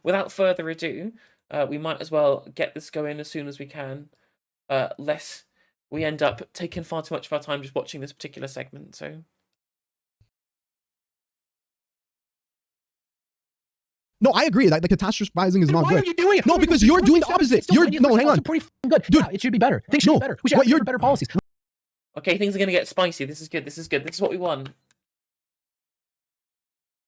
without further ado, we might as well get this going as soon as we can, lest we end up taking far too much of our time just watching this particular segment. So. No, I agree that the catastrophizing is not good. Why are you doing it? No, because you're doing the opposite. No, hang on. Pretty good. Dude, it should be better. Things should be better. We should have better policies. Okay, things are gonna get spicy. This is good. This is good. This is what we want.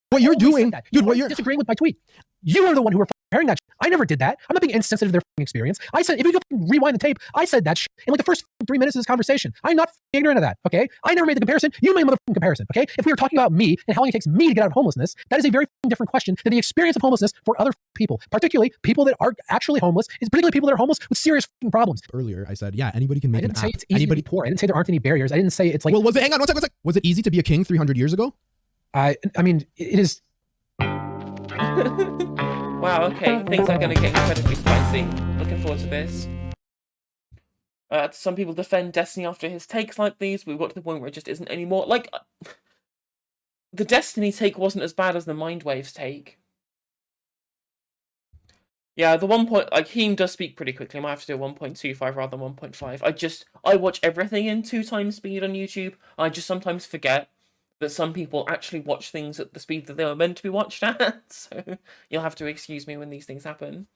What you're doing, dude, what you're disagreeing with my tweet. You are the one who were preparing that. I never did that. I'm not being insensitive to their experience. I said, if you go rewind the tape, I said that in like the first 3 minutes of this conversation. I'm not ignorant of that, okay? I never made the comparison. You made the comparison, okay? If we were talking about me and how long it takes me to get out of homelessness, that is a very different question than the experience of homelessness for other people, particularly people that are actually homeless, is particularly people that are homeless with serious problems. Earlier, I said, yeah, anybody can make an app. I didn't say it's easy to be poor. I didn't say there aren't any barriers. I didn't say it's like... Well, was it, hang on, one second. Was it easy to be a king 300 years ago? I mean, it is... Wow, okay, things are going to get incredibly spicy. Looking forward to this. Some people defend Destiny after his takes like these. We've got to the point where it just isn't anymore. Like, the Destiny take wasn't as bad as the Mindwaves take. Yeah, the 1 point... Like, Heem does speak pretty quickly. I might have to do a 1.25 rather than 1.5. I watch everything in 2 times speed on YouTube. I just sometimes forget that some people actually watch things at the speed that they were meant to be watched at. So you'll have to excuse me when these things happen.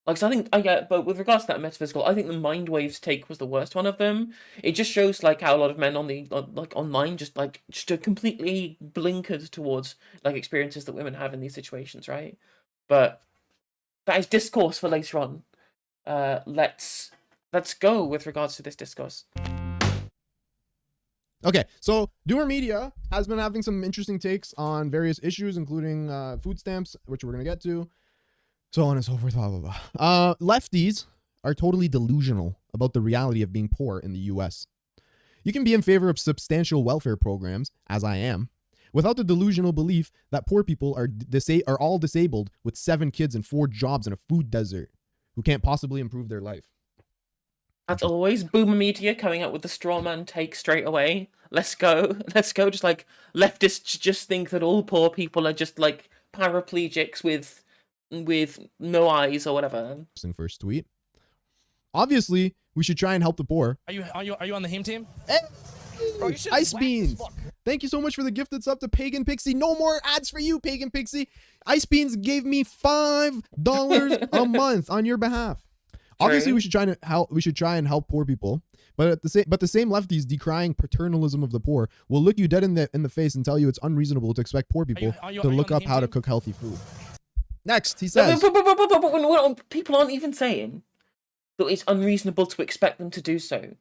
Like, so I think, but with regards to that metaphysical, I think the Mindwaves take was the worst one of them. It just shows, like, how a lot of men like, online just are completely blinkered towards, like, experiences that women have in these situations, right? But that is discourse for later on. Let's go with regards to this discourse. Okay, so Doomermedia has been having some interesting takes on various issues, including food stamps, which we're going to get to, so on and so forth, blah, blah, blah. Lefties are totally delusional about the reality of being poor in the US. You can be in favor of substantial welfare programs, as I am, without the delusional belief that poor people are all disabled with 7 kids and 4 jobs in a food desert who can't possibly improve their life. As always, Doomermedia coming up with the straw man take straight away. Let's go. Let's go. Just like leftists just think that all poor people are just like paraplegics with no eyes or whatever. First tweet. Obviously, we should try and help the poor. Are you on the Heem team? Hey, bro, Ice Beans. Thank you so much for the gifted sub to Pagan Pixie. No more ads for you, Pagan Pixie. Ice Beans gave me $5 a month on your behalf. Obviously, we should try and help poor people, but the same lefties decrying paternalism of the poor will look you dead in the face and tell you it's unreasonable to expect poor people to look up how to cook healthy food. Next, he says, but people aren't even saying that it's unreasonable to expect them to do so.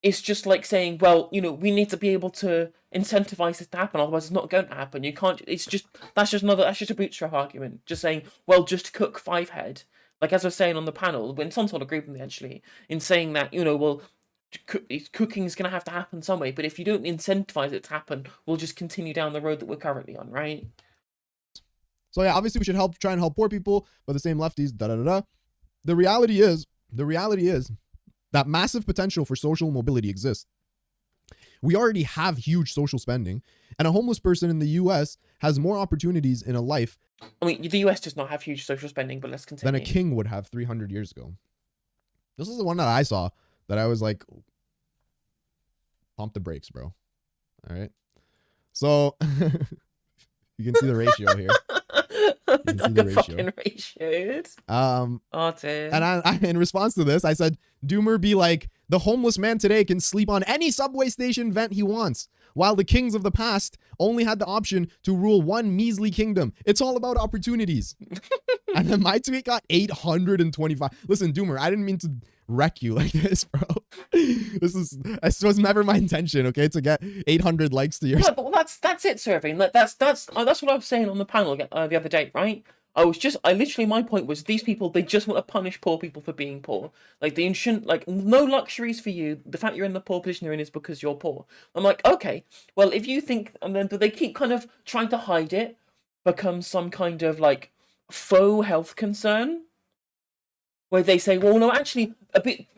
It's just like saying, well, you know, we need to be able to incentivize this to happen, otherwise it's not going to happen. You can't. That's just a bootstrap argument. Just saying, well, just cook 5 head. Like, as I was saying on the panel, when some sort of agreed with me, actually, in saying that, you know, well, cooking is going to have to happen some way, but if you don't incentivize it to happen, we'll just continue down the road that we're currently on, right? So, yeah, obviously we should try and help poor people, but the same lefties, da-da-da-da. The reality is that massive potential for social mobility exists. We already have huge social spending, and a homeless person in the US has more opportunities in a life. I mean, the US does not have huge social spending, but let's continue. Than a king would have 300 years ago. This is the one that I saw that I was like, pump the brakes, bro. All right. So you can see the ratio here. You can see the fucking ratios. And I, in response to this, I said, Doomer be like, the homeless man today can sleep on any subway station vent he wants, while the kings of the past only had the option to rule one measly kingdom. It's all about opportunities. And then my tweet got 825. Listen, Doomer, I didn't mean to wreck you like this, bro. This was never my intention, okay, to get 800 likes to your... Yeah, but that's it, Serving. That's what I was saying on the panel the other day, right? My point was, these people, they just want to punish poor people for being poor. Like, they shouldn't, like, no luxuries for you. The fact you're in the poor position you're in is because you're poor. I'm like, okay, well, if you think, and then do they keep kind of trying to hide it, become some kind of, like, faux health concern? where they say, well, no, actually,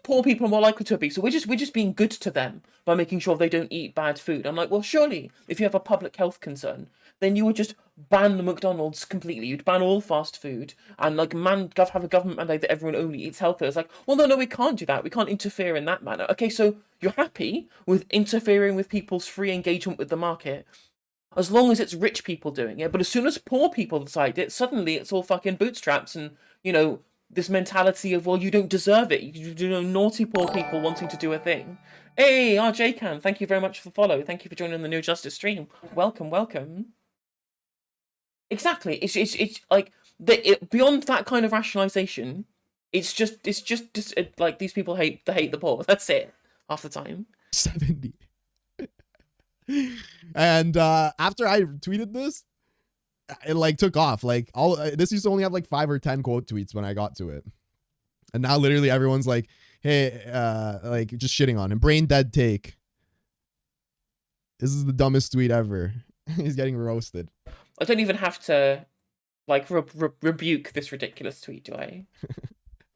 poor people are more likely to obese, so we're just being good to them by making sure they don't eat bad food. I'm like, well, surely if you have a public health concern, then you would just ban the McDonald's completely. You'd ban all fast food and like have a government mandate that everyone only eats healthy. It's like, well, no, we can't do that. We can't interfere in that manner. Okay, so you're happy with interfering with people's free engagement with the market as long as it's rich people doing it. But as soon as poor people decide it, suddenly it's all fucking bootstraps and, this mentality of, well, you don't deserve it. Naughty poor people wanting to do a thing. Hey, RJ Can, thank you very much for the follow. Thank you for joining the New Justice stream. Welcome. Exactly. It's like beyond that kind of rationalization. It's just like these people hate the poor. That's it. Half the time. 70. And after I tweeted this, it like took off. Like this used to only have like 5 or 10 quote tweets when I got to it, and now literally everyone's like, hey, like just shitting on him. Brain dead take. This is the dumbest tweet ever. He's getting roasted. I don't even have to like rebuke this ridiculous tweet, do I?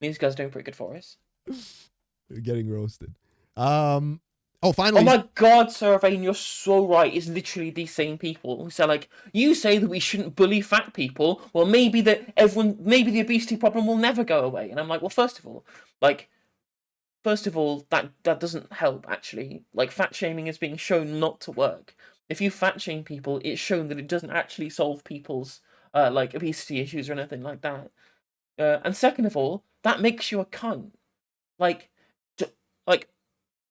These guys are doing pretty good for us. They're getting roasted. Oh, finally. Oh my god, Saravain, you're so right. It's literally these same people who say, like, you say that we shouldn't bully fat people. Well, maybe the obesity problem will never go away. And I'm like, well, first of all, that doesn't help, actually. Like, fat shaming is being shown not to work. If you fat shame people, it's shown that it doesn't actually solve people's, like, obesity issues or anything like that. And second of all, that makes you a cunt.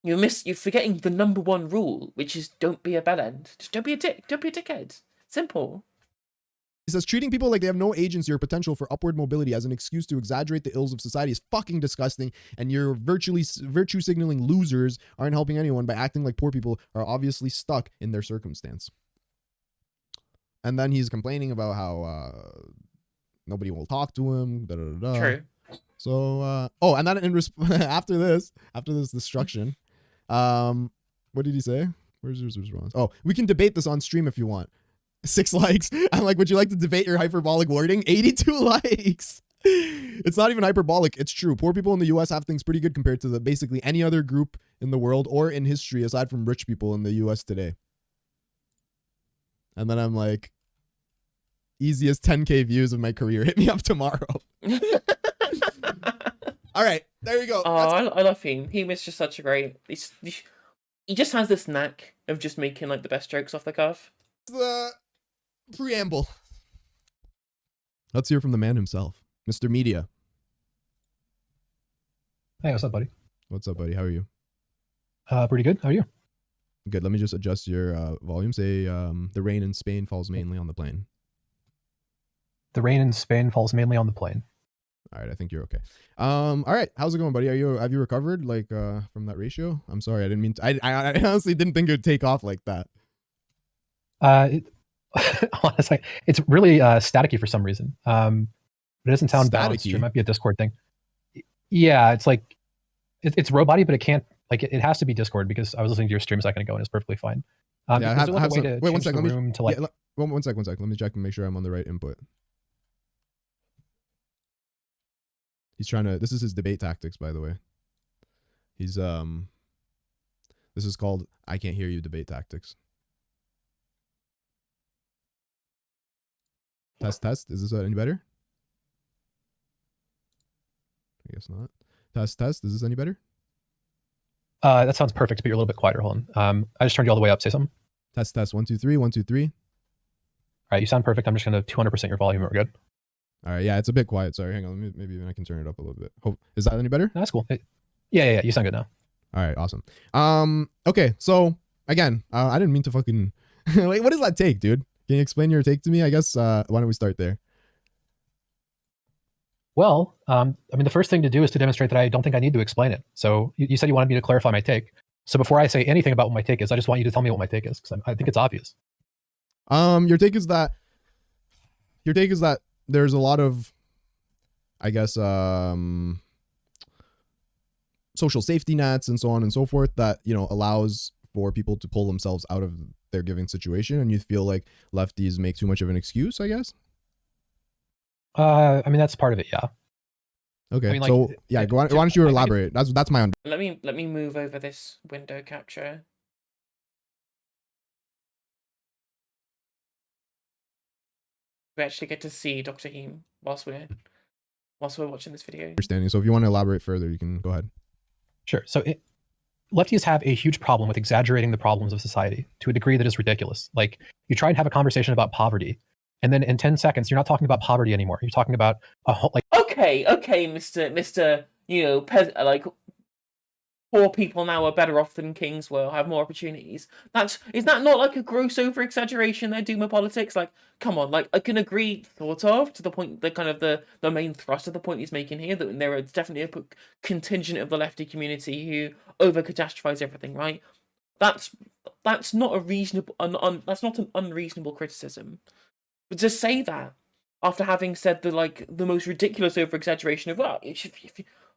You're forgetting the number one rule, which is don't be a bellend. Just don't be a dick. Don't be a dickhead. Simple. He says treating people like they have no agency or potential for upward mobility as an excuse to exaggerate the ills of society is fucking disgusting, and your virtue signaling losers aren't helping anyone by acting like poor people are obviously stuck in their circumstance. And then he's complaining about how nobody will talk to him. Da, da, da, da. True. So, and then after this destruction, what did he say? Where's his response? Oh, we can debate this on stream if you want. 6 likes. I'm like, would you like to debate your hyperbolic wording? 82 likes. It's not even hyperbolic. It's true. Poor people in the US have things pretty good compared to basically any other group in the world or in history aside from rich people in the US today. And then I'm like, easiest 10K views of my career. Hit me up tomorrow. All right, there you go. Oh, I love Heem. Heem is just such a great. He just has this knack of just making like the best jokes off the cuff. The preamble. Let's hear from the man himself, Mr. Media. Hey, what's up, buddy? What's up, buddy? How are you? Pretty good. How are you? Good. Let me just adjust your volume. Say, the rain in Spain falls mainly on the plain. The rain in Spain falls mainly on the plain. All right, I think you're okay. All right, how's it going, buddy? Have you recovered like from that ratio? I'm sorry, I didn't mean to, I honestly didn't think it would take off like that. Honestly, it's really staticky for some reason. It doesn't sound balanced. It might be a Discord thing. Yeah, it's like it's robot-y, but it can't it has to be Discord because I was listening to your stream a second ago and it's perfectly fine. Yeah, wait, 1 second. One second. Let me check and make sure I'm on the right input. He's trying to, this is his debate tactics, by the way. He's, this is called, I can't hear you debate tactics. Test. Is this any better? I guess not. Test. Is this any better? That sounds perfect, but you're a little bit quieter. Hold on. I just turned you all the way up. Say something. Test. 1, 2, 3. 1, 2, 3. All right, you sound perfect. I'm just going to 200% your volume. We're good. All right, yeah, it's a bit quiet. Sorry, hang on. Maybe I can turn it up a little bit. Is that any better? No, that's cool. Yeah. You sound good now. All right, awesome. Okay, so again, I didn't mean to fucking like. What does that take, dude? Can you explain your take to me? I guess. Why don't we start there? Well, I mean, the first thing to do is to demonstrate that I don't think I need to explain it. So you said you wanted me to clarify my take. So before I say anything about what my take is, I just want you to tell me what my take is because I think it's obvious. Your take is that there's a lot of, I guess, social safety nets and so on and so forth that, allows for people to pull themselves out of their given situation. And you feel like lefties make too much of an excuse, I guess? I mean, that's part of it, yeah. Okay, I mean, like, so yeah, why don't you elaborate? That's my Let me move over this window capture. We actually get to see Dr. Heem whilst we're watching this video. understanding. So if you want to elaborate further, you can go ahead. Sure. So lefties have a huge problem with exaggerating the problems of society to a degree that is ridiculous. Like, you try and have a conversation about poverty, and then in 10 seconds, you're not talking about poverty anymore. You're talking about a whole, like, Okay, Mister, you know, like, poor people now are better off than kings were, have more opportunities. Is that not like a gross over exaggeration there, Doomer politics? Like, come on, like, I can agree sort of to the point, the kind of the main thrust of the point he's making here, that there is definitely a contingent of the lefty community who over catastrophize everything, right? That's not a reasonable that's not an unreasonable criticism. But to say that after having said the most ridiculous over exaggeration of, well,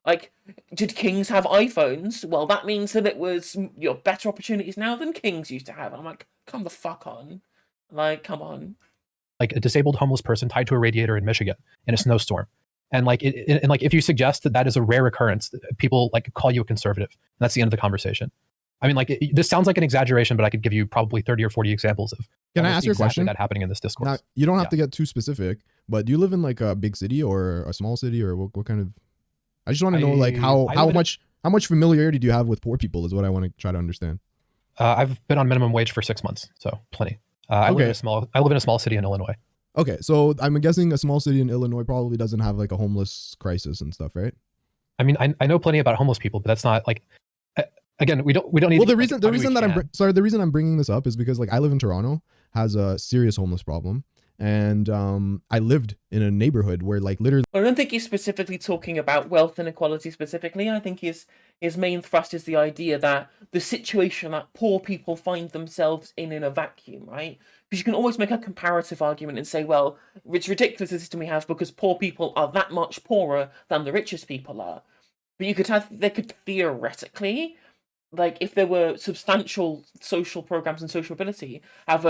like, did kings have iPhones? Well, that means that it was better opportunities now than kings used to have. I'm like, come the fuck on. Like, come on. like a disabled homeless person tied to a radiator in Michigan in a snowstorm. And like, and like, if you suggest that is a rare occurrence, people like call you a conservative. And that's the end of the conversation. I mean, like, this sounds like an exaggeration, but I could give you probably 30 or 40 examples of. Can I ask you a question? That happening in this discourse. Now, you don't have to get too specific, but do you live in like a big city or a small city, or what kind of? I just want to know, like, how much familiarity do you have with poor people is what I want to try to understand. I've been on minimum wage for 6 months, so plenty. I live in a small city in Illinois. Okay, so I'm guessing a small city in Illinois probably doesn't have like a homeless crisis and stuff, right? I mean, I know plenty about homeless people, but that's not like. Again, we don't need. Well, the reason I'm bringing this up is because, like, I live in Toronto, has a serious homeless problem, and I lived in a neighborhood where, like, literally. I don't think he's specifically talking about wealth inequality specifically. I think his main thrust is the idea that the situation that poor people find themselves in a vacuum, right? Because you can always make a comparative argument and say, well, it's ridiculous the system we have because poor people are that much poorer than the richest people are. But they could theoretically, like, if there were substantial social programs and social mobility, have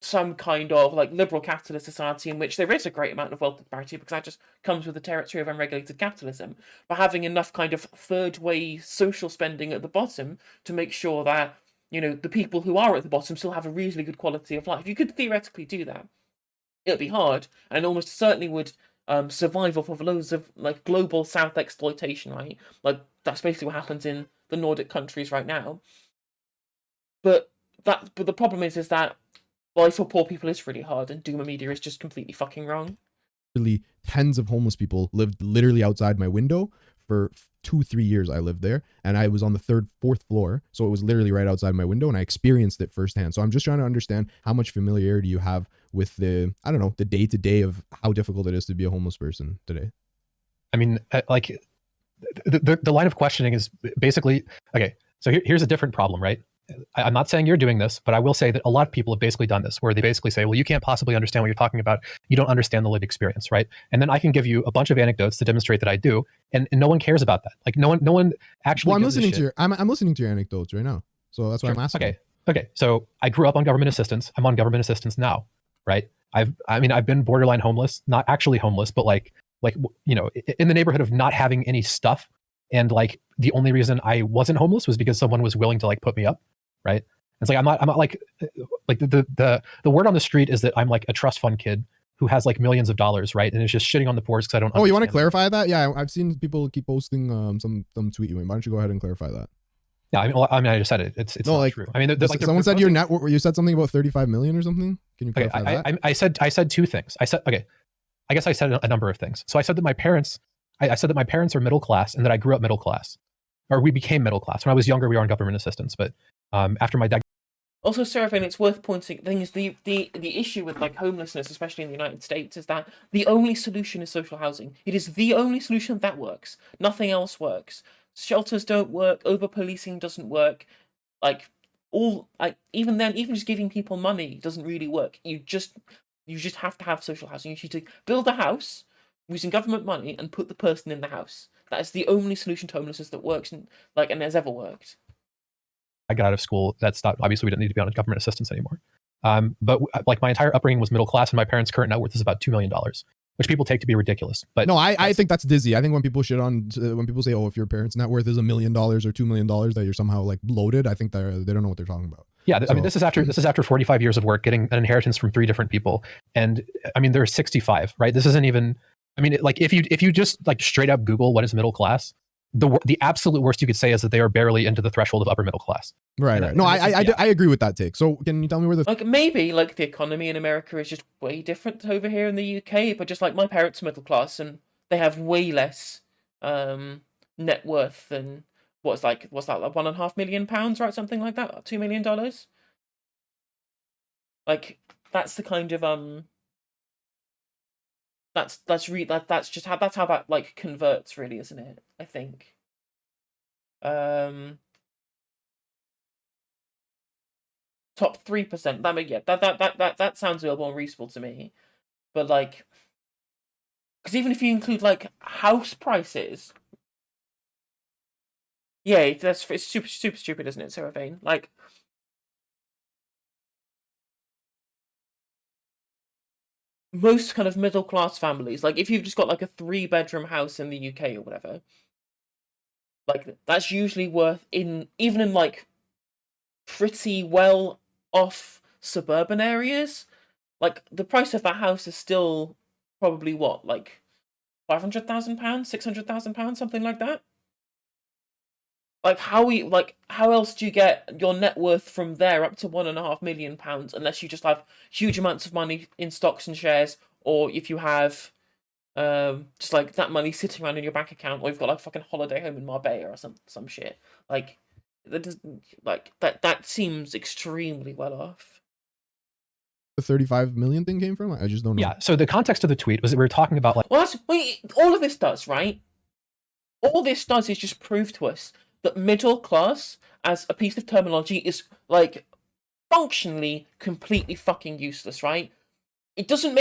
some kind of like liberal capitalist society in which there is a great amount of wealth disparity, because that just comes with the territory of unregulated capitalism. But having enough kind of third way social spending at the bottom to make sure that, you know, the people who are at the bottom still have a reasonably good quality of life. You could theoretically do that. It'd be hard, and almost certainly would survive off of loads of like global south exploitation, right? Like, that's basically what happens in the Nordic countries right now. But the problem is that life for poor people is really hard, and Doomermedia is just completely fucking wrong. Tens of homeless people lived literally outside my window for 2-3 years. I lived there, and I was on the 3rd, 4th floor, so it was literally right outside my window, and I experienced it firsthand. So I'm just trying to understand how much familiarity you have with the day-to-day of how difficult it is to be a homeless person today. I mean, like, the line of questioning is basically, okay, so here's a different problem, right? I'm not saying you're doing this, but I will say that a lot of people have basically done this, where they basically say, well, you can't possibly understand what you're talking about. You don't understand the lived experience, right? And then I can give you a bunch of anecdotes to demonstrate that I do, and no one cares about that. Like, no one actually. Well, I'm listening to your anecdotes right now, so that's why I'm asking. Okay. So I grew up on government assistance. I'm on government assistance now, right? I've been borderline homeless, not actually homeless, but like, you know, in the neighborhood of not having any stuff. And like, the only reason I wasn't homeless was because someone was willing to like put me up. Right. It's like, I'm not like the word on the street is that I'm like a trust fund kid who has like millions of dollars. Right. And it's just shitting on the poor because I don't. Oh, you want to clarify that? Yeah. I've seen people keep posting some tweet you. Why don't you go ahead and clarify that? Yeah. I mean, I just said it. It's no, not like, true. I mean, someone said your net. You said something about 35 million or something. Can you clarify that? I said two things. I guess I said a number of things. So I said that my parents are middle class and that I grew up middle class, or we became middle class. When I was younger, we were on government assistance, but after my dad. Also, Seraphin, it's worth pointing things. The issue with like homelessness, especially in the United States, is that the only solution is social housing. It is the only solution that works. Nothing else works. Shelters don't work. Over policing doesn't work. Even just giving people money doesn't really work. You just have to have social housing. You need to build a house using government money and put the person in the house. That is the only solution to homelessness that works and has ever worked. I got out of school, that stopped. Obviously, we didn't need to be on government assistance anymore. But like, my entire upbringing was middle class, and my parents' current net worth is about $2 million. which people take to be ridiculous. But no, I think that's dizzy. I think when people shit on, when people say, oh, if your parents' net worth is $1 million or $2 million, that you're somehow like bloated, I think they don't know what they're talking about. Yeah, I mean, this is after 45 years of work, getting an inheritance from 3 different people, and I mean, they're 65, right? This isn't even. I mean, like if you just like straight up Google what is middle class, the absolute worst you could say is that they are barely into the threshold of upper middle class. Right, right. No, I agree with that take. So can you tell me where the like maybe like the economy in America is just way different over here in the UK, but just like my parents are middle class and they have way less net worth than what's that, like £1.5 million, right? Something like that, $2 million. Like that's the kind of that's just how that like converts, really, isn't it? I think. Top 3%. That sounds a little more reasonable to me, but like, because even if you include like house prices, yeah, it's super stupid, isn't it, Sarah Vane? Like, most kind of middle class families, like if you've just got like a 3-bedroom house in the UK or whatever, like that's usually worth even in like pretty well off suburban areas, like the price of that house is still probably what, like £500,000, £600,000, something like that. Like how else do you get your net worth from there up to £1.5 million unless you just have huge amounts of money in stocks and shares, or if you have just like that money sitting around in your bank account, or you've got like a fucking holiday home in Marbella or some shit. Like that doesn't, like that seems extremely well off. the 35 million thing came from? I just don't know. Yeah. So the context of the tweet was that we were talking about like. Well, all of this does, right? All this does is just prove to us that middle class as a piece of terminology is like functionally completely fucking useless, right? It doesn't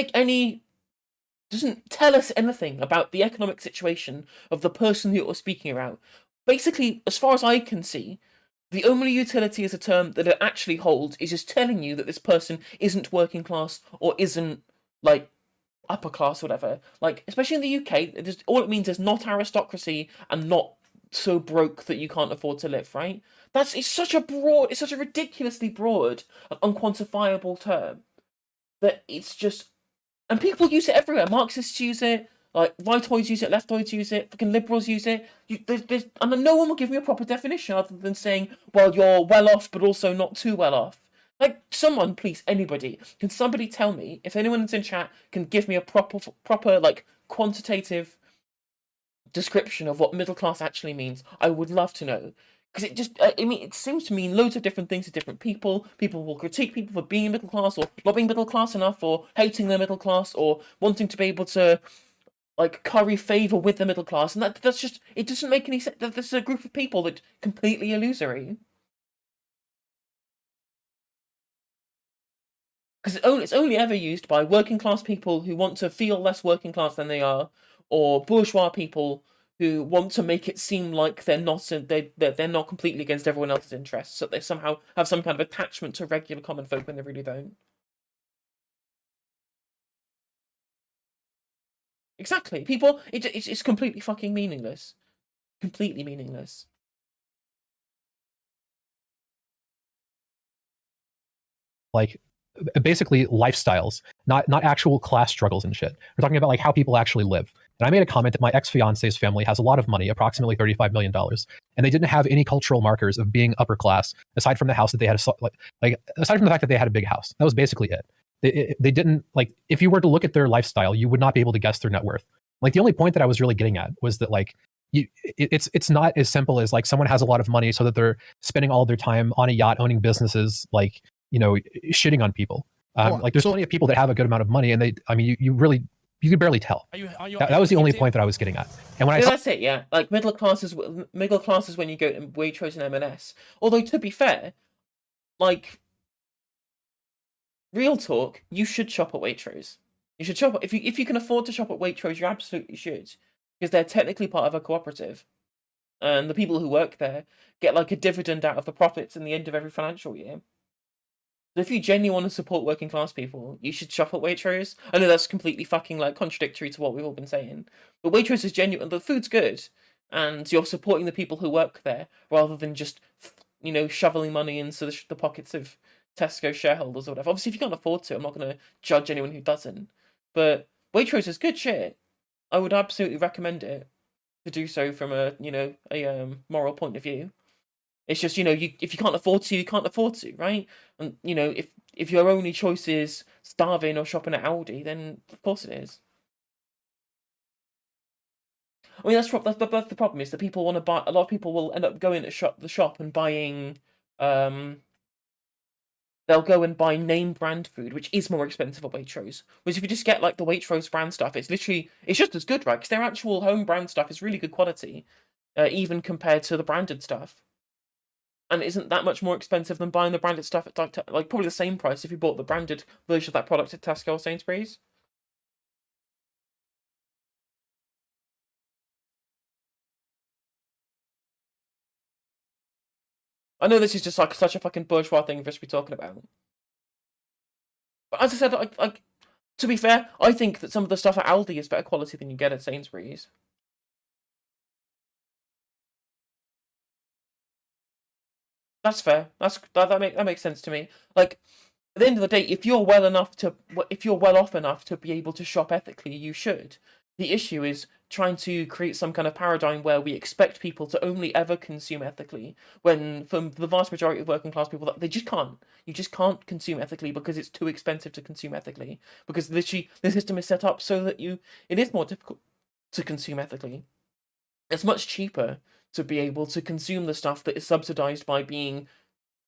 tell us anything about the economic situation of the person who you're speaking about. Basically, as far as I can see, the only utility as a term that it actually holds is just telling you that this person isn't working class or isn't like upper class or whatever. Like, especially in the UK, all it means is not aristocracy and not so broke that you can't afford to live, right? It's such a ridiculously broad and unquantifiable term that it's just, and people use it everywhere. Marxists use it, like rightoids use it, leftoids use it, fucking liberals use it. And no one will give me a proper definition other than saying, well, you're well off, but also not too well off. Like, someone, please, anybody, can somebody tell me, if anyone's in chat can give me a proper like quantitative description of what middle class actually means? I would love to know, because it seems to mean loads of different things to different people. People will critique people for being middle class or not being middle class enough, or hating the middle class, or wanting to be able to like curry favor with the middle class, and that's just, it doesn't make any sense. There's a group of people that's completely illusory. Because it's only ever used by working class people who want to feel less working class than they are, or bourgeois people who want to make it seem like they're not completely against everyone else's interests, so they somehow have some kind of attachment to regular common folk when they really don't. Exactly, people. It's completely fucking meaningless. Completely meaningless. Like basically lifestyles, not actual class struggles and shit. We're talking about like how people actually live. And I made a comment that my ex-fiance's family has a lot of money, approximately $35 million, and they didn't have any cultural markers of being upper class aside from the house that they had, aside from the fact that they had a big house. That was basically it. They didn't, like, if you were to look at their lifestyle, you would not be able to guess their net worth. Like, the only point that I was really getting at was that like it's not as simple as like someone has a lot of money so that they're spending all their time on a yacht owning businesses, like, you know, shitting on people. Like, there's plenty of people that have a good amount of money, and you could barely tell. That was the only point that I was getting at. And when that's it, yeah. Like, middle class is when you go to Waitrose and M&S. Although, to be fair, like, real talk, you should shop at Waitrose. You should shop if you can afford to shop at Waitrose. You absolutely should, because they're technically part of a cooperative, and the people who work there get like a dividend out of the profits in the end of every financial year. So if you genuinely want to support working class people, you should shop at Waitrose. I know that's completely fucking like contradictory to what we've all been saying, but Waitrose is genuine. The food's good, and you're supporting the people who work there rather than just shoveling money into the pockets of Tesco shareholders or whatever. Obviously, if you can't afford to, I'm not going to judge anyone who doesn't. But Waitrose is good shit. I would absolutely recommend it to do so from a moral point of view. It's just, if you can't afford to, you can't afford to, right? And, if your only choice is starving or shopping at Aldi, then of course it is. I mean, that's the problem, is that people want to buy, a lot of people will end up going to the shop and buying, they'll go and buy name brand food, which is more expensive at Waitrose. Whereas if you just get, like, the Waitrose brand stuff, it's just as good, right? Because their actual home brand stuff is really good quality, even compared to the branded stuff. And it isn't that much more expensive than buying the branded stuff at like probably the same price if you bought the branded version of that product at Tesco or Sainsbury's. I know this is just like such a fucking bourgeois thing for us to be talking about. But as I said, like to be fair, I think that some of the stuff at Aldi is better quality than you get at Sainsbury's. That's fair. That makes sense to me. Like, at the end of the day, if you're well off enough to be able to shop ethically, you should. The issue is trying to create some kind of paradigm where we expect people to only ever consume ethically, when for the vast majority of working class people, they just can't. You just can't consume ethically because it's too expensive to consume ethically. Because literally, the system is set up so that it is more difficult to consume ethically. It's much cheaper to be able to consume the stuff that is subsidized by being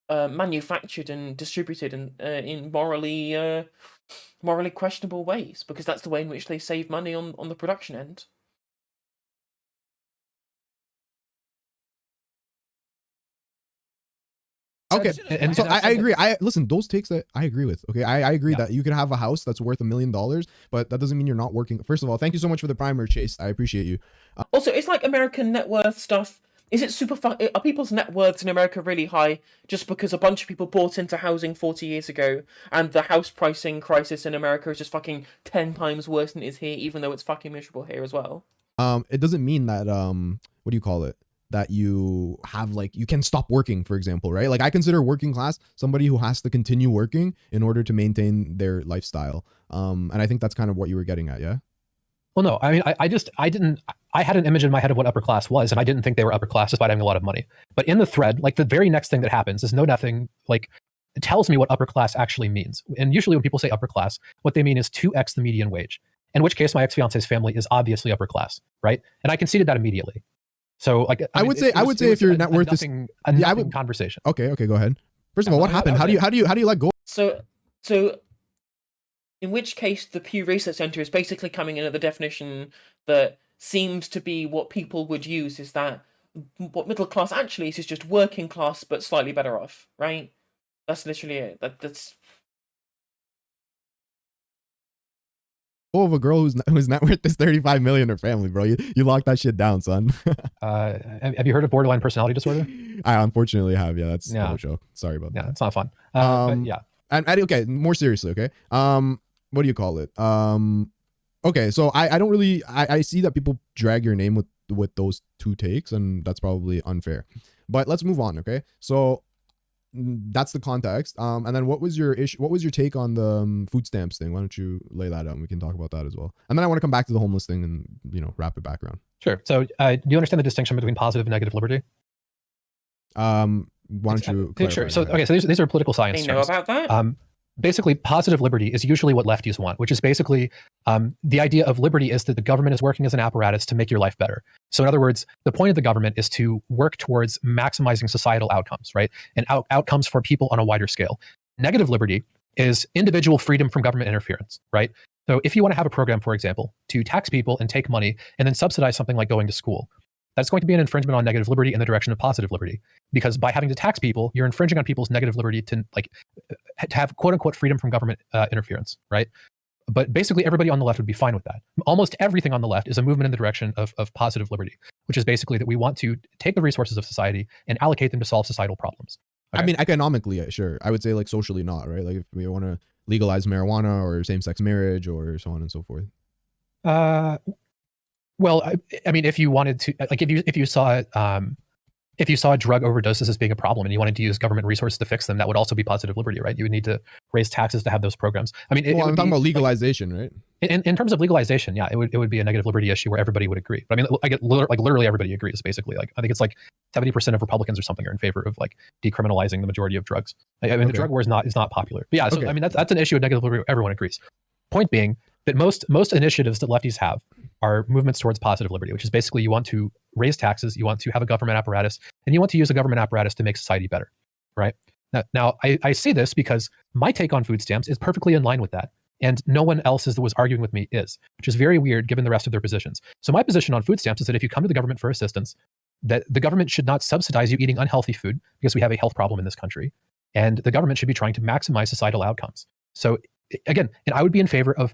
manufactured and distributed in morally questionable ways, because that's the way in which they save money on the production end. Okay, And so and I agree. Listen, those takes that I agree with. Okay, I agree that you could have a house that's worth $1 million, but that doesn't mean you're not working. First of all, thank you so much for the primer, Chase. I appreciate you. Also, it's like American net worth stuff. Is it super fun? Are people's net worths in America really high just because a bunch of people bought into housing 40 years ago, and the house pricing crisis in America is just fucking 10 times worse than it is here, even though it's fucking miserable here as well? It doesn't mean that what do you call it? That you have, like, you can stop working, for example, right? Like, I consider working class somebody who has to continue working in order to maintain their lifestyle. And I think that's kind of what you were getting at, yeah? Well, no, I mean, I had an image in my head of what upper class was, and I didn't think they were upper class despite having a lot of money. But in the thread, like, the very next thing that happens is nothing, like, it tells me what upper class actually means. And usually when people say upper class, what they mean is 2x the median wage, in which case my ex-fiance's family is obviously upper class, right? And I conceded that immediately. So, like, I would say if your net worth is conversation. Okay, go ahead. First of all, what happened? How do you let go? So in which case the Pew Research Center is basically coming in at the definition that seems to be what people would use, is that what middle class actually is just working class but slightly better off, right? That's literally it. That's Of a girl whose net worth is 35 million, her family, bro. You locked that shit down, son. Have you heard of borderline personality disorder? I unfortunately have. Yeah, that's no joke. Sorry about that. Yeah, it's not fun. But yeah. And okay, more seriously, okay. What do you call it? Okay, so I don't really I see that people drag your name with those two takes, and that's probably unfair. But let's move on, okay? So that's the context. And then what was your issue? What was your take on the food stamps thing? Why don't you lay that out and we can talk about that as well. And then I want to come back to the homeless thing and, wrap it back around. Sure. So do you understand the distinction between positive and negative liberty? Why don't you clarify? Sure. So, okay, so these are political science they know terms. about that? Basically, positive liberty is usually what lefties want, which is basically the idea of liberty is that the government is working as an apparatus to make your life better. So in other words, the point of the government is to work towards maximizing societal outcomes, right? And outcomes for people on a wider scale. Negative liberty is individual freedom from government interference, right? So if you want to have a program, for example, to tax people and take money and then subsidize something like going to school, that's going to be an infringement on negative liberty in the direction of positive liberty. Because by having to tax people, you're infringing on people's negative liberty to have quote unquote freedom from government interference, right? But basically everybody on the left would be fine with that. Almost everything on the left is a movement in the direction of positive liberty, which is basically that we want to take the resources of society and allocate them to solve societal problems. I mean, economically, sure. I would say like socially not, right? Like if we want to legalize marijuana or same-sex marriage or so on and so forth. Well, I mean, if you wanted to, like, if you saw drug overdoses as being a problem and you wanted to use government resources to fix them, that would also be positive liberty, right? You would need to raise taxes to have those programs. I mean, I'm talking about legalization, right? In terms of legalization, yeah, it would be a negative liberty issue where everybody would agree. But I mean, literally everybody agrees. Basically, like I think it's like 70% of Republicans or something are in favor of like decriminalizing the majority of drugs. I mean, the drug war is not popular. But yeah, so I mean that's an issue of negative liberty. Everyone agrees. Point being that most initiatives that lefties have are movements towards positive liberty, which is basically you want to raise taxes, you want to have a government apparatus, and you want to use a government apparatus to make society better, right? Now I say this because my take on food stamps is perfectly in line with that, and no one else that was arguing with me is, which is very weird given the rest of their positions. So my position on food stamps is that if you come to the government for assistance, that the government should not subsidize you eating unhealthy food because we have a health problem in this country, and the government should be trying to maximize societal outcomes. So again, and I would be in favor of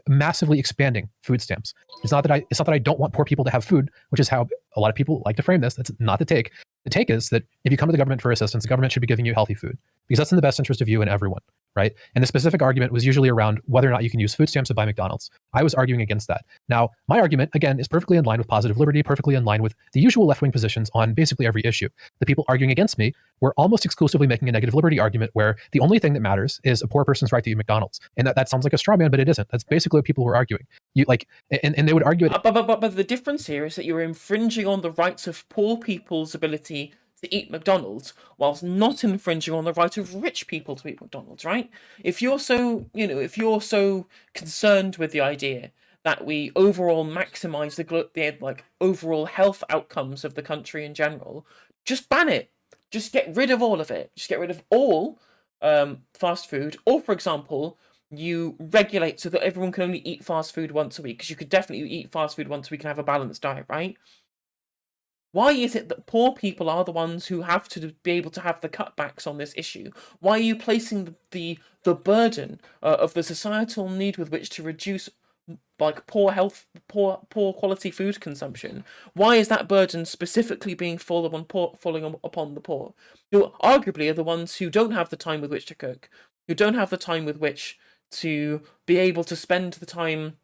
massively expanding food stamps. It's not that I don't want poor people to have food, which is how a lot of people like to frame this. That's not the take. The take is that if you come to the government for assistance, the government should be giving you healthy food because that's in the best interest of you and everyone, right? And the specific argument was usually around whether or not you can use food stamps to buy McDonald's. I was arguing against that. Now, my argument, again, is perfectly in line with positive liberty, perfectly in line with the usual left-wing positions on basically every issue. The people arguing against me were almost exclusively making a negative liberty argument where the only thing that matters is a poor person's right to eat McDonald's. And that sounds like a straw man, but it isn't. That's basically what people were arguing. You like, and they would argue it. But the difference here is that you're infringing on the rights of poor people's ability to eat McDonald's, whilst not infringing on the right of rich people to eat McDonald's, right? If you're so concerned with the idea that we overall maximize the like overall health outcomes of the country in general, just ban it. Just get rid of all of it. Just get rid of all fast food, or for example, you regulate so that everyone can only eat fast food once a week, because you could definitely eat fast food once a week and have a balanced diet, right? Why is it that poor people are the ones who have to be able to have the cutbacks on this issue? Why are you placing the burden of the societal need with which to reduce like poor quality food consumption? Why is that burden specifically being falling upon the poor, who arguably are the ones who don't have the time with which to cook, who don't have the time with which to be able to spend the time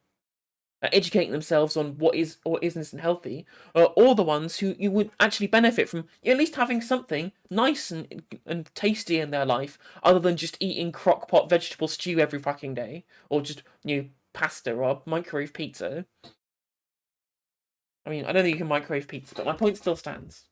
educating themselves on what is or isn't healthy, or the ones who you would actually benefit from at least having something nice and tasty in their life, other than just eating crock-pot vegetable stew every fucking day, or just pasta or microwave pizza. I mean, I don't think you can microwave pizza, but my point still stands.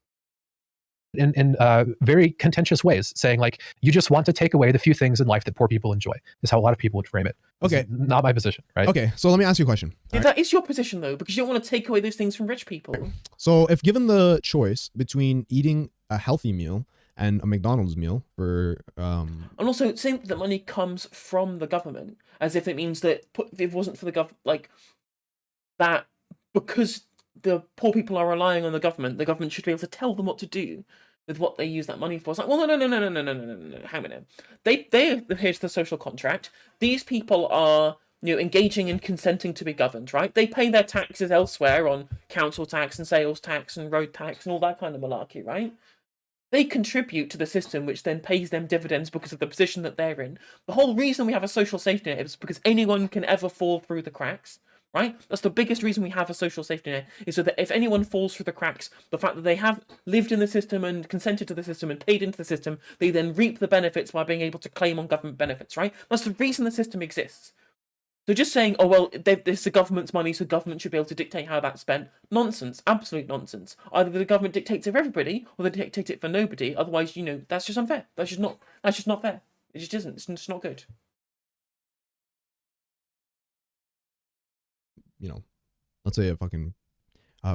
In very contentious ways, saying like, you just want to take away the few things in life that poor people enjoy, is how a lot of people would frame it. Okay. Not my position, right? Okay, so let me ask you a question. Yeah, that is your position though, because you don't want to take away those things from rich people. So if given the choice between eating a healthy meal and a McDonald's meal for and also saying that money comes from the government, as if it means that if it wasn't for the government, like that, because the poor people are relying on the government should be able to tell them what to do with what they use that money for. It's like, well, no, hang on a minute. Here's the social contract. These people are, engaging in consenting to be governed, right? They pay their taxes elsewhere on council tax and sales tax and road tax and all that kind of malarkey, right? They contribute to the system, which then pays them dividends because of the position that they're in. The whole reason we have a social safety net is because anyone can ever fall through the cracks. Right? That's the biggest reason we have a social safety net, is so that if anyone falls through the cracks, the fact that they have lived in the system and consented to the system and paid into the system, they then reap the benefits by being able to claim on government benefits, right? That's the reason the system exists. So just saying, oh, well, this is the government's money, so government should be able to dictate how that's spent. Nonsense. Absolute nonsense. Either the government dictates it for everybody, or they dictate it for nobody. Otherwise, that's just unfair. That's just not fair. It just isn't. It's just not good. Let's say a fucking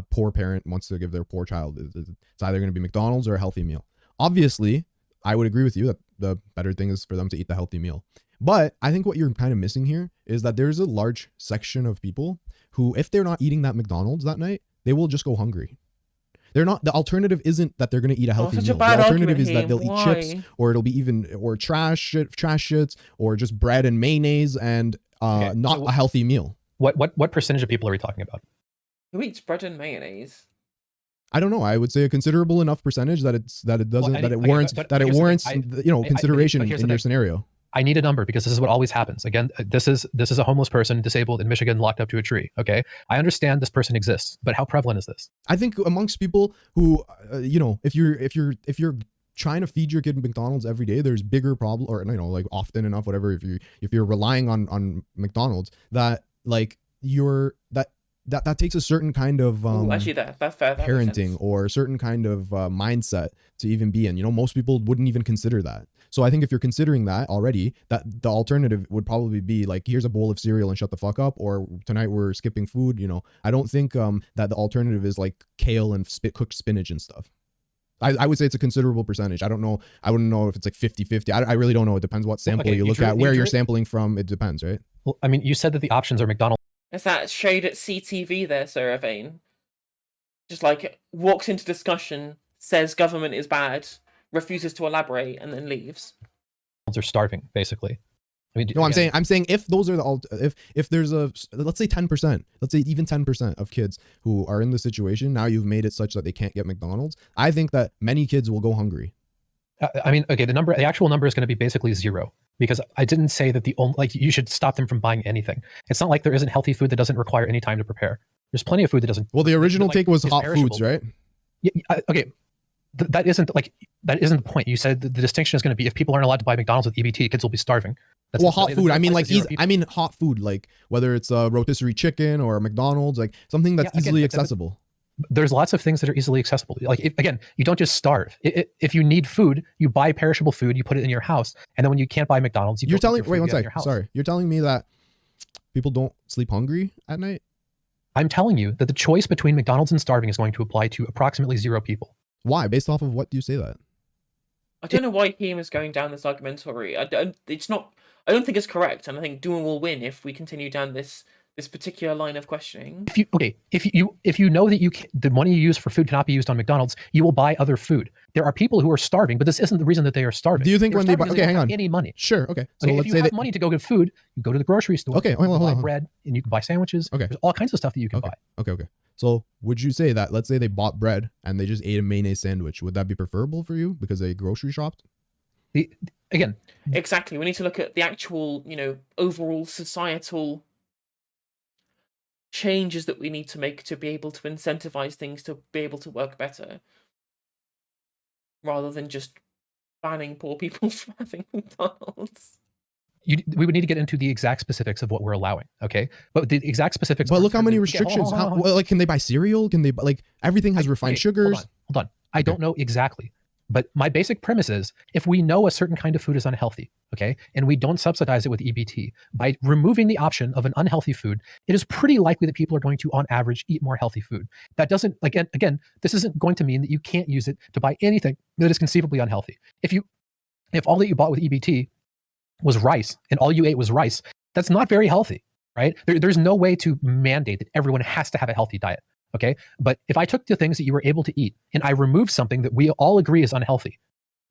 poor parent wants to give their poor child, it's either going to be McDonald's or a healthy meal. Obviously, I would agree with you that the better thing is for them to eat the healthy meal. But I think what you're kind of missing here is that there's a large section of people who, if they're not eating that McDonald's that night, they will just go hungry. They're not. The alternative isn't that they're going to eat a healthy meal. The alternative is that they'll eat chips, or it'll be trash shits, or just bread and mayonnaise, and not a healthy meal. What percentage of people are we talking about? Who eats bread and mayonnaise? I don't know. I would say a considerable enough percentage that it doesn't Well, that it okay, warrants but that it here's the thing. warrants But consideration here's the in your thing. scenario. I need a number because this is what always happens. Again, this is a homeless person disabled in Michigan locked up to a tree. Okay, I understand this person exists, but how prevalent is this? I think amongst people who, if you're trying to feed your kid McDonald's every day, there's bigger problem, or like often enough, whatever. If you're relying on McDonald's, that like that takes a certain kind of Actually, that's fair. That makes parenting sense. or a certain kind of mindset to even be in. Most people wouldn't even consider that. So I think if you're considering that already, that the alternative would probably be like, here's a bowl of cereal and shut the fuck up, or tonight we're skipping food. I don't think that the alternative is like kale and cooked spinach and stuff. I would say it's a considerable percentage. I don't know. I wouldn't know if it's like 50-50. I really don't know. It depends what sample you look at, where you're sampling from. It depends, right? Well, I mean, you said that the options are McDonald's. It's that shade at CTV there, Sir Vane. Just like walks into discussion, says government is bad, refuses to elaborate, and then leaves. Are starving, basically. I mean, no, I'm saying if those are if there's let's say 10%, let's say even 10% of kids who are in the situation, now you've made it such that they can't get McDonald's. I think that many kids will go hungry. I mean, okay, the actual number is going to be basically 0, because I didn't say that you should stop them from buying anything. It's not like there isn't healthy food that doesn't require any time to prepare. There's plenty of food that doesn't. Well, the original take was hot foods, right? Yeah, okay. That isn't the point. You said the distinction is going to be if people aren't allowed to buy McDonald's with EBT, kids will be starving. That's hot food. I mean hot food, like whether it's a rotisserie chicken or a McDonald's, like something that's easily accessible. There's lots of things that are easily accessible. Like again, you don't just starve. If you need food, you buy perishable food, you put it in your house, and then when you can't buy McDonald's, you're telling wait one second. Sorry, you're telling me that people don't sleep hungry at night? I'm telling you that the choice between McDonald's and starving is going to apply to approximately 0 people. Why? Based off of what do you say that? I don't know why Heem is going down this argumentary. I don't think it's correct, and I think Doom will win if we continue down this particular line of questioning. If you know that the money you use for food cannot be used on McDonald's, you will buy other food. There are people who are starving, but this isn't the reason that they are starving. Do you think when they buy hang on any money? Sure, okay. So let's if you have money to go get food, you go to the grocery store. Okay, hold on. Buy bread, and you can buy sandwiches. Okay, there's all kinds of stuff that you can buy. Okay. So would you say that, let's say they bought bread and they just ate a mayonnaise sandwich, would that be preferable for you because they grocery shopped? Again, exactly. We need to look at the actual, overall societal changes that we need to make to be able to incentivize things to be able to work better, rather than just banning poor people from having McDonald's. We would need to get into the exact specifics of what we're allowing, okay? But the exact specifics. But look how many restrictions. Like, can they buy cereal? Can they like everything has refined sugars? Hold on. I don't know exactly, but my basic premise is if we know a certain kind of food is unhealthy, okay, and we don't subsidize it with EBT, by removing the option of an unhealthy food, it is pretty likely that people are going to, on average, eat more healthy food. That doesn't, again, this isn't going to mean that you can't use it to buy anything that is conceivably unhealthy. If all that you bought with EBT was rice and all you ate was rice, that's not very healthy, right? There's no way to mandate that everyone has to have a healthy diet, okay? But if I took the things that you were able to eat and I removed something that we all agree is unhealthy,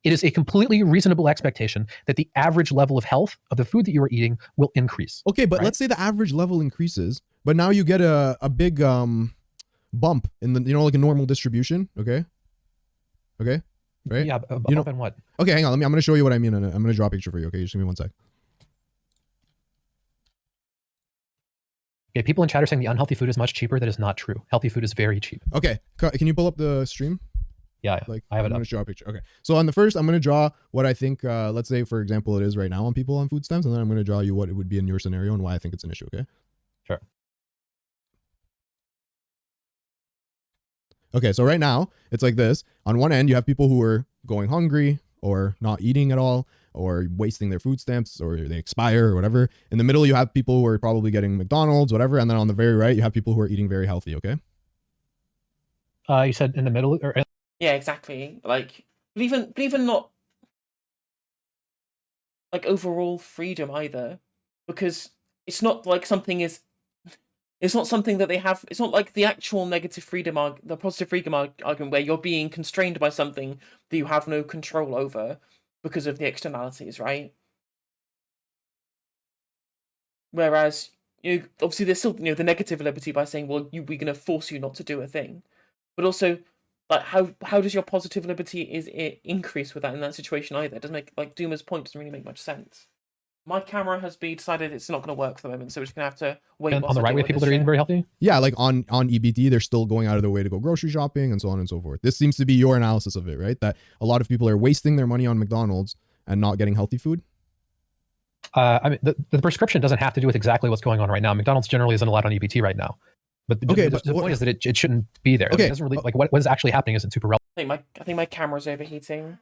it is a completely reasonable expectation that the average level of health of the food that you are eating will increase. Okay, but let's say the average level increases, but now you get a big bump in the, like a normal distribution, okay? Right? Yeah, bump in what? Okay, hang on. I'm going to show you what I mean. I'm going to draw a picture for you. Okay, just give me one sec. Okay, people in chat are saying the unhealthy food is much cheaper. That is not true. Healthy food is very cheap. Okay, can you pull up the stream? Yeah, I have it. I'm going to draw a picture. Okay, so on the first, I'm going to draw what I think, let's say, for example, it is right now on people on food stamps, and then I'm going to draw you what it would be in your scenario and why I think it's an issue, okay? Sure. Okay, so right now, it's like this. On one end, you have people who are going hungry or not eating at all or wasting their food stamps or they expire or whatever. In the middle, you have people who are probably getting McDonald's, whatever. And then on the very right, you have people who are eating very healthy, okay? You said in the middle? Or... Yeah, exactly. Like, but even not like overall freedom either, because it's not like something is... It's not something that they have. It's not like the actual negative freedom, the positive freedom argument, where you're being constrained by something that you have no control over because of the externalities, right? Whereas, obviously there's still, the negative liberty by saying, well, we're going to force you not to do a thing, but also like how does your positive liberty increase with that in that situation either? It doesn't make, like, Doomer's point doesn't really make much sense. My camera has been decided it's not going to work for the moment, so we're just going to have to wait. And on the right, we have people that are eating very healthy. Yeah, like on EBT, they're still going out of their way to go grocery shopping and so on and so forth. This seems to be your analysis of it, right? That a lot of people are wasting their money on McDonald's and not getting healthy food. I mean, the prescription doesn't have to do with exactly what's going on right now. McDonald's generally isn't allowed on EBT right now. But the point is that it shouldn't be there. Okay. It doesn't really, like, what is actually happening isn't super relevant. I think my camera's overheating.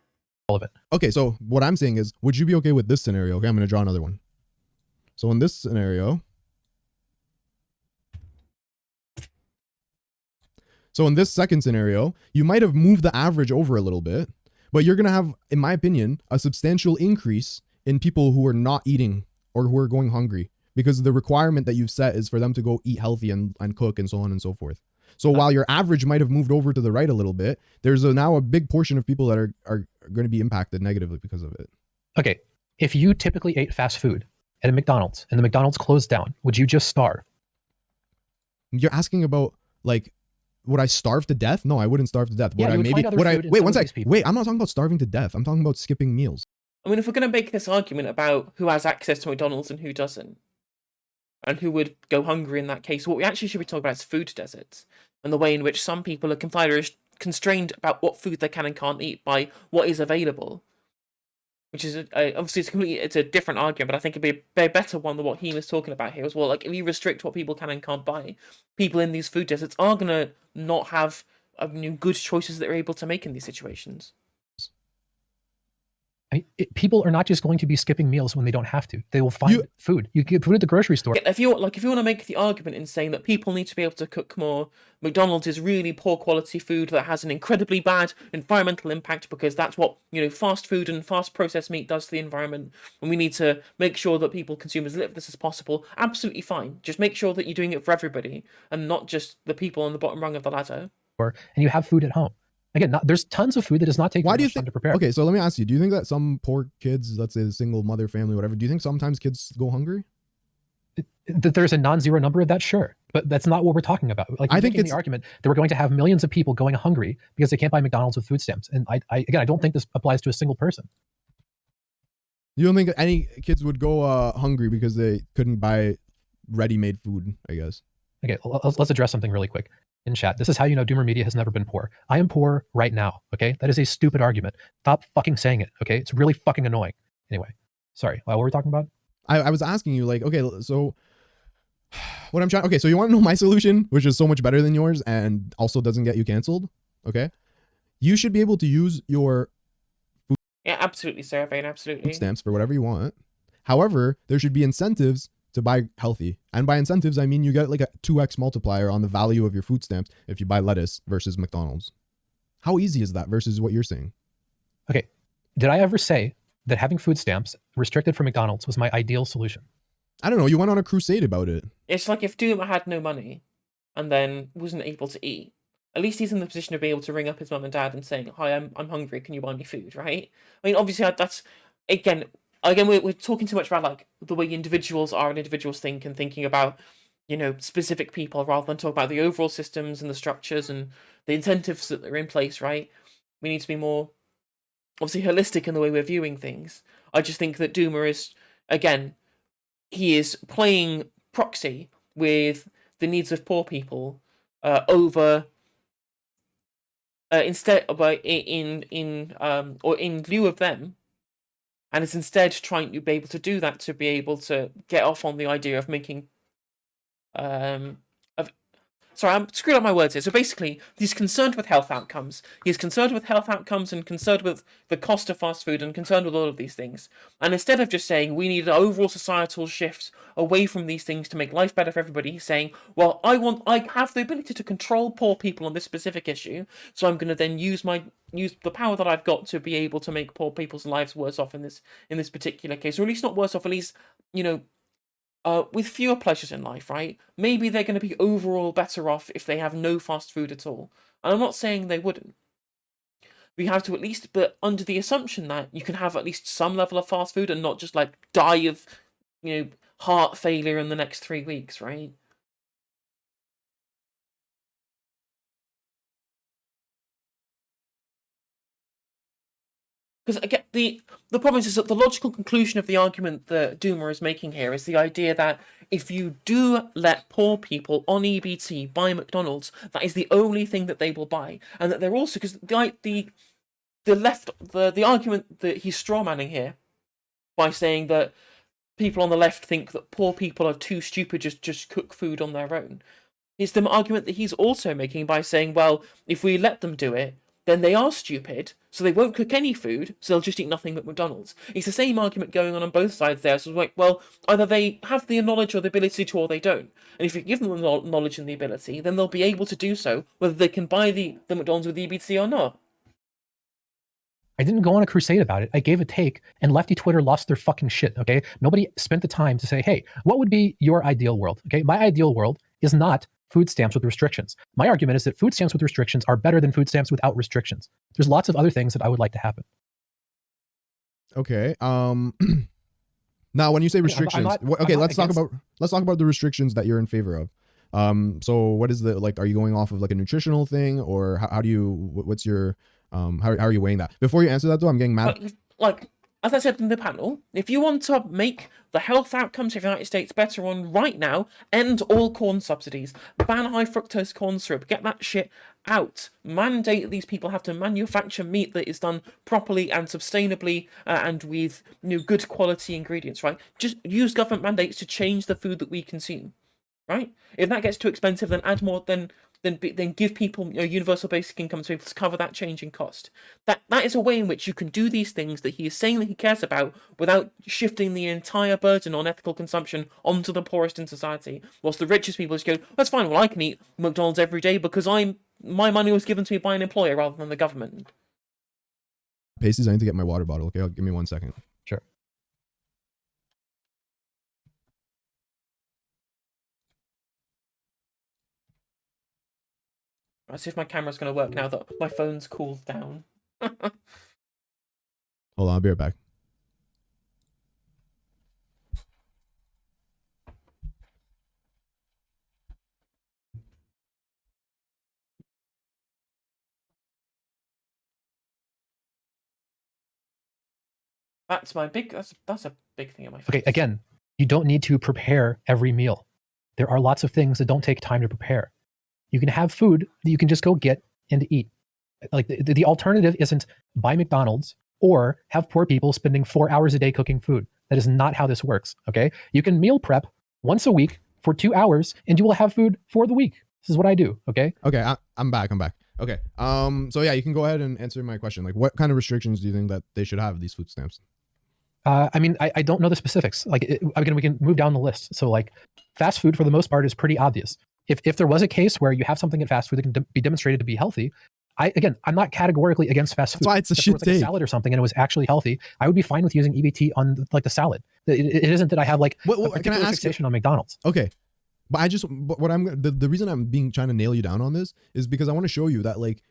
Okay, so what I'm saying is, would you be okay with this scenario? Okay, I'm going to draw another one. So in this scenario, so in this second scenario, you might have moved the average over a little bit, but you're going to have, in my opinion, a substantial increase in people who are not eating or who are going hungry, because the requirement that you've set is for them to go eat healthy and cook and so on and so forth. So while your average might have moved over to the right a little bit, there's now a big portion of people that are going to be impacted negatively because of it. Okay, if you typically ate fast food at a McDonald's and the McDonald's closed down, would you just starve? You're asking about, like, would I starve to death? No, I wouldn't starve to death. Yeah, Wait, one sec. Wait, I'm not talking about starving to death. I'm talking about skipping meals. I mean, if we're going to make this argument about who has access to McDonald's and who doesn't, and who would go hungry in that case, what we actually should be talking about is food deserts, and the way in which some people are constrained about what food they can and can't eat by what is available. Which is obviously it's a different argument, but I think it'd be a better one than what Heem is talking about here as well. Like, if you restrict what people can and can't buy, people in these food deserts are gonna not have good choices that they're able to make in these situations. People are not just going to be skipping meals when they don't have to. They will find food. You get food at the grocery store. If you want to make the argument in saying that people need to be able to cook more, McDonald's is really poor quality food that has an incredibly bad environmental impact, because that's what fast food and fast processed meat does to the environment, and we need to make sure that people consume as little of this as possible. Absolutely fine. Just make sure that you're doing it for everybody and not just the people on the bottom rung of the ladder. And you have food at home. Again, there's tons of food that does not take much time to prepare. Okay, so let me ask you, do you think that some poor kids, let's say the single mother family, whatever, do you think sometimes kids go hungry? That there's a non-zero number of that, sure. But that's not what we're talking about. Like, I think it's the argument that we're going to have millions of people going hungry because they can't buy McDonald's with food stamps. And I don't think this applies to a single person. You don't think any kids would go hungry because they couldn't buy ready-made food, I guess? Okay, let's address something really quick. In chat, this is how you know Doomermedia has never been poor. I am poor right now, okay? That is a stupid argument. Stop fucking saying it, okay? It's really fucking annoying. Anyway, sorry, what were we talking about? I was asking you, like, okay, so what I'm trying, okay, so you want to know my solution, which is so much better than yours and also doesn't get you canceled, okay? You should be able to use your food, yeah, absolutely, Serafine, absolutely, stamps for whatever you want. However, there should be incentives to buy healthy. And by incentives, I mean you get like a 2x multiplier on the value of your food stamps if you buy lettuce versus McDonald's. How easy is that versus what you're saying? Okay, did I ever say that having food stamps restricted from McDonald's was my ideal solution? I don't know, you went on a crusade about it. It's like if Doomer had no money and then wasn't able to eat, at least he's in the position to be able to ring up his mum and dad and saying, hi, I'm hungry, can you buy me food, right? I mean, obviously that's, again, we're talking too much about like the way individuals are and individuals think, and thinking about specific people rather than talk about the overall systems and the structures and the incentives that are in place, right? We need to be more obviously holistic in the way we're viewing things. I just think that Doomer is, again, he is playing proxy with the needs of poor people over instead in lieu of them. And is instead trying to be able to do that to be able to get off on the idea of making, sorry, I'm screwing up my words here. So basically, he's concerned with health outcomes. He's concerned with health outcomes and concerned with the cost of fast food and concerned with all of these things. And instead of just saying we need an overall societal shift away from these things to make life better for everybody, he's saying, well, I have the ability to control poor people on this specific issue, so I'm going to then use the power that I've got to be able to make poor people's lives worse off in this particular case, or at least not worse off, at least with fewer pleasures in life, right? Maybe they're going to be overall better off if they have no fast food at all. And I'm not saying they wouldn't. We have to at least, but under the assumption that you can have at least some level of fast food and not just like die of, heart failure in the next 3 weeks, right? Because I get the problem is that the logical conclusion of the argument that Doomer is making here is the idea that if you do let poor people on EBT buy McDonald's, that is the only thing that they will buy, and that they're also because the argument that he's strawmanning here by saying that people on the left think that poor people are too stupid just cook food on their own is the argument that he's also making by saying, well, if we let them do it, then they are stupid, so they won't cook any food, so they'll just eat nothing but McDonald's. It's the same argument going on both sides there. So it's like, well, either they have the knowledge or the ability to, or they don't. And if you give them the knowledge and the ability, then they'll be able to do so, whether they can buy the McDonald's with EBT or not. I didn't go on a crusade about it. I gave a take, and lefty Twitter lost their fucking shit, okay? Nobody spent the time to say, hey, what would be your ideal world, okay? My ideal world is not food stamps with restrictions. My argument is that food stamps with restrictions are better than food stamps without restrictions. There's lots of other things that I would like to happen. Okay. Now, when you say restrictions, let's talk about the restrictions that you're in favor of. So what is the, like, are you going off of like a nutritional thing, or how do you, what's your, how are you weighing that? Before you answer that though, I'm getting mad. Like, as I said in the panel, if you want to make the health outcomes of the United States better on right now, end all corn subsidies, ban high fructose corn syrup, get that shit out, mandate that these people have to manufacture meat that is done properly and sustainably and with good quality ingredients, right? Just use government mandates to change the food that we consume, right? If that gets too expensive, then add more, then give people universal basic income to be able to cover that change in cost. That is a way in which you can do these things that he is saying that he cares about without shifting the entire burden on ethical consumption onto the poorest in society. Whilst the richest people just go, that's fine, well I can eat McDonald's every day because my money was given to me by an employer rather than the government. Pasties, I need to get my water bottle, okay? Give me 1 second. Sure. Let's see if my camera's going to work now that my phone's cooled down. Hold on, I'll be right back. That's a big thing in my face. Okay, again, you don't need to prepare every meal. There are lots of things that don't take time to prepare. You can have food that you can just go get and eat. Like the alternative isn't buy McDonald's or have poor people spending 4 hours a day cooking food. That is not how this works, okay? You can meal prep once a week for 2 hours and you will have food for the week. This is what I do, okay? Okay, I'm back. Okay, so yeah, you can go ahead and answer my question. Like, what kind of restrictions do you think that they should have these food stamps? I mean, I don't know the specifics. Like, again, we can move down the list. So like fast food for the most part is pretty obvious. If there was a case where you have something in fast food that can be demonstrated to be healthy, I'm not categorically against fast food. That's why it's a if shit it was like a salad or something and it was actually healthy, I would be fine with using EBT on like the salad. It isn't that I have like a particular fixation on McDonald's. Okay, but the reason I'm trying to nail you down on this is because I want to show you that, like,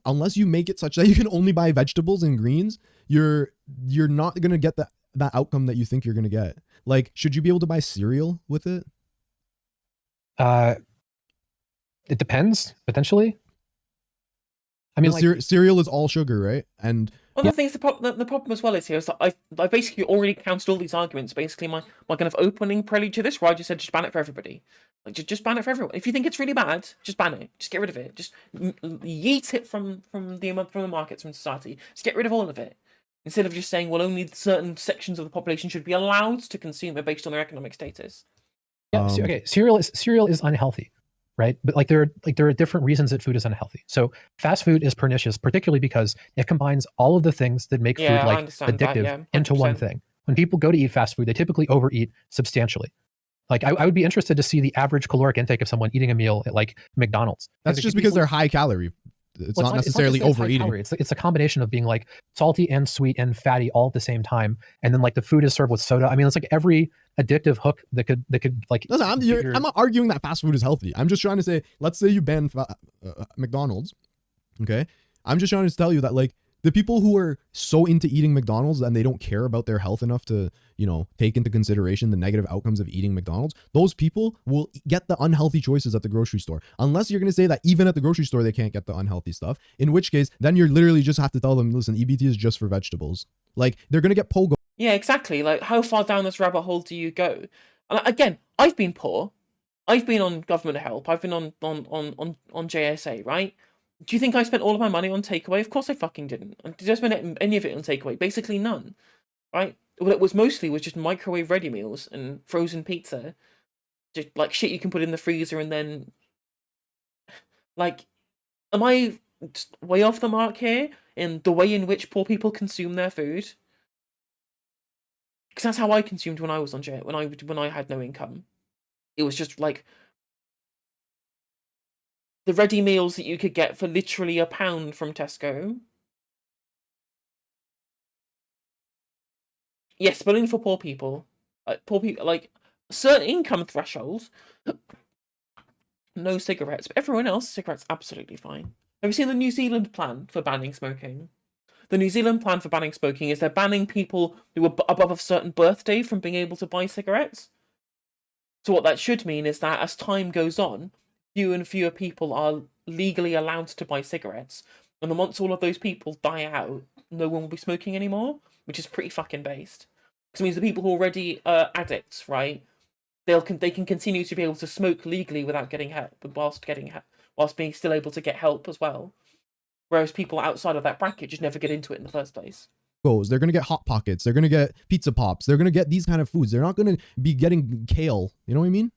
unless you make it such that you can only buy vegetables and greens, you're not gonna get that outcome that you think you're gonna get. Like, should you be able to buy cereal with it? It depends, potentially. I mean, like, cereal is all sugar, right? And one of the things, the problem as well is here is that I basically already counted all these arguments. Basically, my kind of opening prelude to this, where I just said just ban it for everybody. Like, just ban it for everyone. If you think it's really bad, just ban it. Just get rid of it. Just yeet it from the markets, from society. Just get rid of all of it. Instead of just saying, well, only certain sections of the population should be allowed to consume it based on their economic status. Yeah. Okay. Cereal is unhealthy, right? But like there are different reasons that food is unhealthy. So fast food is pernicious, particularly because it combines all of the things that make food like addictive into one thing. When people go to eat fast food, they typically overeat substantially. Like I would be interested to see the average caloric intake of someone eating a meal at like McDonald's. That's just because they're high calorie. It's not necessarily overeating. It's a combination of being like salty and sweet and fatty all at the same time, and then like the food is served with soda. I mean, it's like every addictive hook that could like. Listen, I'm not arguing that fast food is healthy. I'm just trying to say, let's say you ban McDonald's, okay? I'm just trying to tell you that, like, The people who are so into eating McDonald's and they don't care about their health enough to, take into consideration the negative outcomes of eating McDonald's, those people will get the unhealthy choices at the grocery store. Unless you're going to say that even at the grocery store, they can't get the unhealthy stuff, in which case, then you're literally just have to tell them, listen, EBT is just for vegetables. Like, they're going to get pogo. Yeah, exactly. Like, how far down this rabbit hole do you go? And again, I've been poor. I've been on government help. I've been on JSA, right? Do you think I spent all of my money on takeaway? Of course I fucking didn't. And did I spend any of it on takeaway? Basically none, right? What it was mostly was just microwave ready meals and frozen pizza. Just like shit you can put in the freezer and then... Like, am I just way off the mark here in the way in which poor people consume their food? Because that's how I consumed when I was on when I had no income. It was just like the ready meals that you could get for literally £1 from Tesco. Yes, but only for poor people. Poor people, like certain income thresholds. No cigarettes, but everyone else, cigarettes absolutely fine. Have you seen the New Zealand plan for banning smoking? The New Zealand plan for banning smoking is they're banning people who are above a certain birthday from being able to buy cigarettes. So what that should mean is that as time goes on, fewer and fewer people are legally allowed to buy cigarettes. And then once all of those people die out, no one will be smoking anymore, which is pretty fucking based. Because it means the people who are already addicts, right? They can continue to be able to smoke legally without getting help, whilst being still able to get help as well. Whereas people outside of that bracket just never get into it in the first place. They're going to get Hot Pockets. They're going to get Pizza Pops. They're going to get these kind of foods. They're not going to be getting kale. You know what I mean?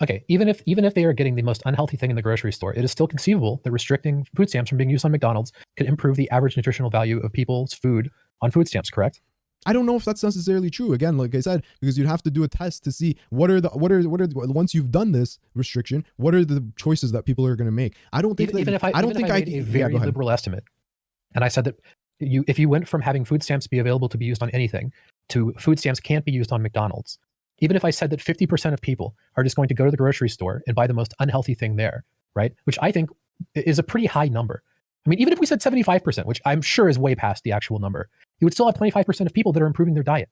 Okay, even if they are getting the most unhealthy thing in the grocery store, it is still conceivable that restricting food stamps from being used on McDonald's could improve the average nutritional value of people's food on food stamps, correct? I don't know if that's necessarily true. Again, like I said, because you'd have to do a test to see what are once you've done this restriction, what are the choices that people are going to make. I don't think even if I made a very liberal estimate, and I said that if you went from having food stamps be available to be used on anything to food stamps can't be used on McDonald's, even if I said that 50% of people are just going to go to the grocery store and buy the most unhealthy thing there, right? Which I think is a pretty high number. I mean, even if we said 75%, which I'm sure is way past the actual number, you would still have 25% of people that are improving their diet.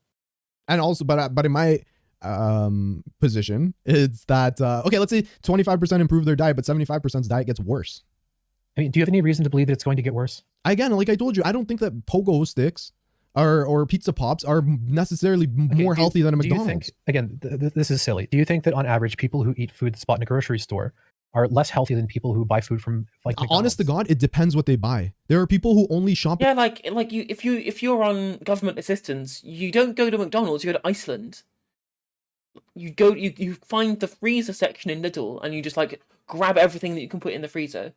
And also, but in my position, it's that, okay, let's say 25% improve their diet, but 75%'s diet gets worse. I mean, do you have any reason to believe that it's going to get worse? Again, like I told you, I don't think that pogo sticks or Pizza Pops are necessarily more healthy than a McDonald's. Do you think, again, this is silly. Do you think that on average, people who eat food spot in a grocery store are less healthy than people who buy food from like McDonald's? Honest to God, it depends what they buy. There are people who only shop. Yeah, like you, if you're on government assistance, you don't go to McDonald's. You go to Iceland. You find the freezer section in Lidl, and you just like grab everything that you can put in the freezer.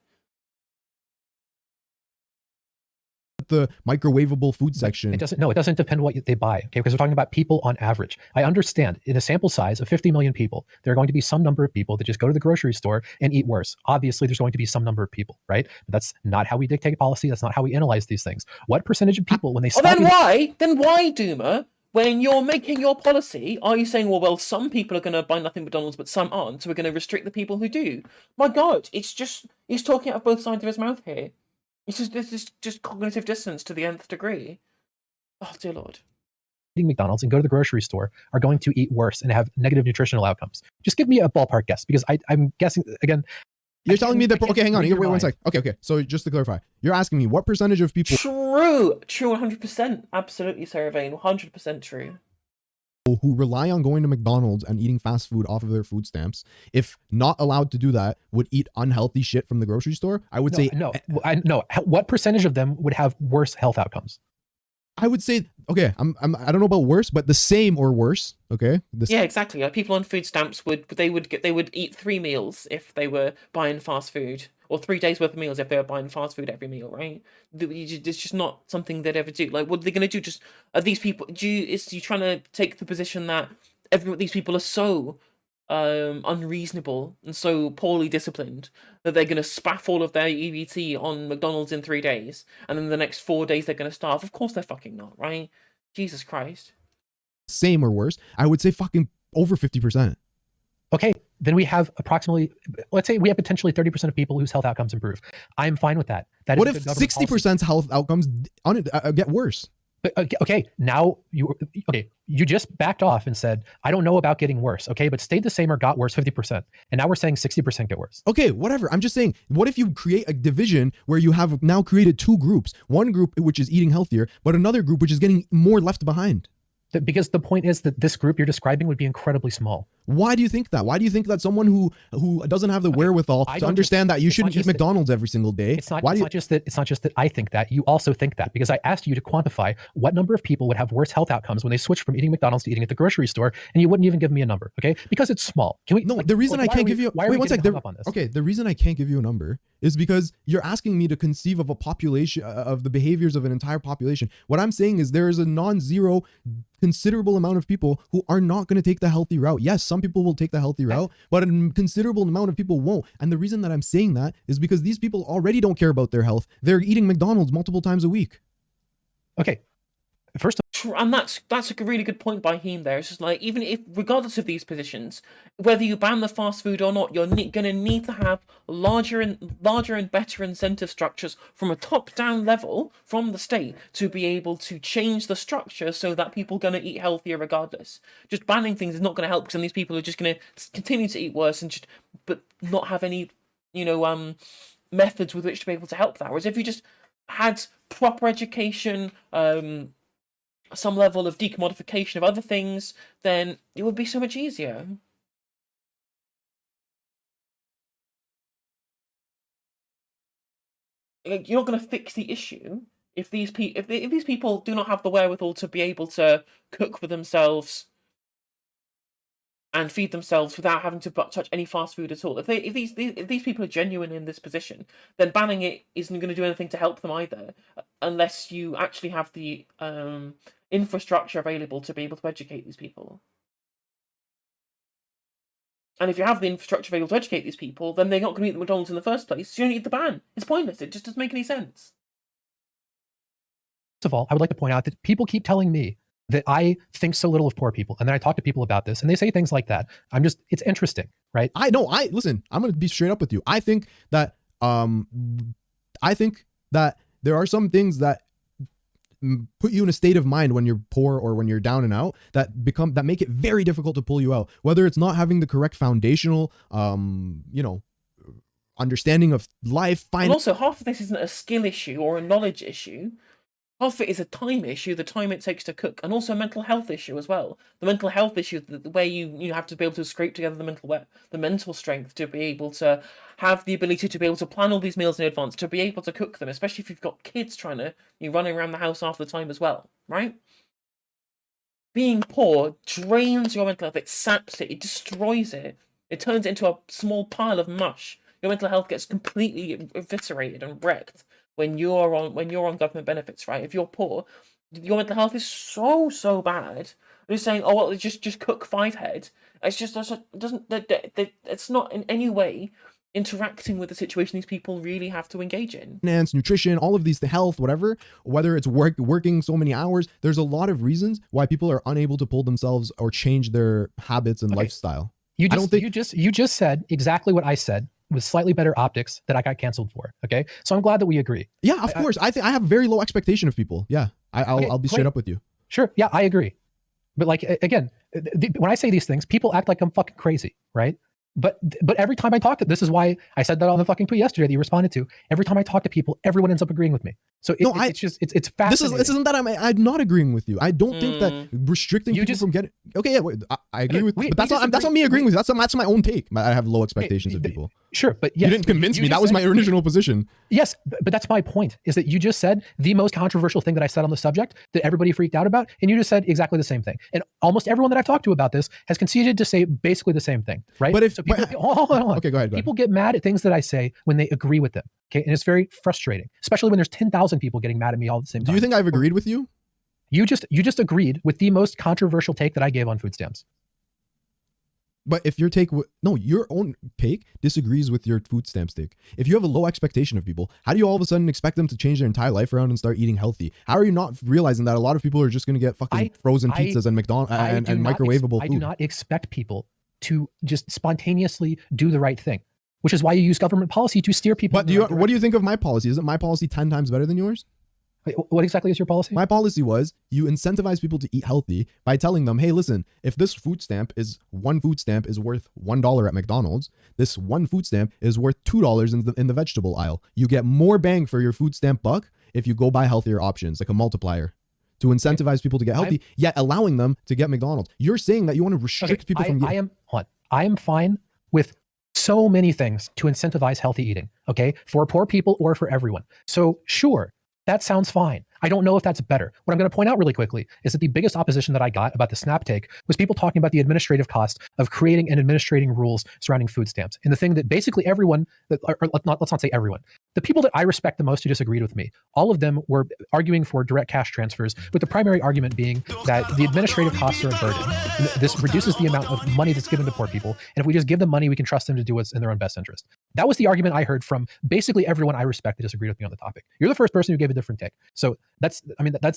The microwavable food section. It doesn't depend what they buy, okay? Because we're talking about people on average. I understand in a sample size of 50 million people, there are going to be some number of people that just go to the grocery store and eat worse. Obviously, there's going to be some number of people, right? But that's not how we dictate policy. That's not how we analyze these things. What percentage of people, when they stop... Then why, Doomer, when you're making your policy, are you saying, well, some people are going to buy nothing McDonald's, but some aren't, so we're going to restrict the people who do? My God, he's talking out of both sides of his mouth here. It's just cognitive dissonance to the nth degree. Oh, dear Lord. Eating McDonald's and go to the grocery store are going to eat worse and have negative nutritional outcomes. Just give me a ballpark guess, because I'm guessing, again... You're telling me that... Okay, hang on. Wait 1 sec. Okay. So just to clarify, you're asking me what percentage of people... True, 100%. Absolutely, Sarah Vane, 100% true. Who rely on going to McDonald's and eating fast food off of their food stamps, if not allowed to do that, would eat unhealthy shit from the grocery store? I would say... No. What percentage of them would have worse health outcomes? I would say, okay, I don't know about worse, but the same or worse. Okay. Yeah, exactly. Like people on food stamps would eat 3 meals if they were buying fast food, or 3 days worth of meals if they were buying fast food every meal, right? It's just not something they'd ever do. Like, what are they going to do? Are these people? Is you trying to take the position that these people are so unreasonable and so poorly disciplined that they're going to spaff all of their EBT on McDonald's in 3 days, and then the next 4 days they're going to starve? Of course they're fucking not, right? Jesus Christ. Same or worse, I would say fucking over 50%. Okay, then we have approximately, let's say we have potentially 30% of people whose health outcomes improve. I'm fine with that. That is What a if good government 60% health outcomes get worse? But, okay, now you just backed off and said, I don't know about getting worse, okay, but stayed the same or got worse 50%. And now we're saying 60% get worse. Okay, whatever. I'm just saying, what if you create a division where you have now created two groups? One group which is eating healthier, but another group which is getting more left behind. Because the point is that this group you're describing would be incredibly small. Why do you think that? Why do you think that someone who doesn't have the wherewithal to understand that you shouldn't eat McDonald's every single day? It's not just that I think that. You also think that, because I asked you to quantify what number of people would have worse health outcomes when they switch from eating McDonald's to eating at the grocery store, and you wouldn't even give me a number, okay? Because it's small. Can we? No, the reason I can't give you. Wait one second. Okay, the reason I can't give you a number is because you're asking me to conceive of a population, of the behaviors of an entire population. What I'm saying is there is a non-zero considerable amount of people who are not going to take the healthy route. Yes, some people will take the healthy route, but a considerable amount of people won't. And the reason that I'm saying that is because these people already don't care about their health. They're eating McDonald's multiple times a week. Okay. First, and that's a really good point by Heem there. It's just like, even if, regardless of these positions, whether you ban the fast food or not, you're going to need to have larger and better incentive structures from a top-down level from the state to be able to change the structure so that people are going to eat healthier regardless. Just banning things is not going to help, because then these people are just going to continue to eat worse but not have any, methods with which to be able to help that. Whereas if you just had proper education, some level of decommodification of other things, then it would be so much easier. You're not going to fix the issue if these people do not have the wherewithal to be able to cook for themselves and feed themselves without having to touch any fast food at all. If these people are genuine in this position, then banning it isn't going to do anything to help them either, unless you actually have the infrastructure available to be able to educate these people. And if you have the infrastructure available to educate these people, then they're not going to eat the McDonald's in the first place. So you don't need the ban. It's pointless. It just doesn't make any sense. First of all, I would like to point out that people keep telling me that I think so little of poor people. And then I talk to people about this and they say things like that. It's interesting, right? Listen, I'm going to be straight up with you. I think that there are some things that put you in a state of mind when you're poor or when you're down and out that make it very difficult to pull you out, whether it's not having the correct foundational understanding of life. And also, half of this isn't a skill issue or a knowledge issue. Half of it is a time issue, the time it takes to cook, and also a mental health issue as well. The mental health issue, the way you have to be able to scrape together the mental strength to be able to have the ability to be able to plan all these meals in advance, to be able to cook them, especially if you've got kids trying to running around the house half the time as well, right? Being poor drains your mental health. It saps it. It destroys it. It turns it into a small pile of mush. Your mental health gets completely eviscerated and wrecked when you're on government benefits, right? If you're poor, your mental health is so bad. They're saying, oh well, just cook 5 head. It's not in any way interacting with the situation these people really have to engage in. Finance, nutrition, all of these, the health, whatever, whether it's working so many hours, there's a lot of reasons why people are unable to pull themselves or change their habits and lifestyle. You just said exactly what I said, with slightly better optics, that I got canceled for. Okay, so I'm glad that we agree. Yeah, of course. I think I have very low expectation of people. Yeah, I'll be straight up with you. Sure. Yeah, I agree. But like, again, when I say these things, people act like I'm fucking crazy, right? But every time I talk to, this is why I said that on the fucking tweet yesterday that you responded to. Every time I talk to people, everyone ends up agreeing with me. So it's fascinating. This isn't that I'm not agreeing with you. I don't think that restricting people from getting. Okay, yeah, I agree with. But that's not me agreeing with you. That's my own take. I have low expectations of people. Sure, but yes, you didn't convince me. That was my original position. Yes, but that's my point. Is that you just said the most controversial thing that I said on the subject that everybody freaked out about, and you just said exactly the same thing. And almost everyone that I've talked to about this has conceded to say basically the same thing, right? But hold on. Okay, go ahead. People get mad at things that I say when they agree with them. Okay, and it's very frustrating, especially when there's 10,000 people getting mad at me all at the same time. Do you think I've agreed with you? You just agreed with the most controversial take that I gave on food stamps. But if your own take disagrees with your food stamp take. If you have a low expectation of people, how do you all of a sudden expect them to change their entire life around and start eating healthy? How are you not realizing that a lot of people are just going to get fucking frozen pizzas and McDonald's and microwavable food? I do not expect people to just spontaneously do the right thing, which is why you use government policy to steer people. But what do you think of my policy? Isn't my policy 10 times better than yours? Wait, what exactly is your policy? My policy was you incentivize people to eat healthy by telling them, hey, listen, if this one food stamp is worth $1 at McDonald's, this one food stamp is worth $2 in the vegetable aisle. You get more bang for your food stamp buck if you go buy healthier options, like a multiplier, to incentivize people to get healthy, yet allowing them to get McDonald's. You're saying that you want to restrict people from getting... I am fine with so many things to incentivize healthy eating, okay? For poor people or for everyone. So sure, that sounds fine. I don't know if that's better. What I'm going to point out really quickly is that the biggest opposition that I got about the SNAP take was people talking about the administrative cost of creating and administrating rules surrounding food stamps. And the thing that basically everyone, let's not say everyone, the people that I respect the most who disagreed with me, all of them were arguing for direct cash transfers, with the primary argument being that the administrative costs are a burden. And this reduces the amount of money that's given to poor people. And if we just give them money, we can trust them to do what's in their own best interest. That was the argument I heard from basically everyone I respect that disagreed with me on the topic. You're the first person who gave a different take. So that's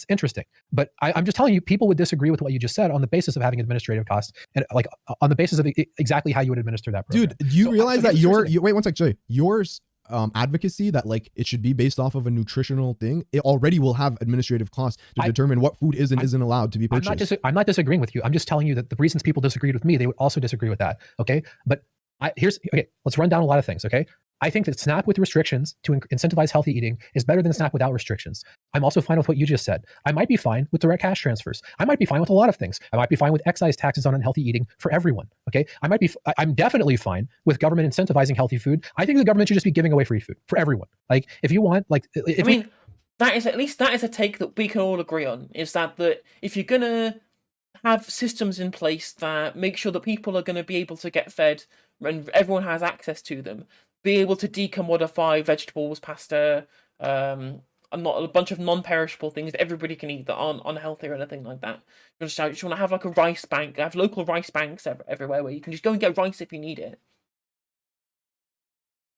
interesting. But I'm just telling you, people would disagree with what you just said on the basis of having administrative costs and like on the basis of exactly how you would administer that program. Dude, do you realize that wait one sec, Jay, yours advocacy that like it should be based off of a nutritional thing, it already will have administrative costs to determine what food is and isn't allowed to be purchased. I'm not disagreeing with you. I'm just telling you that the reasons people disagreed with me, they would also disagree with that. Okay. But let's run down a lot of things. Okay. I think that SNAP with restrictions to incentivize healthy eating is better than SNAP without restrictions. I'm also fine with what you just said. I might be fine with direct cash transfers. I might be fine with a lot of things. I might be fine with excise taxes on unhealthy eating for everyone. Okay. I'm definitely fine with government incentivizing healthy food. I think the government should just be giving away free food for everyone. Like if you want, like, that is a take that we can all agree on, is that if you're going to have systems in place that make sure that people are going to be able to get fed and everyone has access to them, be able to decommodify vegetables, pasta, and not a bunch of non-perishable things that everybody can eat that aren't unhealthy or anything like that. You just want to have like a rice bank, have local rice banks everywhere where you can just go and get rice if you need it.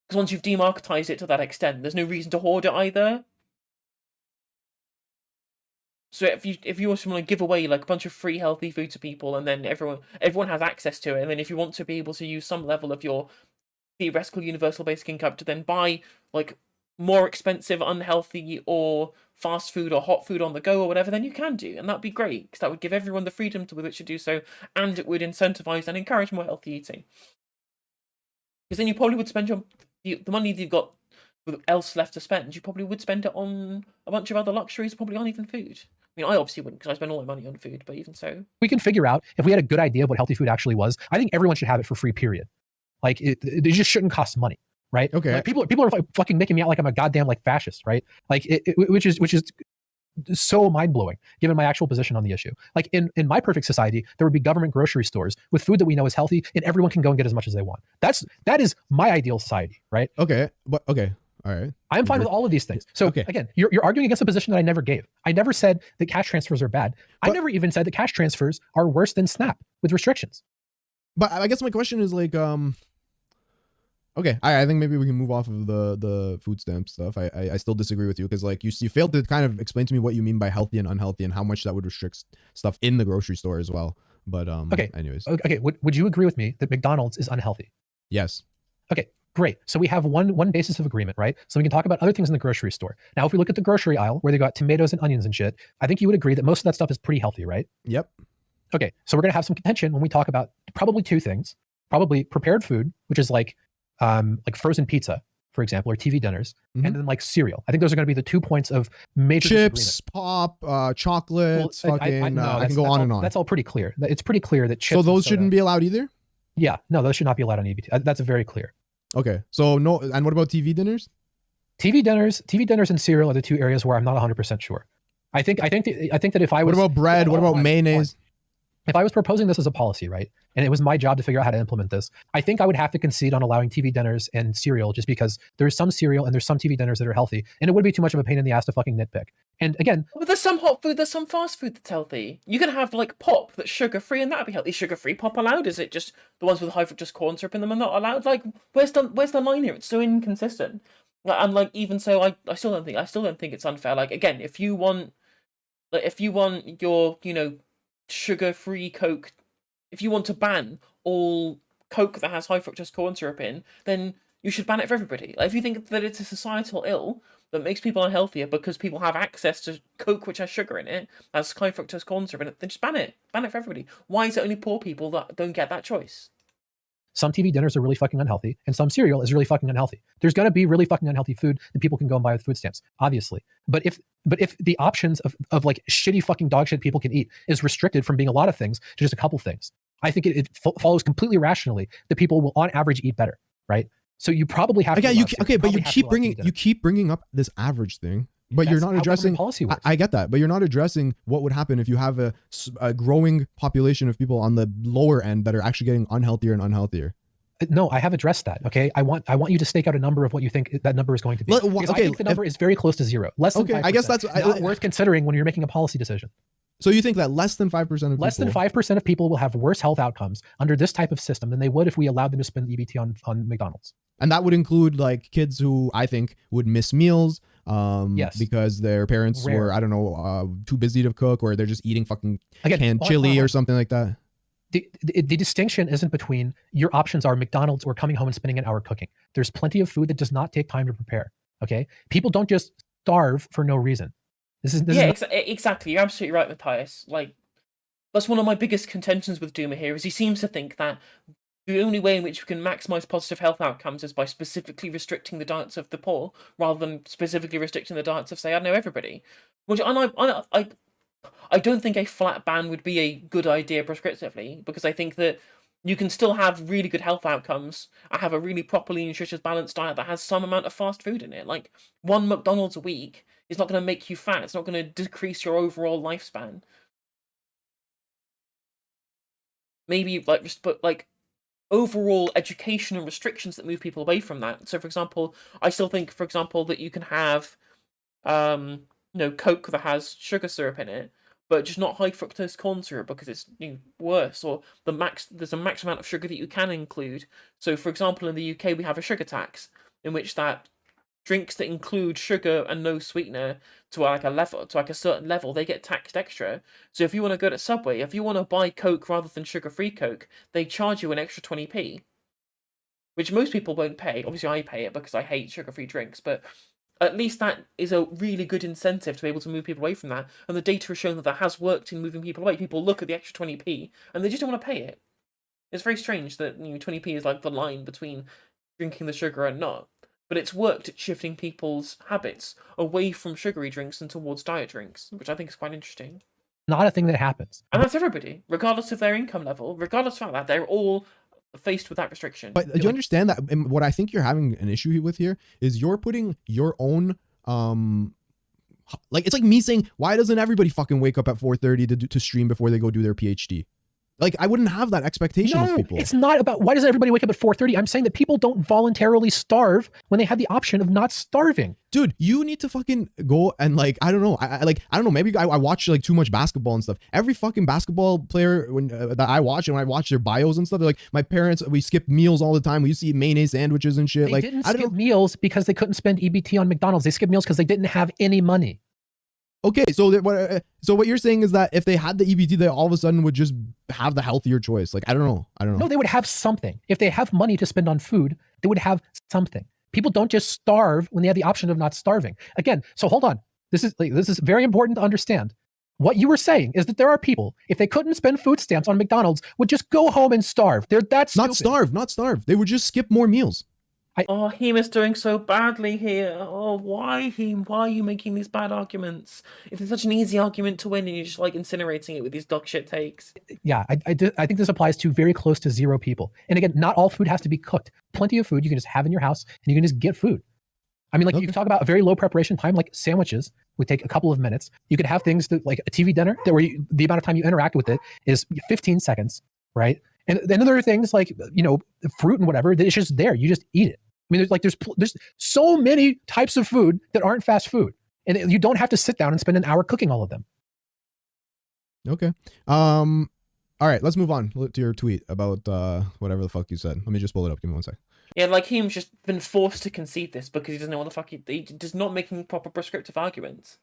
Because once you've demarketized it to that extent, there's no reason to hoard it either. So if you also want to give away like a bunch of free healthy food to people, and then everyone has access to it, and then if you want to be able to use some level of your theoretical universal basic income to then buy like more expensive, unhealthy, or fast food or hot food on the go or whatever, then you can do, and that'd be great because that would give everyone the freedom with which to do so, and it would incentivize and encourage more healthy eating. Because then you probably would spend the money that you've got else left to spend, you probably would spend it on a bunch of other luxuries, probably on even food. I mean, I obviously wouldn't because I spend all my money on food, but even so. We can figure out, if we had a good idea of what healthy food actually was, I think everyone should have it for free, period. Like, it just shouldn't cost money, right? Okay. Like, people are fucking making me out like I'm a goddamn like fascist, right? Like, which is so mind-blowing given my actual position on the issue. Like, in my perfect society, there would be government grocery stores with food that we know is healthy, and everyone can go and get as much as they want. That is my ideal society, right? Okay. All right. I'm fine with all of these things. So again, you're arguing against a position that I never gave. I never said that cash transfers are bad. I never even said that cash transfers are worse than SNAP with restrictions. But I guess my question is like, okay, I think maybe we can move off of the food stamp stuff. I still disagree with you because like you failed to kind of explain to me what you mean by healthy and unhealthy and how much that would restrict stuff in the grocery store as well. But anyways. Okay, would you agree with me that McDonald's is unhealthy? Yes. Okay, great. So we have one basis of agreement, right? So we can talk about other things in the grocery store. Now, if we look at the grocery aisle where they got tomatoes and onions and shit, I think you would agree that most of that stuff is pretty healthy, right? Yep. Okay, so we're gonna have some contention when we talk about probably two things. Probably prepared food, which is like frozen pizza, for example, or TV dinners, and then like cereal. I think those are going to be the 2 points of major chips, pop, chocolates, I can go on and on. That's all pretty clear. It's pretty clear that chips. So those shouldn't be allowed either? Yeah, no, those should not be allowed on EBT. That's very clear. Okay, so no, and what about TV dinners? TV dinners and cereal are the two areas where I'm not 100% sure. I think that if I was... What about bread? What about mayonnaise? If I was proposing this as a policy, right, and it was my job to figure out how to implement this, I think I would have to concede on allowing TV dinners and cereal just because there's some cereal and there's some TV dinners that are healthy, and it would be too much of a pain in the ass to fucking nitpick. And again... But there's some hot food, there's some fast food that's healthy. You can have, like, pop that's sugar-free, and that'd be healthy. Is sugar-free pop allowed? Is it just the ones with high fructose corn syrup in them are not allowed? Like, where's the line here? It's so inconsistent. And, like, even so, I still don't think it's unfair. Like, again, if you want your, sugar-free Coke if you want to ban all Coke that has high fructose corn syrup in, then you should ban it for everybody. Like, if you think that it's a societal ill that makes people unhealthier because people have access to Coke which has sugar in it, has high fructose corn syrup in it, then just ban it. Ban it for everybody. Why is it only poor people that don't get that choice? Some TV dinners are really fucking unhealthy, and some cereal is really fucking unhealthy. There's going to be really fucking unhealthy food that people can go and buy with food stamps, obviously. But if the options of like shitty fucking dog shit people can eat is restricted from being a lot of things to just a couple things, I think it follows completely rationally that people will on average eat better, right? So you probably have to. But you keep bringing up this average thing. But you're not addressing policy works. I get that, but you're not addressing what would happen if you have a growing population of people on the lower end that are actually getting unhealthier and unhealthier. No, I have addressed that. Okay, I want you to stake out a number of what you think that number is going to be. Because I think the number is very close to zero, less than 5%. I guess that's not worth considering when you're making a policy decision. So you think that less than 5% of less than 5% of people will have worse health outcomes under this type of system than they would if we allowed them to spend EBT on McDonald's. And that would include like kids who I think would miss meals yes. because their parents were, I don't know, too busy to cook, or they're just eating fucking canned chili or something like that. The distinction isn't between your options are McDonald's or coming home and spending an hour cooking. There's plenty of food that does not take time to prepare. Okay, people don't just starve for no reason. Exactly. You're absolutely right, Matthias. Like, that's one of my biggest contentions with Doomer here, is he seems to think that the only way in which we can maximize positive health outcomes is by specifically restricting the diets of the poor, rather than specifically restricting the diets of, say, I don't know, everybody. Which I don't think a flat ban would be a good idea prescriptively, because I think that you can still have really good health outcomes and have a really properly nutritious, balanced diet that has some amount of fast food in it. Like, one McDonald's a week is not going to make you fat. It's not going to decrease your overall lifespan. Maybe, but overall education and restrictions that move people away from that. So, for example, I still think, that you can have, Coke that has sugar syrup in it, but just not high fructose corn syrup, because it's worse. Or there's a max amount of sugar that you can include. So, for example, in the UK, we have a sugar tax, in which that drinks that include sugar and no sweetener to a certain level, they get taxed extra. So if you want to go to Subway, if you want to buy Coke rather than sugar-free Coke, they charge you an extra 20p, which most people won't pay. Obviously, I pay it because I hate sugar-free drinks, but at least that is a really good incentive to be able to move people away from that. And the data has shown that has worked in moving people away. People look at the extra 20p and they just don't want to pay it. It's very strange that 20p is like the line between drinking the sugar and not. But it's worked at shifting people's habits away from sugary drinks and towards diet drinks, which I think is quite interesting. Not a thing that happens. And that's everybody, regardless of their income level, regardless of that, they're all faced with that restriction. But do you understand that what I think you're having an issue with here is you're putting your own it's like me saying, why doesn't everybody fucking wake up at 4:30 to stream before they go do their PhD? Like, I wouldn't have that expectation of people. It's not about why doesn't everybody wake up at 4:30. I'm saying that people don't voluntarily starve when they have the option of not starving. Dude, you need to fucking go and I don't know. I don't know. Maybe I watch like too much basketball and stuff. Every fucking basketball player that I watch, and when I watch their bios and stuff, they're like, my parents, we skipped meals all the time. We used to eat mayonnaise sandwiches and shit. They didn't skip meals because they couldn't spend EBT on McDonald's. They skipped meals because they didn't have any money. Okay, so what you're saying is that if they had the EBT, they all of a sudden would just have the healthier choice. Like, I don't know. No, they would have something. If they have money to spend on food, they would have something. People don't just starve when they have the option of not starving. Again, so hold on. This is very important to understand. What you were saying is that there are people, if they couldn't spend food stamps on McDonald's, would just go home and starve. They're that stupid. Not starve. They would just skip more meals. Heem is doing so badly here. Oh, why, Heem? Why are you making these bad arguments? If it's such an easy argument to win and you're just incinerating it with these dog shit takes. Yeah, I think this applies to very close to zero people. And again, not all food has to be cooked. Plenty of food you can just have in your house and you can just get food. I mean, you can talk about a very low preparation time, like sandwiches would take a couple of minutes. You could have things that, like a TV dinner, that where the amount of time you interact with it is 15 seconds, right? And then there are things like, fruit and whatever, that it's just there. You just eat it. I mean, there's so many types of food that aren't fast food, and you don't have to sit down and spend an hour cooking all of them. Okay. All right, let's move on to your tweet about whatever the fuck you said. Let me just pull it up. Give me one sec. Yeah, Heem's just been forced to concede this because he doesn't know what the fuck he does not making proper prescriptive arguments.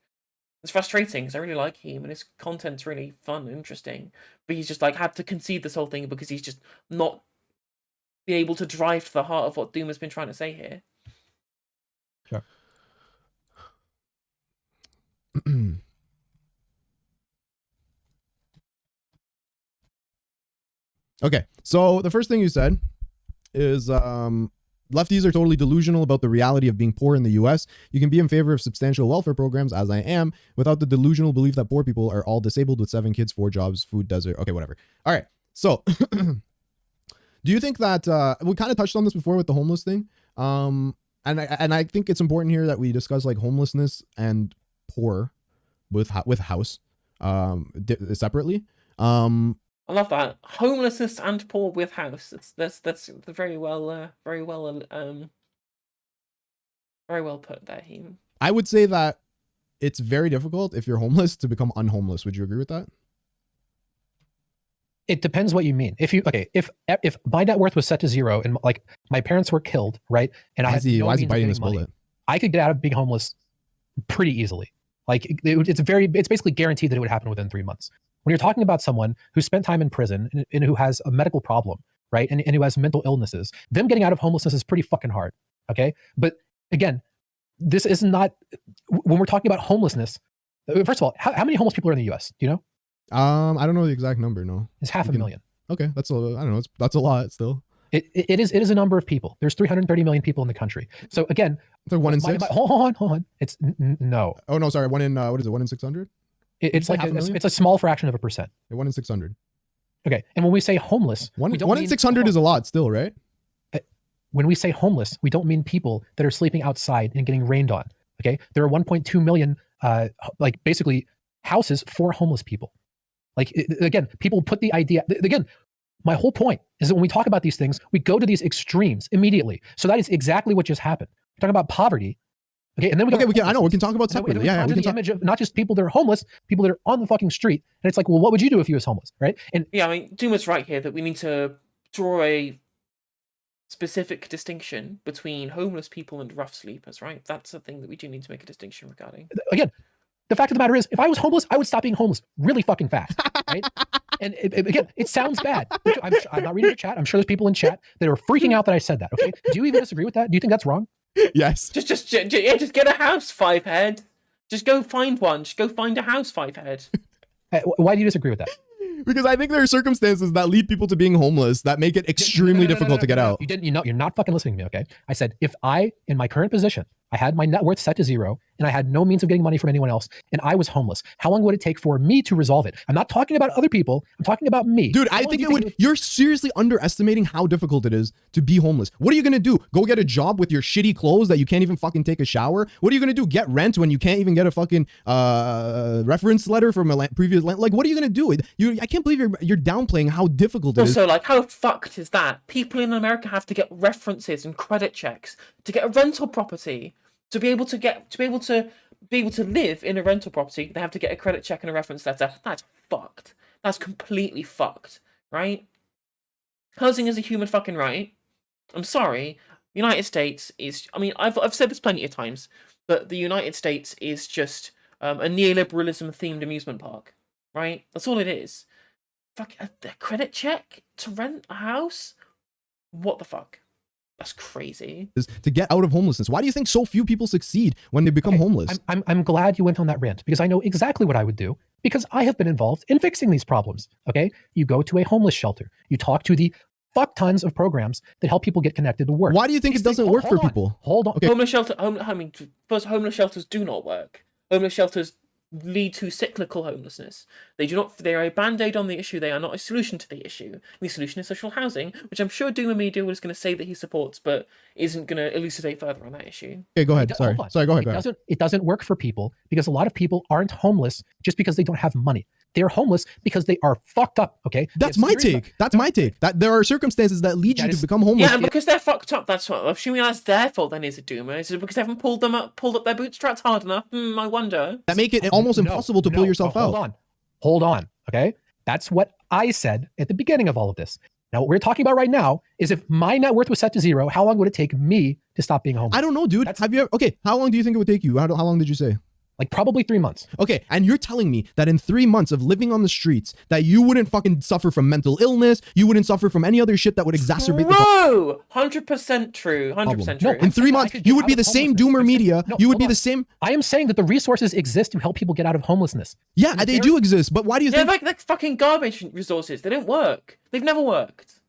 It's frustrating because I really like him and his content's really fun and interesting. But he's just like had to concede this whole thing because he's just not be able to drive to the heart of what Doom has been trying to say here. Sure. Okay, so the first thing you said is lefties are totally delusional about the reality of being poor in the US. You can be in favor of substantial welfare programs, as I am, without the delusional belief that poor people are all disabled with 7 kids, 4 jobs, food desert. Okay, whatever. All right, so do you think that we kind of touched on this before with the homeless thing? And I think it's important here that we discuss like homelessness and poor with house separately. I love that. Homelessness and poor with house. That's very well put there, Heem. I would say that it's very difficult if you're homeless to become unhomeless. Would you agree with that? It depends what you mean. If my net worth was set to 0 and like my parents were killed, right? And Why I is had he, no why is he means of biting getting this money, bullet? I could get out of being homeless pretty easily. Like it's basically guaranteed that it would happen within 3 months. When you're talking about someone who spent time in prison and who has a medical problem, right? And who has mental illnesses, them getting out of homelessness is pretty fucking hard. Okay. But again, this is not, when we're talking about homelessness, first of all, how many homeless people are in the US? Do you know? I don't know the exact number. No, It's half a million. Okay, that's I don't know. That's a lot still. It is a number of people. There's 330 million people in the country. So again, it's like 1 in 6. Hold on. It's no. Oh no, sorry. 1 in what is it? 1 in 600. It's like it's a small fraction of a percent. 1 in 600. Okay, and when we say homeless, one in 600 is a lot still, right? When we say homeless, we don't mean people that are sleeping outside and getting rained on. Okay, there are 1.2 million, like basically houses for homeless people. Like again, people put the idea again. My whole point is that when we talk about these things, we go to these extremes immediately. So that is exactly what just happened. We're talking about poverty. Okay, and then we can talk about separately. Yeah, we can talk image of not just people that are homeless, people that are on the fucking street. And it's like, well, what would you do if you was homeless, right? And yeah, I mean, Doomer's right here that we need to draw a specific distinction between homeless people and rough sleepers, right? That's a thing that we do need to make a distinction regarding. Again, the fact of the matter is, if I was homeless, I would stop being homeless really fucking fast, right? And again, it sounds bad. I'm not reading the chat. I'm sure there's people in chat that are freaking out that I said that. Okay, do you even disagree with that? Do you think that's wrong? Yes. Just get a house, 5head. Just go find one. Just go find a house, 5head. Why do you disagree with that? Because I think there are circumstances that lead people to being homeless that make it extremely difficult to get out. You're not fucking listening to me, okay? I said, if I, in my current position, I had my net worth set to 0 and I had no means of getting money from anyone else and I was homeless, how long would it take for me to resolve it? I'm not talking about other people. I'm talking about me. Dude, I think it would. You're seriously underestimating how difficult it is to be homeless. What are you going to do? Go get a job with your shitty clothes that you can't even fucking take a shower? What are you going to do? Get rent when you can't even get a fucking reference letter from a previous land? Like, what are you going to do? I can't believe you're downplaying how difficult it is. Also, like, how fucked is that? People in America have to get references and credit checks to get a rental property. To be able to live in a rental property, they have to get a credit check and a reference letter. That's fucked. That's completely fucked, right? Housing is a human fucking right. I'm sorry. United States is, I mean, I've said this plenty of times, but the United States is just a neoliberalism themed amusement park, right? That's all it is. Fuck, a credit check to rent a house? What the fuck? That's crazy. Is to get out of homelessness. Why do you think so few people succeed when they become homeless? I'm glad you went on that rant because I know exactly what I would do because I have been involved in fixing these problems. Okay, you go to a homeless shelter. You talk to the fuck tons of programs that help people get connected to work. Why do you think it doesn't work for people? Hold on. Okay. Homeless shelters do not work. Homeless shelters lead to cyclical homelessness. They are a band-aid on the issue. They are not a solution to the issue. The solution is social housing, which I'm sure Doomermedia was going to say that he supports, but isn't going to elucidate further on that issue. Okay, go ahead. Sorry, go ahead. It doesn't work for people because a lot of people aren't homeless just because they don't have money. They're homeless because they are fucked up, okay? That's my take. That there are circumstances that lead you to become homeless. Yeah, and because they're fucked up, that's what I'm assuming that's their fault then, is it, Doomer? Is it because they haven't pulled up their bootstraps hard enough? I wonder. That make it almost impossible to pull yourself out. Hold on, okay? That's what I said at the beginning of all of this. Now, what we're talking about right now is if my net worth was set to 0, how long would it take me to stop being homeless? I don't know, dude. How long do you think it would take you? How long did you say? Like probably 3 months. Okay, and you're telling me that in 3 months of living on the streets, that you wouldn't fucking suffer from mental illness, you wouldn't suffer from any other shit that would exacerbate the Bro, 100% true. 100% No, true. in 3 months, you would be the same Doomermedia. You would be the same. I am saying that the resources exist to help people get out of homelessness. Yeah, they do exist, but why do you They're think like fucking garbage resources. They don't work. They've never worked.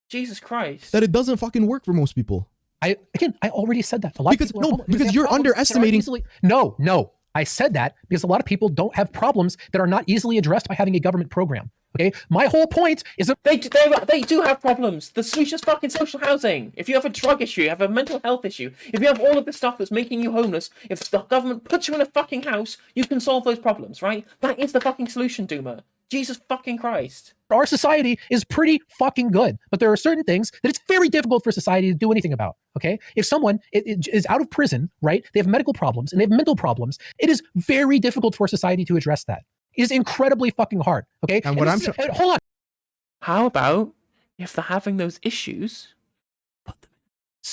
Jesus Christ. that it doesn't fucking work for most people? I already said that. A lot Because of people are homeless because they have you're problems that are underestimating. No. I said that because a lot of people don't have problems that are not easily addressed by having a government program. Okay, my whole point is that They do have problems. The solution's fucking social housing. If you have a drug issue, you have a mental health issue, if you have all of the stuff that's making you homeless, if the government puts you in a fucking house, you can solve those problems, right? That is the fucking solution, Doomer. Jesus fucking Christ. our society is pretty fucking good, but there are certain things that it's very difficult for society to do anything about. Okay, if someone is out of prison, right? They have medical problems and they have mental problems. It is very difficult for society to address that. It is incredibly fucking hard. Okay, And what hold on. How about if they're having those issues, put them in,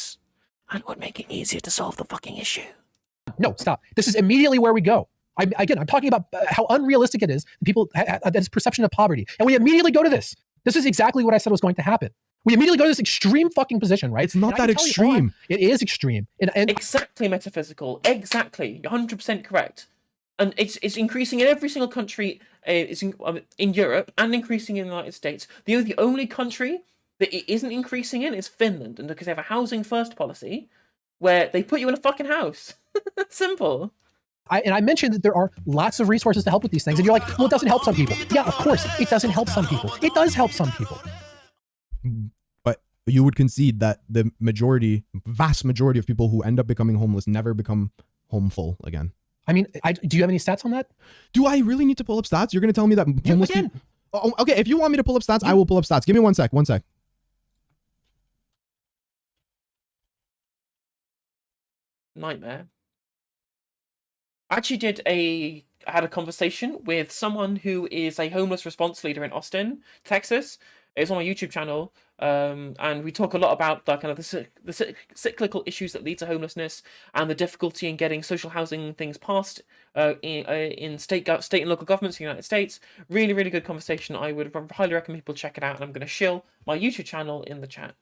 and it would make it easier to solve the fucking issue. No, stop. This is immediately where we go. I'm talking about how unrealistic it is. People, that is perception of poverty. And we immediately go to this. This is exactly what I said was going to happen. We immediately go to this extreme fucking position, right? It's not that extreme. It is extreme. And Exactly metaphysical. Exactly. 100% correct. And it's increasing in every single country. It's in Europe and increasing in the United States. The only country that it isn't increasing in is Finland, and because they have a housing first policy where they put you in a fucking house. Simple. I mentioned that there are lots of resources to help with these things. And you're like, well, it doesn't help some people. Yeah, of course, it doesn't help some people. It does help some people. But you would concede that the vast majority of people who end up becoming homeless never become homeful again. I mean, do you have any stats on that? Do I really need to pull up stats? You're going to tell me that homeless people... Oh, okay, if you want me to pull up stats, I will pull up stats. Give me 1 sec. 1 sec. Nightmare. I actually had a conversation with someone who is a homeless response leader in Austin, Texas. It's on my YouTube channel, and we talk a lot about the kind of the cyclical issues that lead to homelessness and the difficulty in getting social housing things passed in state and local governments in the United States. Really, really good conversation. I would highly recommend people check it out, and I'm going to shill my YouTube channel in the chat.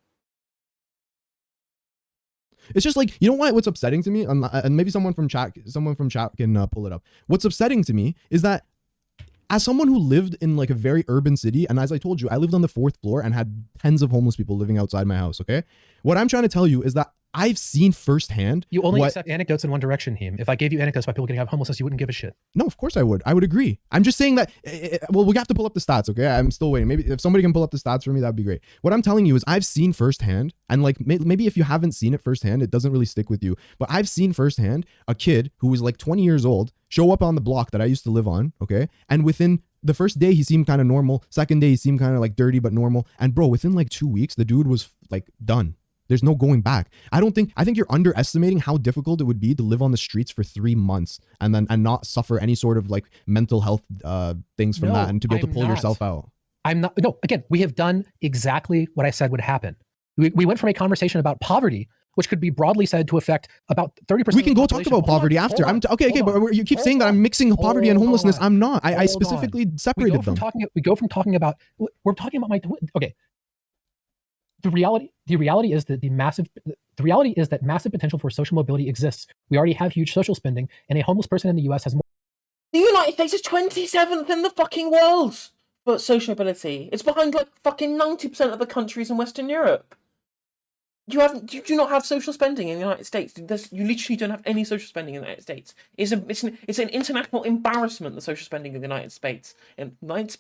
It's just like, you know what's upsetting to me? And maybe someone from chat can pull it up. What's upsetting to me is that as someone who lived in like a very urban city, and as I told you, I lived on the 4th floor and had tens of homeless people living outside my house, okay? What I'm trying to tell you is that I've seen firsthand. You only accept anecdotes in one direction, Heem. If I gave you anecdotes about people getting out of homelessness, you wouldn't give a shit. No, of course I would. I would agree. I'm just saying that, well, we have to pull up the stats, okay? I'm still waiting. Maybe if somebody can pull up the stats for me, that'd be great. What I'm telling you is I've seen firsthand, and like maybe if you haven't seen it firsthand, it doesn't really stick with you, but I've seen firsthand a kid who was like 20 years old show up on the block that I used to live on, okay? And within the first day, he seemed kind of normal. Second day, he seemed kind of like dirty, but normal. And bro, within like 2 weeks, the dude was like done. There's no going back. I think you're underestimating how difficult it would be to live on the streets for 3 months and not suffer any sort of like mental health things from that, and to be able to pull yourself out. No, again, we have done exactly what I said would happen. We went from a conversation about poverty, which could be broadly said to affect about 30%. We can go talk about poverty after. Okay, but you keep saying that I'm mixing poverty and homelessness. I'm not. I specifically separated them. We go from talking about, we're talking about okay. The reality is that massive potential for social mobility exists. We already have huge social spending, and a homeless person in the US has more. The United States is 27th in the fucking world for social mobility. It's behind like fucking 90% of the countries in Western Europe. You do not have social spending in the United States. You literally don't have any social spending in the United States. It's an international embarrassment, the social spending in the United States. United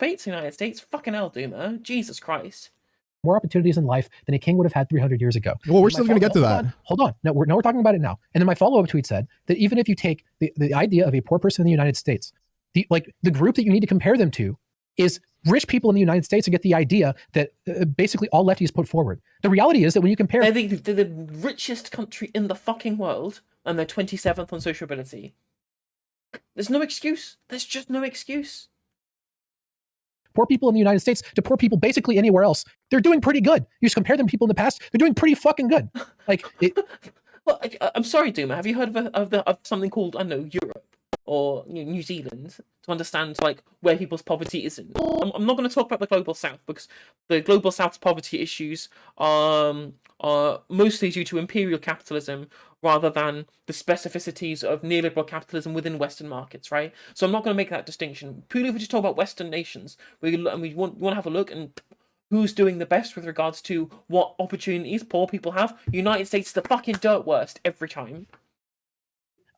States? Fucking hell, Doomer. Jesus Christ. More opportunities in life than a king would have had 300 years ago. Well, we're still going to get to that. Hold on. No, we're talking about it now. And then my follow-up tweet said that even if you take the idea of a poor person in the United States, the group that you need to compare them to is rich people in the United States, and get the idea that basically all lefties put forward. The reality is that when you compare... They're the richest country in the fucking world, and they're 27th on social mobility. There's no excuse. There's just no excuse. Poor people in the United States to poor people basically anywhere else, they're doing pretty good. You just compare them to people in the past, they're doing pretty fucking good. Like, Well, I'm sorry, Doomer. Have you heard of something called, I don't know, Europe? New Zealand to understand like where people's poverty isn't. I'm not going to talk about the global south because the global south's poverty issues are mostly due to imperial capitalism rather than the specificities of neoliberal capitalism within Western markets, right? So I'm not going to make that distinction. Purely if we just talk about Western nations, we want to have a look and who's doing the best with regards to what opportunities poor people have. United States is the fucking dirt worst every time.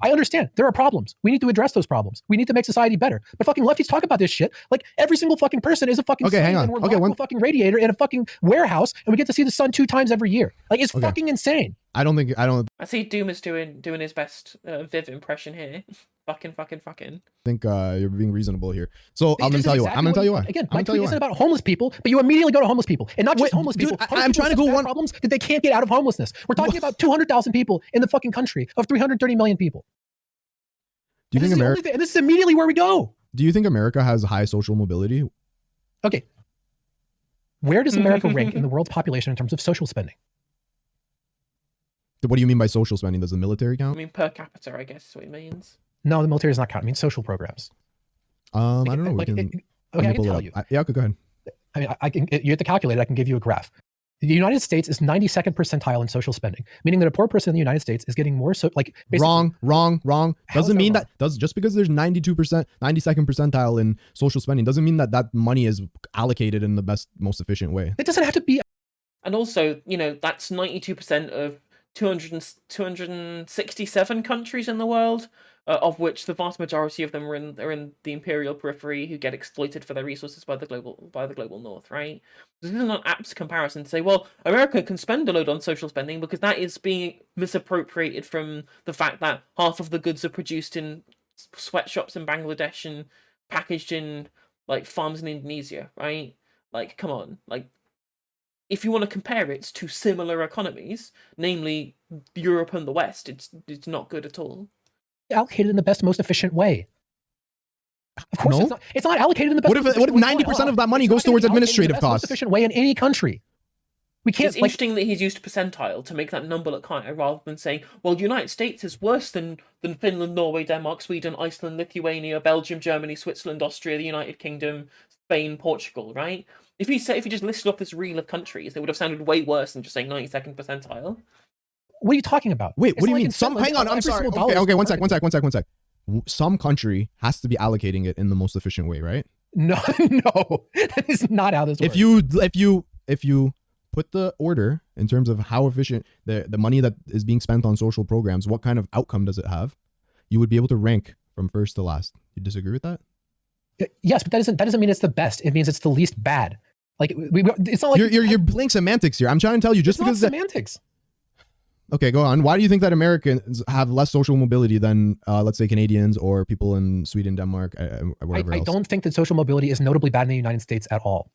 I understand there are problems. We need to address those problems. We need to make society better. But fucking lefties talk about this shit like every single fucking person is a fucking Okay, hang on. and we're Okay, locked in a fucking radiator in a fucking warehouse and we get to see the sun 2 times every year. Like it's fucking insane. I don't. I see Doom is doing his best Viv impression here. fucking. think you're being reasonable here. So I'm This gonna is tell you why. exactly I'm gonna tell you why. Again, I'm my gonna tell tweet you isn't why. about homeless people, but you immediately go to homeless people, and not just homeless dude, people. I'm trying to go one problems that they can't get out of homelessness. We're talking about 200,000 people in the fucking country of 330 million people. Do you think America? And this is immediately where we go. Do you think America has high social mobility? Okay. Where does America rank in the world's population in terms of social spending? What do you mean by social spending? Does the military I count? mean per capita, I guess is what it means. No, the military is not counting. It means social programs. I don't know. Like, we can, okay, let I me can pull tell it you. up. Yeah, okay, go ahead. I mean, I can. You have to calculate it. I can give you a graph. The United States is 92nd percentile in social spending, meaning that a poor person in the United States is getting more. So, like, Wrong. How is Doesn't that mean wrong? that just because there's 92%, 92nd percentile in social spending doesn't mean that money is allocated in the best, most efficient way. It doesn't have to be. And also, that's 92% of 267 countries in the world, of which the vast majority of them are in the imperial periphery, who get exploited for their resources by the global north, right? This is not an apt comparison to say, well, America can spend a load on social spending because that is being misappropriated from the fact that half of the goods are produced in sweatshops in Bangladesh and packaged in like farms in Indonesia, right? Like, come on, like. If you want to compare it to similar economies, namely Europe and the West, it's not good at all. Allocated in the best, most efficient way. Of course, No? it's not allocated in the best. What if most efficient way 90% of that money It's goes not gonna towards be allocated in the administrative best, most costs? efficient way in any country. We can't. It's interesting that he's used percentile to make that number look higher, rather than saying, well, the United States is worse than Finland, Norway, Denmark, Sweden, Iceland, Lithuania, Belgium, Germany, Switzerland, Austria, the United Kingdom, Spain, Portugal, right? If you just listed off this reel of countries, they would have sounded way worse than just saying 92nd percentile. What are you talking about? Wait, It's what do you not like mean? in Finland, Hang on, I'm every sorry. single dollar Okay, is one marketed. sec. Some country has to be allocating it in the most efficient way, right? No, that is not how this works. If you put the order in terms of how efficient the money that is being spent on social programs, what kind of outcome does it have? You would be able to rank from first to last. You disagree with that? Yes, but that doesn't mean it's the best. It means it's the least bad. Like it's not like You're playing semantics here. I'm trying to tell you just it's because not semantics. Okay, go on. Why do you think that Americans have less social mobility than, let's say, Canadians or people in Sweden, Denmark, whatever I else? don't think that social mobility is notably bad in the United States at all.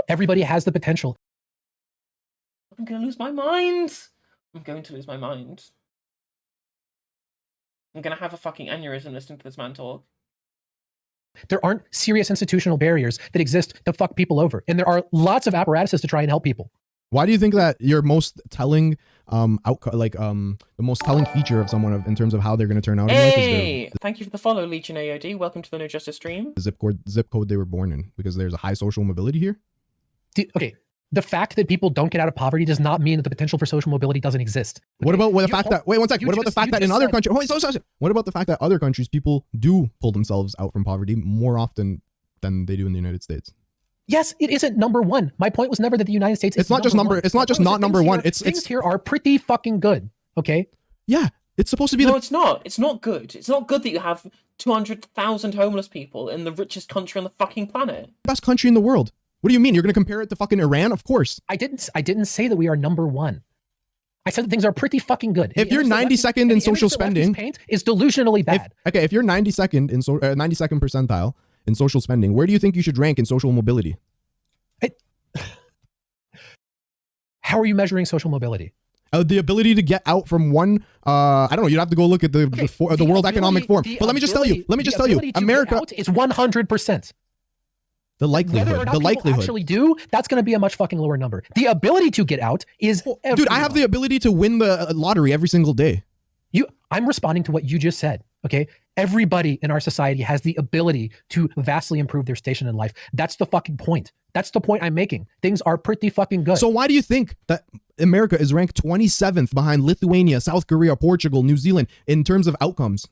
Everybody has the potential. I'm going to lose my mind. I'm going to have a fucking aneurysm listening to this man talk. There aren't serious institutional barriers that exist to fuck people over, and there are lots of apparatuses to try and help people. Why do you think that your most telling the most telling feature of someone in terms of how they're going to turn out in life is Hey! Thank you for the follow, Legion AOD. Welcome to the No Justice stream. the zip code they were born in, because there's a high social mobility here? Okay, the fact that people don't get out of poverty does not mean that the potential for social mobility doesn't exist. What about the fact that wait one sec? you What about the just- fact you that in just other said- countries? What about the fact that other countries people do pull themselves out from poverty more often than they do in the United States? Yes, it isn't number one. My point was never that the United States is It's not just number one. it's not My just point was not that number things one. here- things here are pretty fucking good. Okay. Yeah, it's supposed to be No, the it's not. It's not good. It's not good that you have 200,000 homeless people in the richest country on the fucking planet. best country in the world. What do you mean? You're going to compare it to fucking Iran? Of course. I didn't say that we are number one. I said that things are pretty fucking good. If you're 92nd in the image social that lefties spending, paint is delusionally bad. if you're 92nd in 92nd percentile in social spending, where do you think you should rank in social mobility? How are you measuring social mobility? The ability to get out from one, I don't know. You'd have to go look at the World Economic Forum. But let me just tell you, America, is 100%. the Whether or not people likelihood. actually do, that's going to be a much fucking lower number. The ability to get out is Dude, I have the ability to win the lottery every single day. I'm responding to what you just said. Okay. Everybody in our society has the ability to vastly improve their station in life. That's the fucking point. That's the point I'm making. Things are pretty fucking good. So why do you think that America is ranked 27th behind Lithuania, South Korea, Portugal, New Zealand in terms of outcomes?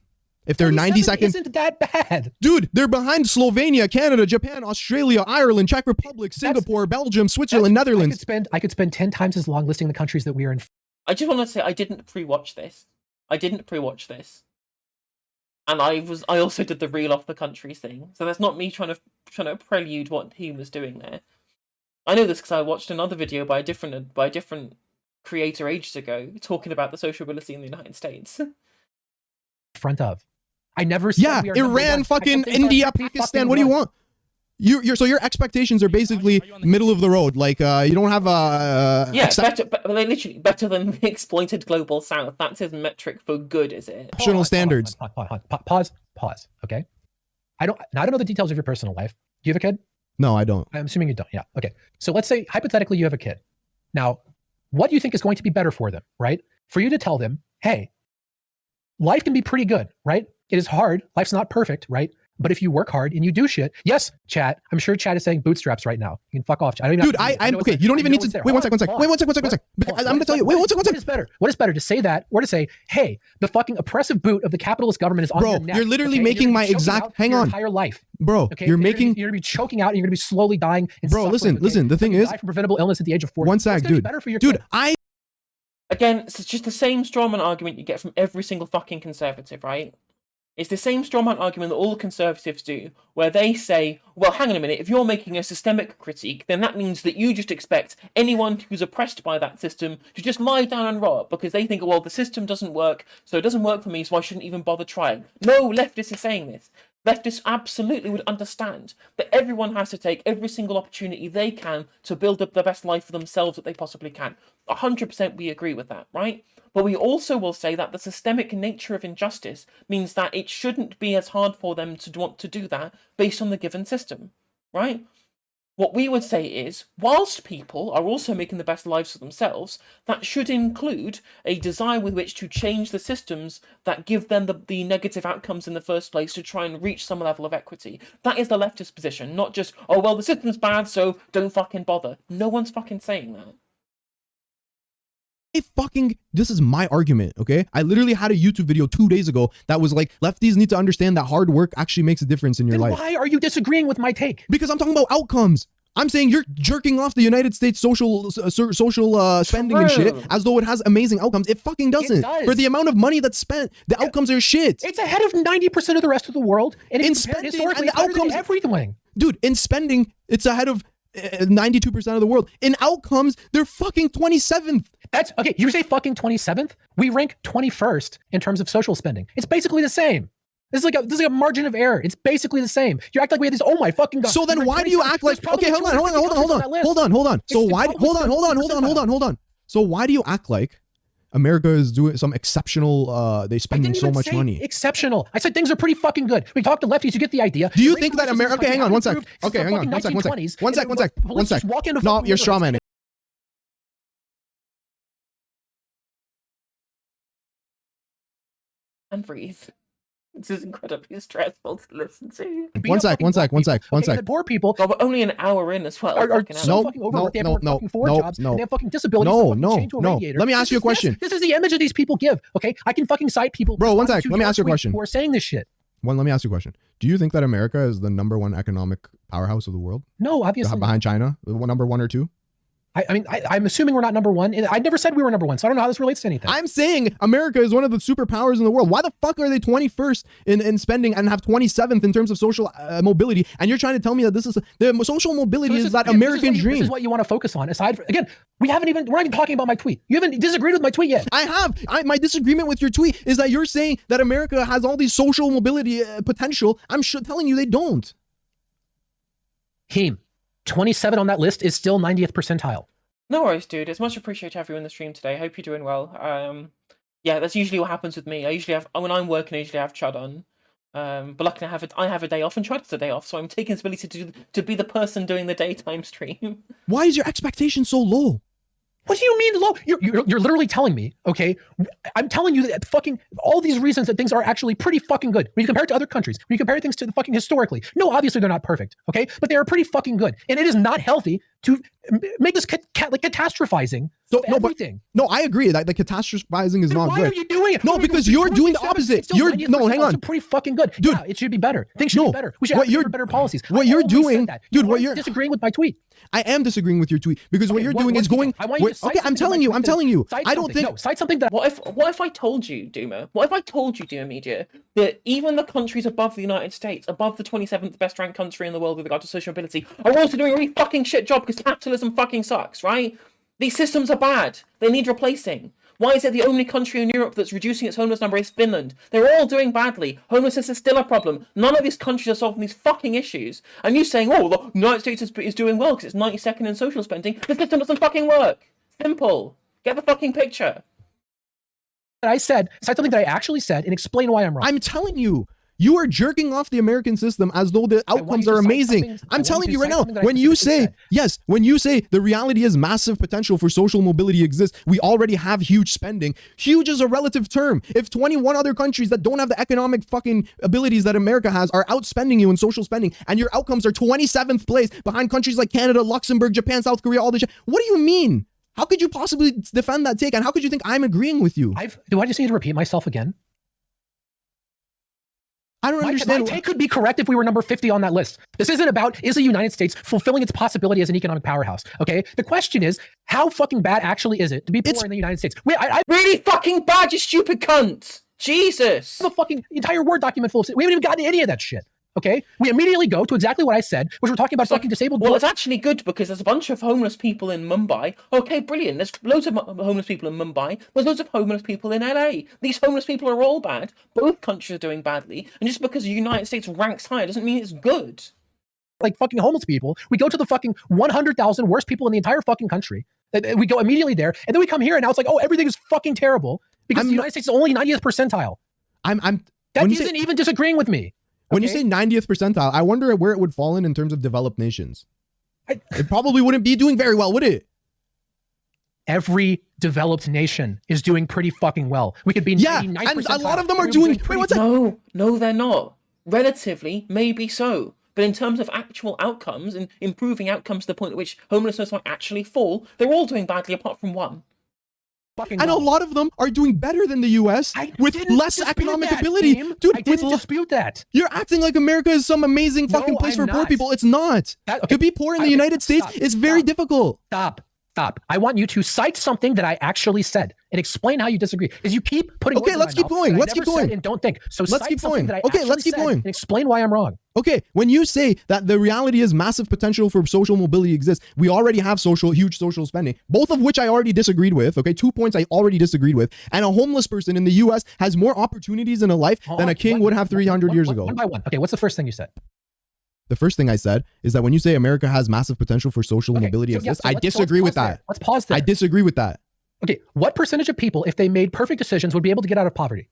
If they're 92nd, isn't that bad, dude. They're behind Slovenia, Canada, Japan, Australia, Ireland, Czech Republic, Singapore, Belgium, Switzerland, Netherlands. I could spend 10 times as long listing the countries that we are in. I just want to say I didn't pre-watch this. And I also did the reel off the countries thing. So that's not me trying to prelude what he was doing there. I know this because I watched another video by a different creator ages ago talking about the social mobility in the United States. Front of. I never said Yeah, we are Iran, fucking India, Pakistan. What do you want? So your expectations are basically middle of the road. Like you don't have a literally better than the exploited global south. That's his metric for good, is it? Optional standards. Pause. Okay. I don't know the details of your personal life. Do you have a kid? No, I don't. I'm assuming you don't. Yeah. Okay. So let's say hypothetically you have a kid. Now, what do you think is going to be better for them, right? For you to tell them, hey, life can be pretty good, right? It is hard. Life's not perfect, right? But if you work hard and you do shit, yes, chat. I'm sure chat is saying bootstraps right now. You can fuck off. Dude, I'm okay. You don't even need to. Wait one second. Wait one second. I'm gonna tell you. Wait one second. What is better? What is better, to say that or to say, hey, the fucking oppressive boot of the capitalist government is on your neck? Bro, you're literally making my exact. Hang on. Entire life, bro. Okay? You're making. You're gonna be choking out. And you're gonna be slowly dying. And bro, listen. The thing is, die from preventable illness at the age of 40. One sec, dude. Better for your dude, kid. Again, it's just the same strawman argument you get from every single fucking conservative, right? It's the same strawman argument that all the conservatives do, where they say, well, hang on a minute, if you're making a systemic critique, then that means that you just expect anyone who's oppressed by that system to just lie down and rot, because they think, well, the system doesn't work, so it doesn't work for me, so I shouldn't even bother trying. No leftists are saying this. Leftists absolutely would understand that everyone has to take every single opportunity they can to build up the best life for themselves that they possibly can. 100% we agree with that, right? But we also will say that the systemic nature of injustice means that it shouldn't be as hard for them to want to do that based on the given system, right? What we would say is, whilst people are also making the best lives for themselves, that should include a desire with which to change the systems that give them the negative outcomes in the first place to try and reach some level of equity. That is the leftist position, not just, oh, well, the system's bad, so don't fucking bother. No one's fucking saying that. This is my argument, okay? I literally had a YouTube video 2 days ago that was like, lefties need to understand that hard work actually makes a difference in your life. Why are you disagreeing with my take? Because I'm talking about outcomes. I'm saying you're jerking off the United States social spending and shit as though it has amazing outcomes. It fucking doesn't. For the amount of money that's spent, the outcomes are shit. It's ahead of 90% of the rest of the world. And in spending, historically, and the outcomes, everything. Dude, in spending, it's ahead of 92% of the world. In outcomes, they're fucking 27th. That's okay. You say fucking 27th. We rank 21st in terms of social spending. It's basically the same. This is like a margin of error. It's basically the same. You act like we had this. Oh my fucking god. So then why do you act like? Okay, hold on. So why? Hold on. So why do you act like America is doing some exceptional? They spending so much money. Exceptional. I said things are pretty fucking good. We talk to lefties. You get the idea. Do you think that America? Okay, hang on one sec. Okay, hang on one sec. No, you're strawmanning. And breathe. This is incredibly stressful to listen to. One sec. Poor people. Oh, but only an hour in as well. Are so fucking overworked. They have fucking four jobs. And they have fucking disabilities. No. Let me ask you a question. This is the image that these people give. Okay, I can fucking cite people. Bro, one sec. Let me ask you a question. Who are saying this shit? Let me ask you a question. Do you think that America is the #1 economic powerhouse of the world? No, obviously. Behind China, number 1 or 2? I'm assuming we're not #1. I never said we were #1, so I don't know how this relates to anything. I'm saying America is one of the superpowers in the world. Why the fuck are they 21st in spending and have 27th in terms of social mobility? And you're trying to tell me that this is the social mobility is that American dream. This is what you want to focus on. Again, we're not even talking about my tweet. You haven't disagreed with my tweet yet. I have. My disagreement with your tweet is that you're saying that America has all these social mobility potential. I'm telling you they don't. Heem, 27 on that list is still 90th percentile. No worries, dude. It's much appreciated to have you in the stream today. Hope you're doing well. Yeah, that's usually what happens with me. I usually have, when I'm working, I usually have Chud on. But luckily I have a day off and Chud has a day off, so I'm taking responsibility to be the person doing the daytime stream. Why is your expectation so low? What do you mean low? You're literally telling me, okay? I'm telling you that fucking all these reasons that things are actually pretty fucking good. When you compare it to other countries, when you compare things to the fucking historically, no, obviously they're not perfect, okay? But they are pretty fucking good. And it is not healthy to make this like catastrophizing everything. No, I agree that the catastrophizing is not why good. Are you doing it? No, because you're doing the opposite. No, hang on. Pretty fucking good. Dude, yeah, it should be better. Things should be better. We should have better policies. What you're doing, dude, what you're disagreeing with my tweet. I am disagreeing with your tweet because what you're doing is going. Okay, I'm telling you. I don't think. Cite something that. What if I told you, Doomer? What if I told you, Doomermedia, that even the countries above the United States, above the 27th best ranked country in the world with regard to social mobility, are also doing a really fucking shit job because capitalism fucking sucks, right? These systems are bad. They need replacing. Why is it the only country in Europe that's reducing its homeless number is Finland? They're all doing badly. Homelessness is still a problem. None of these countries are solving these fucking issues. And you saying, oh, the United States is doing well because it's 92nd in social spending. The system doesn't fucking work. Simple. Get the fucking picture. I said, cite something that I actually said and explain why I'm wrong. I'm telling you. You are jerking off the American system as though the outcomes are amazing. I'm telling you right now, when you say, when you say the reality is massive potential for social mobility exists, we already have huge spending. Huge is a relative term. If 21 other countries that don't have the economic fucking abilities that America has are outspending you in social spending, and your outcomes are 27th place behind countries like Canada, Luxembourg, Japan, South Korea, all this shit, what do you mean? How could you possibly defend that take? And how could you think I'm agreeing with you? Do I just need to repeat myself again? I don't understand. My take could be correct if we were number 50 on that list. This isn't about, is the United States fulfilling its possibility as an economic powerhouse, okay? The question is, how fucking bad actually is it to be poor in the United States? Really fucking bad, you stupid cunt! Jesus! I have a fucking entire Word document full of shit. We haven't even gotten any of that shit. Okay, we immediately go to exactly what I said, which we're talking about fucking disabled. Well, it's actually good because there's a bunch of homeless people in Mumbai. Okay, brilliant. There's loads of homeless people in Mumbai. There's loads of homeless people in LA. These homeless people are all bad. Both countries are doing badly. And just because the United States ranks higher doesn't mean it's good. Like fucking homeless people, we go to the fucking 100,000 worst people in the entire fucking country. We go immediately there, and then we come here, and now it's like, oh, everything is fucking terrible because the United States is only 90th percentile. That isn't even disagreeing with me. When you say 90th percentile, I wonder where it would fall in terms of developed nations. It probably wouldn't be doing very well, would it? Every developed nation is doing pretty fucking well. We could be 99%. And a lot of them are doing. Wait, what's that? No, they're not. Relatively, maybe so. But in terms of actual outcomes and improving outcomes to the point at which homelessness might actually fall, they're all doing badly apart from one. And a lot of them are doing better than the US with less economic ability. Dude, I didn't dispute that. You're acting like America is some amazing fucking place for poor people. It's not. To be poor in the United States is very difficult. Stop. I want you to cite something that I actually said and explain how you disagree. Because you keep putting Okay, let's keep going. Let's keep going. And don't think. So let's keep going. Okay, let's keep going. And explain why I'm wrong. Okay, when you say that the reality is massive potential for social mobility exists, we already have huge social spending, both of which I already disagreed with. Okay, 2 points I already disagreed with. And a homeless person in the US has more opportunities in a life than a king would have 300 years ago. One by one. Okay, what's the first thing you said? The first thing I said is that when you say America has massive potential for social mobility exists, I disagree with that. Let's pause there. I disagree with that. Okay, what percentage of people, if they made perfect decisions, would be able to get out of poverty?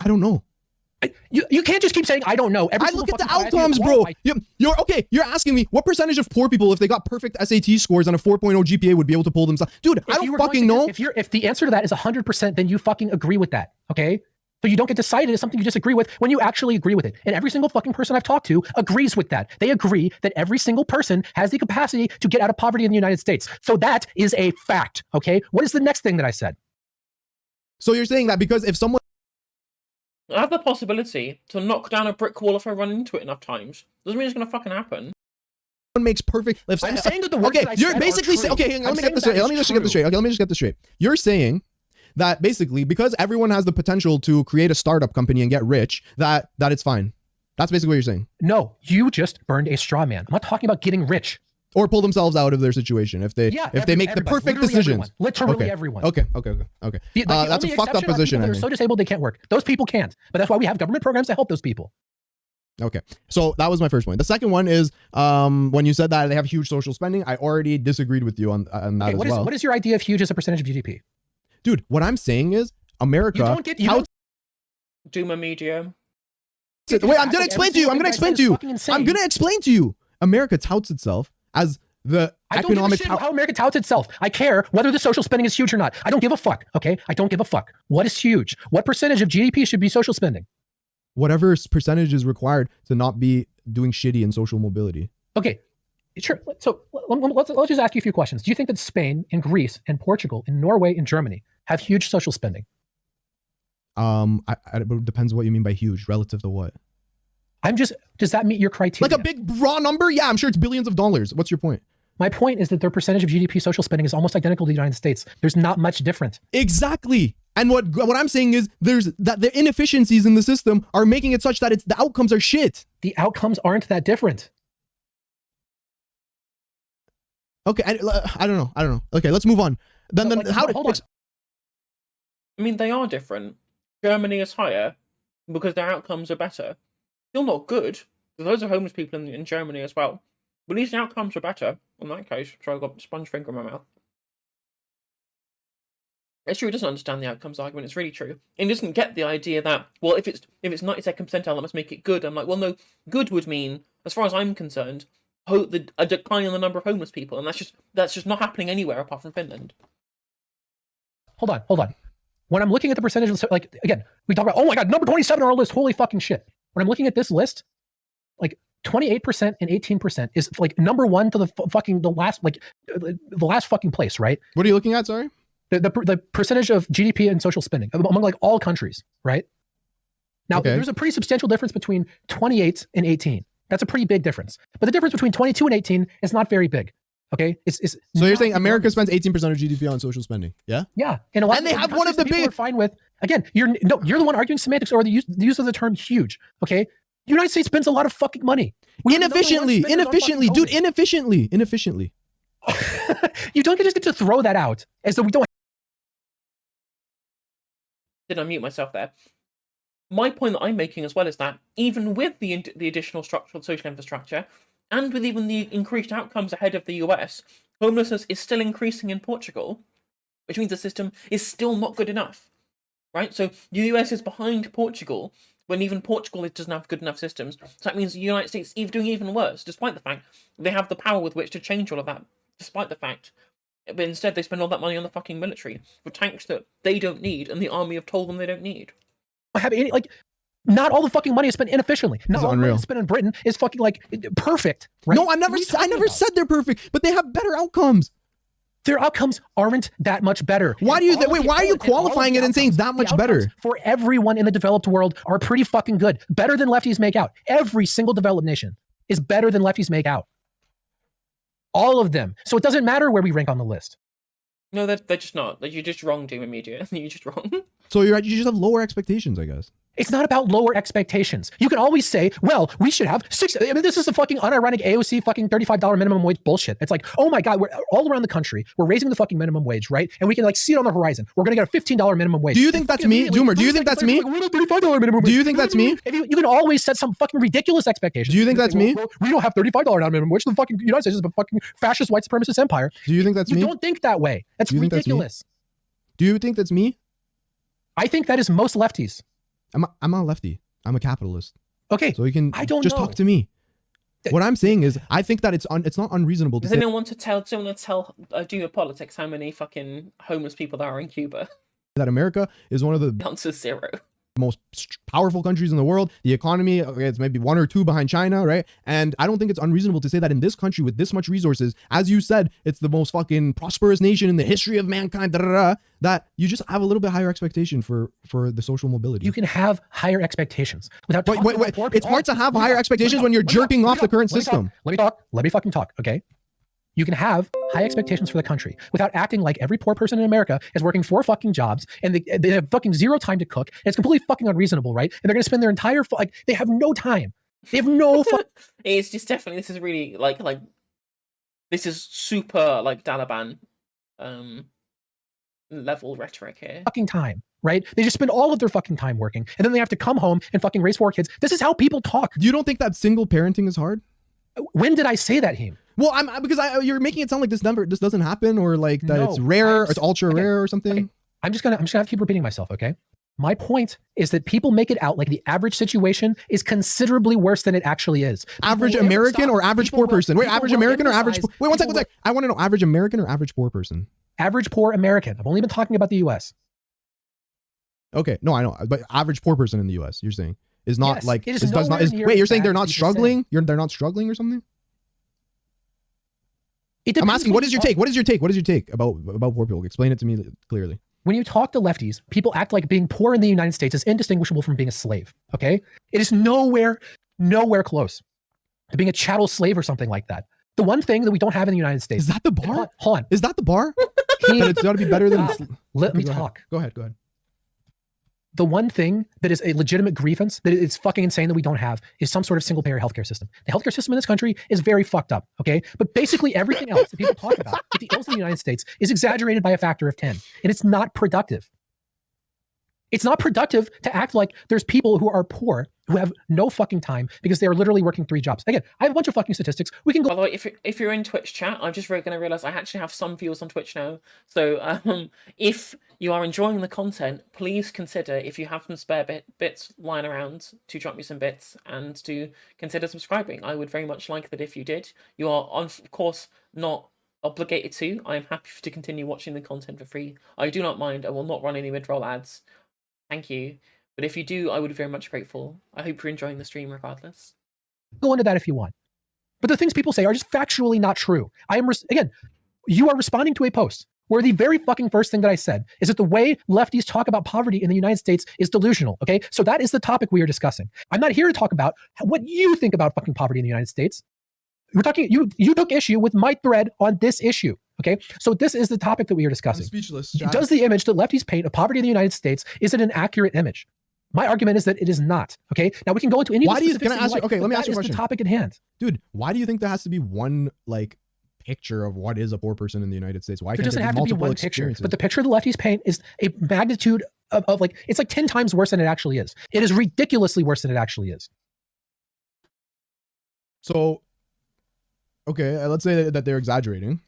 I don't know. You can't just keep saying, I don't know. I look at the outcomes, bro. You're asking me what percentage of poor people, if they got perfect SAT scores and a 4.0 GPA, would be able to pull themselves. Dude, I don't fucking know. If the answer to that is 100%, then you fucking agree with that, okay? So you don't get to cite it as something you disagree with when you actually agree with it. And every single fucking person I've talked to agrees with that. They agree that every single person has the capacity to get out of poverty in the United States. So that is a fact, okay? What is the next thing that I said? So you're saying that because if someone... I have the possibility to knock down a brick wall if I run into it enough times. Doesn't mean it's gonna fucking happen. Makes perfect... I'm saying that the words that I you're said basically saying... Okay, let me get this straight. Let me just get this straight. You're saying that basically because everyone has the potential to create a startup company and get rich, that it's fine. That's basically what you're saying. No, you just burned a straw man. I'm not talking about getting rich. Or pull themselves out of their situation if they make the perfect decisions. Literally everyone. Okay. That's a fucked up position. They're so disabled they can't work. Those people can't. But that's why we have government programs to help those people. Okay, so that was my first point. The second one is when you said that they have huge social spending, I already disagreed with you on that as well. What is your idea of huge as a percentage of GDP? Dude, what I'm saying is America... Doomermedia. Wait, I'm going to explain to you. I'm going to explain to you. America touts itself as the I don't give a economic shit how America touts itself. I care whether the social spending is huge or not. I don't give a fuck, okay? I don't give a fuck. What is huge? What percentage of GDP should be social spending? whatever percentage is required to not be doing shitty in social mobility. Okay, sure. So let's just ask you a few questions. Do you think that Spain and Greece and Portugal and Norway and Germany have huge social spending? It depends what you mean by huge, relative to what. Does that meet your criteria? Like a big raw number? Yeah, I'm sure it's billions of dollars. What's your point? My point is that their percentage of GDP social spending is almost identical to the United States. There's not much different. Exactly. And what I'm saying is the inefficiencies in the system are making it such that the outcomes are shit. The outcomes aren't that different. Okay, I don't know. Okay, let's move on. Then Hold on. I mean, they are different. Germany is higher because their outcomes are better. Still not good. There's loads of homeless people in Germany as well. But at least the outcomes are better in that case. So I've got a sponge finger in my mouth. It's true, it doesn't understand the outcomes argument. It's really true. It doesn't get the idea that, well, if it's 92nd percentile, that must make it good. I'm like, well, no, good would mean, as far as I'm concerned, a decline in the number of homeless people, and that's just not happening anywhere apart from Finland. Hold on. When I'm looking at the percentage of, like, again, we talk about, oh my god, number 27 on our list, holy fucking shit. When I'm looking at this list, like 28% and 18% is like number one to the last fucking place, right? What are you looking at? Sorry. The percentage of GDP and social spending among like all countries, right? Now, Okay. There's a pretty substantial difference between 28 and 18. That's a pretty big difference. But the difference between 22 and 18 is not very big. Okay, So you're saying America spends 18% of GDP on social spending? Yeah. Yeah, and a lot And they have one of the people big. are fine with. Again, you're the one arguing semantics or the use of the term huge. Okay, the United States spends a lot of fucking money. Inefficiently, dude, inefficiently. You don't just get to throw that out as though we don't. Did I mute myself there? My point that I'm making as well is that even with the additional structural social infrastructure, and with even the increased outcomes ahead of the US, homelessness is still increasing in Portugal, which means the system is still not good enough, right? So the US is behind Portugal when even Portugal doesn't have good enough systems. So that means the United States is doing even worse, despite the fact they have the power with which to change all of that, despite the fact. But instead they spend all that money on the fucking military, for tanks that they don't need, and the army have told them they don't need. Have any, like, not all the fucking money is spent inefficiently. Not all the money unreal. spent in Britain is fucking like perfect. Right? No, I never said they're perfect, but they have better outcomes. Their outcomes aren't that much better. Why are you qualifying it and saying that much better? For everyone in the developed world are pretty fucking good. Better than lefties make out. Every single developed nation is better than lefties make out. All of them. So it doesn't matter where we rank on the list. No, they're just not. Like, you're just wrong, Doomermedia. You're just wrong. So you just have lower expectations, I guess. It's not about lower expectations. You can always say, well, we should have this is a fucking unironic AOC fucking $35 minimum wage bullshit. It's like, oh my God, we're all around the country. We're raising the fucking minimum wage, right? And we can like see it on the horizon. We're going to get a $15 minimum wage. Do you think that's me? Doomer, do you think that's me? $35 minimum wage. Do you think that's me? You can always set some fucking ridiculous expectations. Do you think that's me? Well, we don't have $35 minimum wage. The fucking United States is a fucking fascist white supremacist empire. Do you think that's me? You don't think that way. That's Do you think that's me? ridiculous. Do you think that's me? I think that is most lefties. I'm not a lefty. I'm a capitalist. Okay. So you can I don't just know. talk to me. What I'm saying is, I think that it's not unreasonable to Does say anyone want to tell Doomer Politics how many fucking homeless people there are in Cuba? that America is one of the The answer's 0. most powerful countries in the world. The economy, okay, it's maybe 1 or 2 behind China, right? And I don't think it's unreasonable to say that in this country with this much resources, as you said, it's the most fucking prosperous nation in the history of mankind, that you just have a little bit higher expectation for the social mobility. You can have higher expectations without Wait, talking about poor it's people. hard to have higher expectations when you're jerking off the current system. Let me fucking talk, okay? You can have high expectations for the country without acting like every poor person in America is working 4 fucking jobs and they have fucking 0 time to cook. And it's completely fucking unreasonable, right? And they're going to spend their entire, like, they have no time. They have no It's just definitely, this is really, like, this is super, like, Taliban, level rhetoric here. fucking time, right? They just spend all of their fucking time working and then they have to come home and fucking raise 4 kids. This is how people talk. You don't think that single parenting is hard? When did I say that, Heem? Well, because you're making it sound like this doesn't happen, or like that No, it's rare, or it's ultra rare or something. Okay. I'm just gonna have to keep repeating myself, okay? My point is that people make it out like the average situation is considerably worse than it actually is. Average People will American or average people poor will- person? Wait, people average will American or average? emphasize- Wait, one people second. I want to know average American or average poor person. Average poor American. I've only been talking about the U.S. Okay, no, I know, but average poor person in the U.S. You're saying is not Yes, like it is does not. nowhere near Wait, as you're saying bad they're as not people say. struggling? They're not struggling or something? It I'm depends asking, when what you is your talk- take? What is your take? What is your take about poor people? Explain it to me clearly. When you talk to lefties, people act like being poor in the United States is indistinguishable from being a slave. Okay, it is nowhere close to being a chattel slave or something like that. The one thing that we don't have in the United States. Is that the bar? Hold on. Is that the bar? Heem, That it's got to be better than. let me Go ahead. talk. Go ahead. Go ahead. The one thing that is a legitimate grievance that is fucking insane that we don't have is some sort of single payer healthcare system. The healthcare system in this country is very fucked up, okay? But basically everything else that people talk about with the ills of the United States is exaggerated by a factor of 10. And it's not productive. It's not productive to act like there's people who are poor who have no fucking time because they are literally working 3 jobs. Again, I have a bunch of fucking statistics. We can By go. the way, if you're in Twitch chat, I'm just going to realize I actually have some viewers on Twitch now. So if you are enjoying the content, please consider, if you have some spare bits lying around, to drop me some bits and to consider subscribing. I would very much like that if you did. You are, of course, not obligated to. I am happy to continue watching the content for free. I do not mind. I will not run any mid-roll ads. Thank you. But if you do, I would be very much grateful. I hope you're enjoying the stream regardless. Go into that if you want. But the things people say are just factually not true. Again, you are responding to a post where the very fucking first thing that I said is that the way lefties talk about poverty in the United States is delusional, okay? So that is the topic we are discussing. I'm not here to talk about what you think about fucking poverty in the United States. We're talking, you took issue with my thread on this issue, okay? So this is the topic that we are I'm discussing. speechless. Does the image that lefties paint of poverty in the United States, is it an accurate image? My argument is that it is not. Okay. Now we can go into any. Why do you? specifics Can I ask you? like, Okay, let me but ask you a that is question. the topic at hand. Dude, why do you think there has to be one like picture of what is a poor person in the United States? Why There can't doesn't there have be to be multiple one picture, experiences? but the picture the lefties paint is a magnitude of like, it's like 10 times worse than it actually is. It is ridiculously worse than it actually is. So, okay, let's say that they're exaggerating.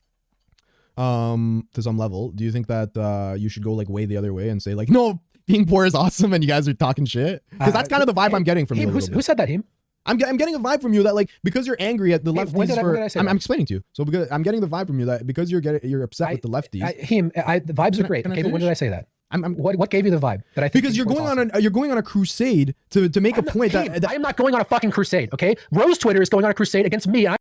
To some level, do you think that you should go like way the other way and say like, no, being poor is awesome and you guys are talking shit? Because that's kind of the vibe I'm getting from you. Who said that, Heem? I'm getting a vibe from you that like because you're angry at the Hey, lefties when did I say I'm that? explaining to you. So because I'm getting the vibe from you that because you're upset with the lefties. Heem, the vibes Can are I- great. can I Okay, but when finish? did I say that? I'm What gave you the vibe that I think? because you're being going poor is awesome? on a crusade to make a point Heem, that I am not going on a fucking crusade. Okay, Rose Twitter is going on a crusade against me. I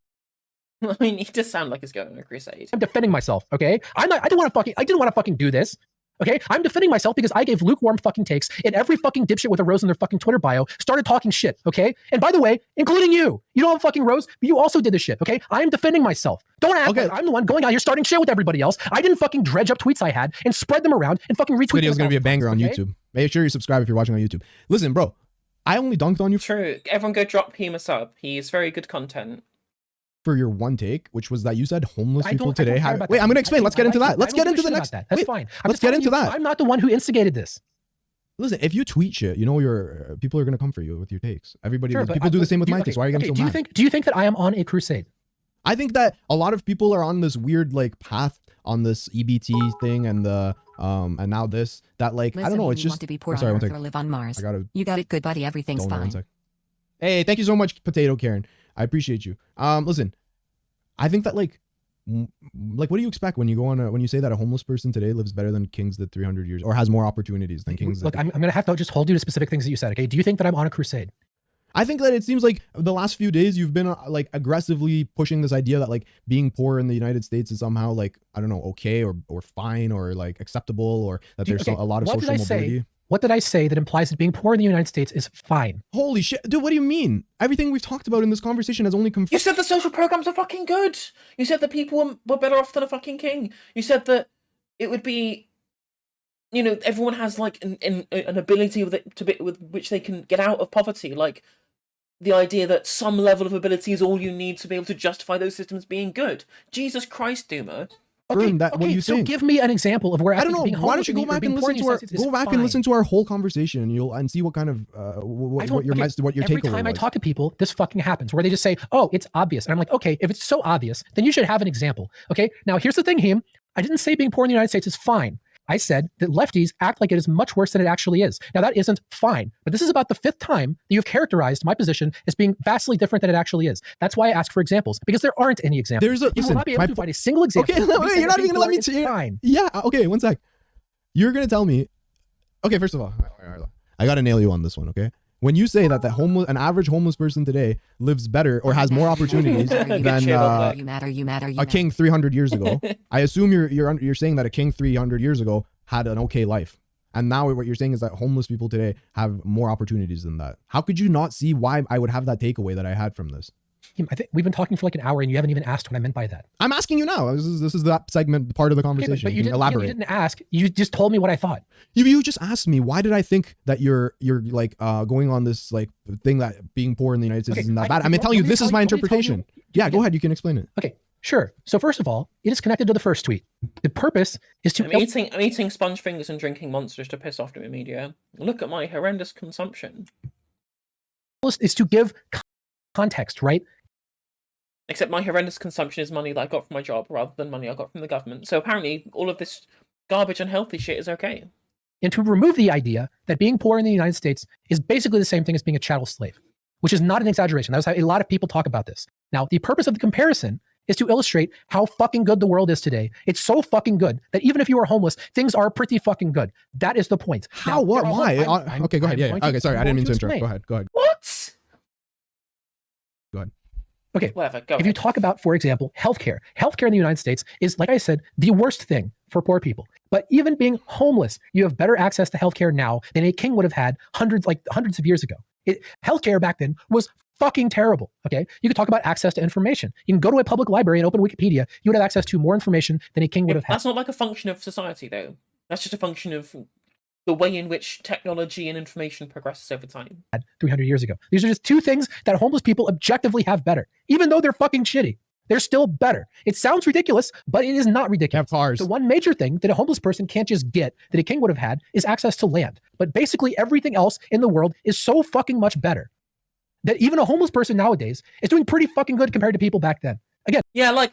mean, he does sound like he's going on a crusade. I'm defending myself, okay? I didn't want to fucking do this. Okay? I'm defending myself because I gave lukewarm fucking takes and every fucking dipshit with a rose in their fucking Twitter bio started talking shit, okay? And by the way, including you. You don't have a fucking rose, but you also did this shit, okay? I am defending myself. Don't act like I'm the one going out here starting shit with everybody else. I didn't fucking dredge up tweets I had and spread them around and fucking retweet this video is them going to be a banger on okay? YouTube. Make sure you subscribe if you're watching on YouTube. Listen, bro, I only dunked on you True. Everyone go drop Heem a sub. He's very good content. for your one take, which was that you said homeless I people don't care today had. about Wait, that. I'm going to explain. I Let's get like into you. that. Let's I get don't into give the a next. shit about that. That's Wait, fine. I'm let's just get telling into you, that. I'm not the one who instigated this. Listen, if you tweet shit, you know your people are going to come for you with your takes. Everybody, Sure, but people do the same with my okay, takes. Why are you getting okay, so mad? do you think that I am on a crusade? I think that a lot of people are on this weird like path on this EBT thing and the and now this that like I don't know. It's you just want to be poor sorry, on one Earth sec. or live on Mars. I gotta You got it good, buddy. Everything's hold on one fine. sec. Hey, thank you so much, Potato Karen. I appreciate you. Listen, I think that like what do you expect when you go on when you say that a homeless person today lives better than kings that 300 years or has more opportunities than kings? Look, that, I'm going to have to just hold you to specific things that you said, okay? Do you think that I'm on a crusade? I think that it seems like the last few days you've been like aggressively pushing this idea that like being poor in the United States is somehow like I don't know okay or fine or like acceptable or that there's a lot of social mobility. What did I say that implies that being poor in the United States is fine? Holy shit, dude! What do you mean? Everything we've talked about in this conversation has only confirmed. You said the social programs are fucking good. You said that people were better off than a fucking king. You said that it would be, you know, everyone has like an ability with which they can get out of poverty. Like the idea that some level of ability is all you need to be able to justify those systems being good. Jesus Christ, Doomer. What you so think? give me an example of where I don't know. Why don't you go back and listen to our whole conversation and you'll see what kind of what your every takeaway time I was. talk to people, this fucking happens where they just say, "Oh, it's obvious," and I'm like, "Okay, if it's so obvious, then you should have an example." Okay, now here's the thing, Heem. I didn't say being poor in the United States is fine. I said that lefties act like it is much worse than it actually is. Now, that isn't fine, but this is about the 5th time that you've characterized my position as being vastly different than it actually is. That's why I ask for examples, because there aren't any examples. There's a You will listen, not be able to find a single example. Okay, no, where you wait, say you're not that even gonna let me. being poor is fine. Yeah, okay, one sec. You're gonna tell me. Okay, first of all, I gotta nail you on this one. Okay, when you say that an average homeless person today lives better or has more opportunities than a king 300 years ago, I assume you're saying that a king 300 years ago had an okay life, and now what you're saying is that homeless people today have more opportunities than that. How could you not see why I would have that takeaway that I had from this? I think we've been talking for like an hour and you haven't even asked what I meant by that. I'm asking you now. This is that segment part of the conversation. But you can elaborate. You didn't ask. You just told me what I thought. You just asked me, why did I think that you're like going on this like thing that being poor in the United States isn't that bad? I'm telling you, this is my interpretation. Yeah, go ahead. You can explain it. Okay, sure. So first of all, it is connected to the first tweet. The purpose is to I'm eating sponge fingers and drinking monsters to piss off Doomermedia. Look at my horrendous consumption. is to give context, right? Except my horrendous consumption is money that I got from my job rather than money I got from the government. So apparently all of this garbage and healthy shit is okay. And to remove the idea that being poor in the United States is basically the same thing as being a chattel slave, which is not an exaggeration. That's how a lot of people talk about this. Now, the purpose of the comparison is to illustrate how fucking good the world is today. It's so fucking good that even if you are homeless, things are pretty fucking good. That is the point. How? Now, What? Why? Okay, go ahead. I'm Okay, sorry. I didn't mean to interrupt. explain. Go ahead. What? Go ahead. Okay. Whatever, go If you ahead. talk about, for example, healthcare in the United States is, like I said, the worst thing for poor people. But even being homeless, you have better access to healthcare now than a king would have had hundreds of years ago. Healthcare back then was fucking terrible. Okay. You could talk about access to information. You can go to a public library and open Wikipedia. You would have access to more information than a king would have had. That's not like a function of society, though. That's just a function of the way in which technology and information progresses over time. 300 years ago. These are just two things that homeless people objectively have better, even though they're fucking shitty. They're still better. It sounds ridiculous, but it is not ridiculous. Have cars. The one major thing that a homeless person can't just get that a king would have had is access to land. But basically everything else in the world is so fucking much better that even a homeless person nowadays is doing pretty fucking good compared to people back then. Again, Yeah, like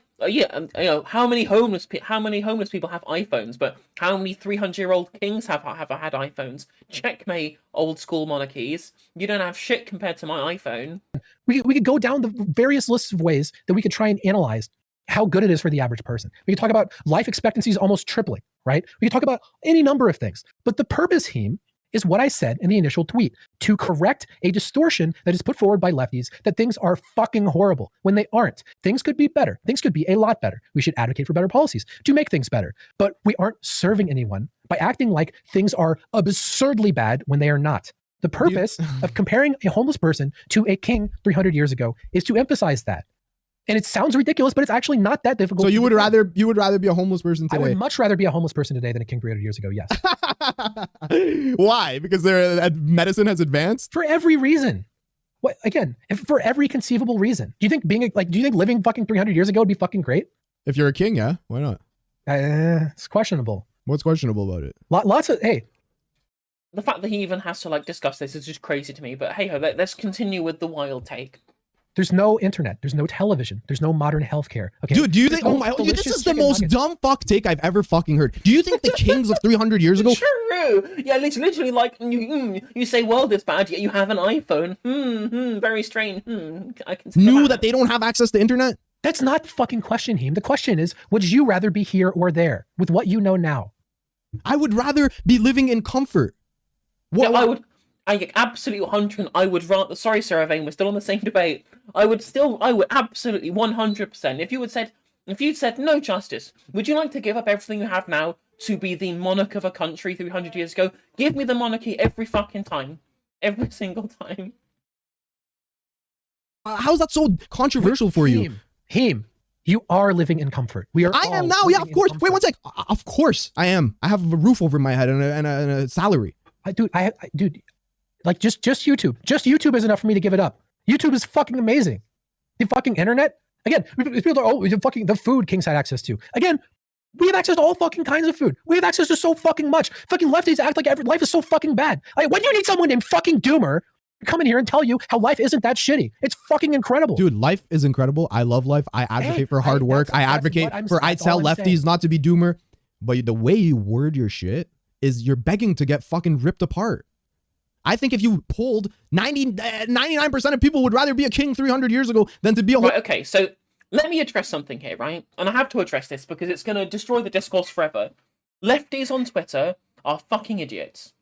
how many homeless people have iPhones, but how many 300-year-old kings have had iPhones? Checkmate, old school monarchies. You don't have shit compared to my iPhone. we could go down the various lists of ways that we could try and analyze how good it is for the average person. We could talk about life expectancies almost tripling, right? We could talk about any number of things. But the purpose, Heem, is what I said in the initial tweet, to correct a distortion that is put forward by lefties that things are fucking horrible when they aren't. Things could be better. Things could be a lot better. We should advocate for better policies to make things better. But we aren't serving anyone by acting like things are absurdly bad when they are not. The purpose of comparing a homeless person to a king 300 years ago is to emphasize that. And it sounds ridiculous, but it's actually not that difficult. So you would rather be a homeless person I today? would much rather be a homeless person today than a king 300 years ago, yes. Why? Because medicine has advanced? For every reason. What, again, for every conceivable reason. Do you think living fucking 300 years ago would be fucking great? If you're a king, yeah. Why not? It's questionable. What's questionable about it? Lots of, hey. The fact that he even has to discuss this is just crazy to me. But hey ho, let's continue with the wild take. There's no internet. There's no television. There's no modern healthcare. Okay, Dude, do you There's think? no Oh my! This delicious is the chicken most nuggets. dumb fuck take I've ever fucking heard. Do you think the kings of 300 years ago? True. Yeah, it's literally like you say world is bad, yet you have an iPhone. Very strange. I can Knew that they don't have access to internet? That's not the fucking question, Heem. The question is, would you rather be here or there with what you know now? I would rather be living in comfort. Yeah, I absolutely 100%. I would rather. Sorry, Sarah Vane, we're still on the same debate. I would absolutely 100%. If you'd said no justice, would you like to give up everything you have now to be the monarch of a country 300 years ago? Give me the monarchy every fucking time, every single time. How's that so controversial for you? Heem, you are living in comfort. We are. I am now. Yeah, of course. Wait one sec. Of course, I am. I have a roof over my head and a salary. Dude, like just YouTube. Just YouTube is enough for me to give it up. YouTube is fucking amazing. The fucking internet. Again, people are the food kings had access to. Again, we have access to all fucking kinds of food. We have access to so fucking much. Fucking lefties act like life is so fucking bad. Like, when do you need someone named fucking Doomer to come in here and tell you how life isn't that shitty? It's fucking incredible. Dude, life is incredible. I love life. I advocate for hard work. I advocate for I tell lefties not to be Doomer. but the way you word your shit is you're begging to get fucking ripped apart. I think if you polled 99% of people would rather be a king 300 years ago than to be a Right, okay, so let me address something here, right? And I have to address this because it's going to destroy the discourse forever. Lefties on Twitter are fucking idiots.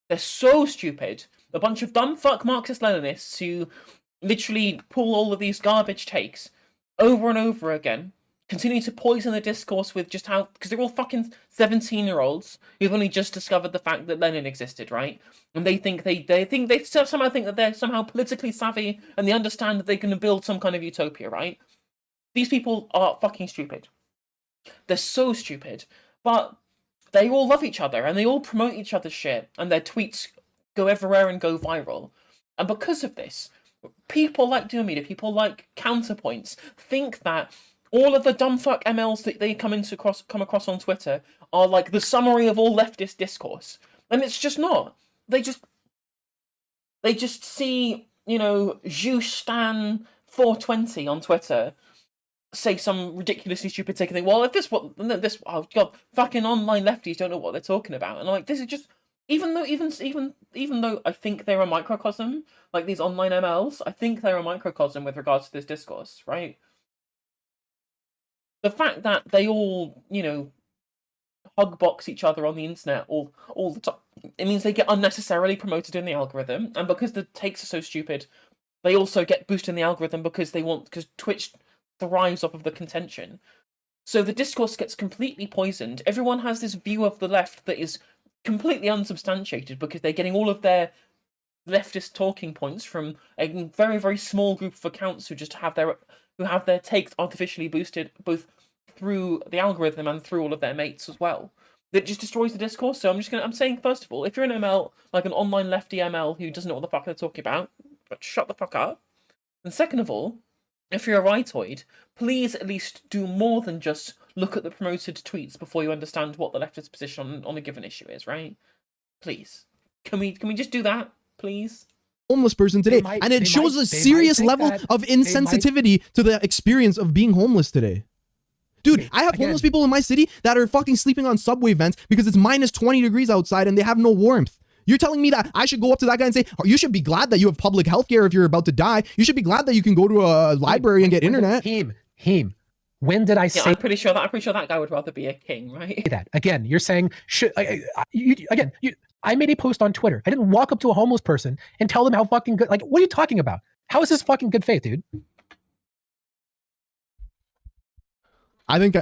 They're so stupid. A bunch of dumb fuck Marxist-Leninists who literally pull all of these garbage takes over and over again, continue to poison the discourse with just how, because they're all fucking 17-year-olds who've only just discovered the fact that Lenin existed, right? And they somehow think that they're somehow politically savvy and they understand that they can build some kind of utopia, right? These people are fucking stupid. They're so stupid, but they all love each other and they all promote each other's shit and their tweets go everywhere and go viral. And because of this, people like Doomermedia, people like Counterpoints, think that all of the dumbfuck MLs that they come across on Twitter are like the summary of all leftist discourse. And it's just not. They just see, you know, Stan 420 on Twitter say some ridiculously stupid take and think, well, if this oh god, fucking online lefties don't know what they're talking about. And I'm like, this is just even though I think they're a microcosm, like these online MLs, I think they're a microcosm with regards to this discourse, right? The fact that they all, you know, hug box each other on the internet all the time, it means they get unnecessarily promoted in the algorithm, and because the takes are so stupid, they also get boosted in the algorithm because Twitch thrives off of the contention. So the discourse gets completely poisoned. Everyone has this view of the left that is completely unsubstantiated because they're getting all of their leftist talking points from a very, very small group of accounts who have their takes artificially boosted both through the algorithm and through all of their mates as well. That just destroys the discourse. So I'm saying, first of all, if you're an ML, like an online lefty ML who doesn't know what the fuck they're talking about, shut the fuck up. And second of all, if you're a rightoid, please at least do more than just look at the promoted tweets before you understand what the leftist position on a given issue is, right? Please. Can we just do that, please? Homeless person today, and it shows a serious level of insensitivity to the experience of being homeless today. Dude, I have homeless people in my city that are fucking sleeping on subway vents because it's minus 20 degrees outside and they have no warmth. You're telling me that I should go up to that guy and say, oh, you should be glad that you have public health care if you're about to die. You should be glad that you can go to a library and get internet. Heem. When did I say? I'm pretty sure that guy would rather be a king, right? That again, you're saying I made a post on Twitter. I didn't walk up to a homeless person and tell them how fucking good. Like, what are you talking about? How is this fucking good faith, dude? I think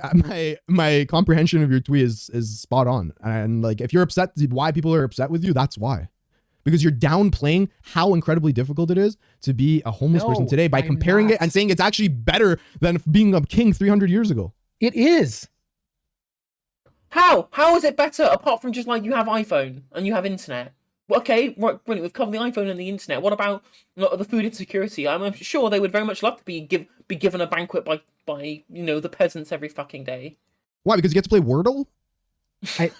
my comprehension of your tweet is spot on. And like, if you're upset, why people are upset with you, that's why. Because you're downplaying how incredibly difficult it is to be a homeless person today by comparing it and saying it's actually better than being a king 300 years ago. It is. How? How is it better apart from just like you have iPhone and you have internet? Well, okay, right, brilliant. We've covered the iPhone and the internet. What about the food insecurity? I'm sure they would very much love to be given a banquet by you know the peasants every fucking day. Why? Because you get to play Wordle? I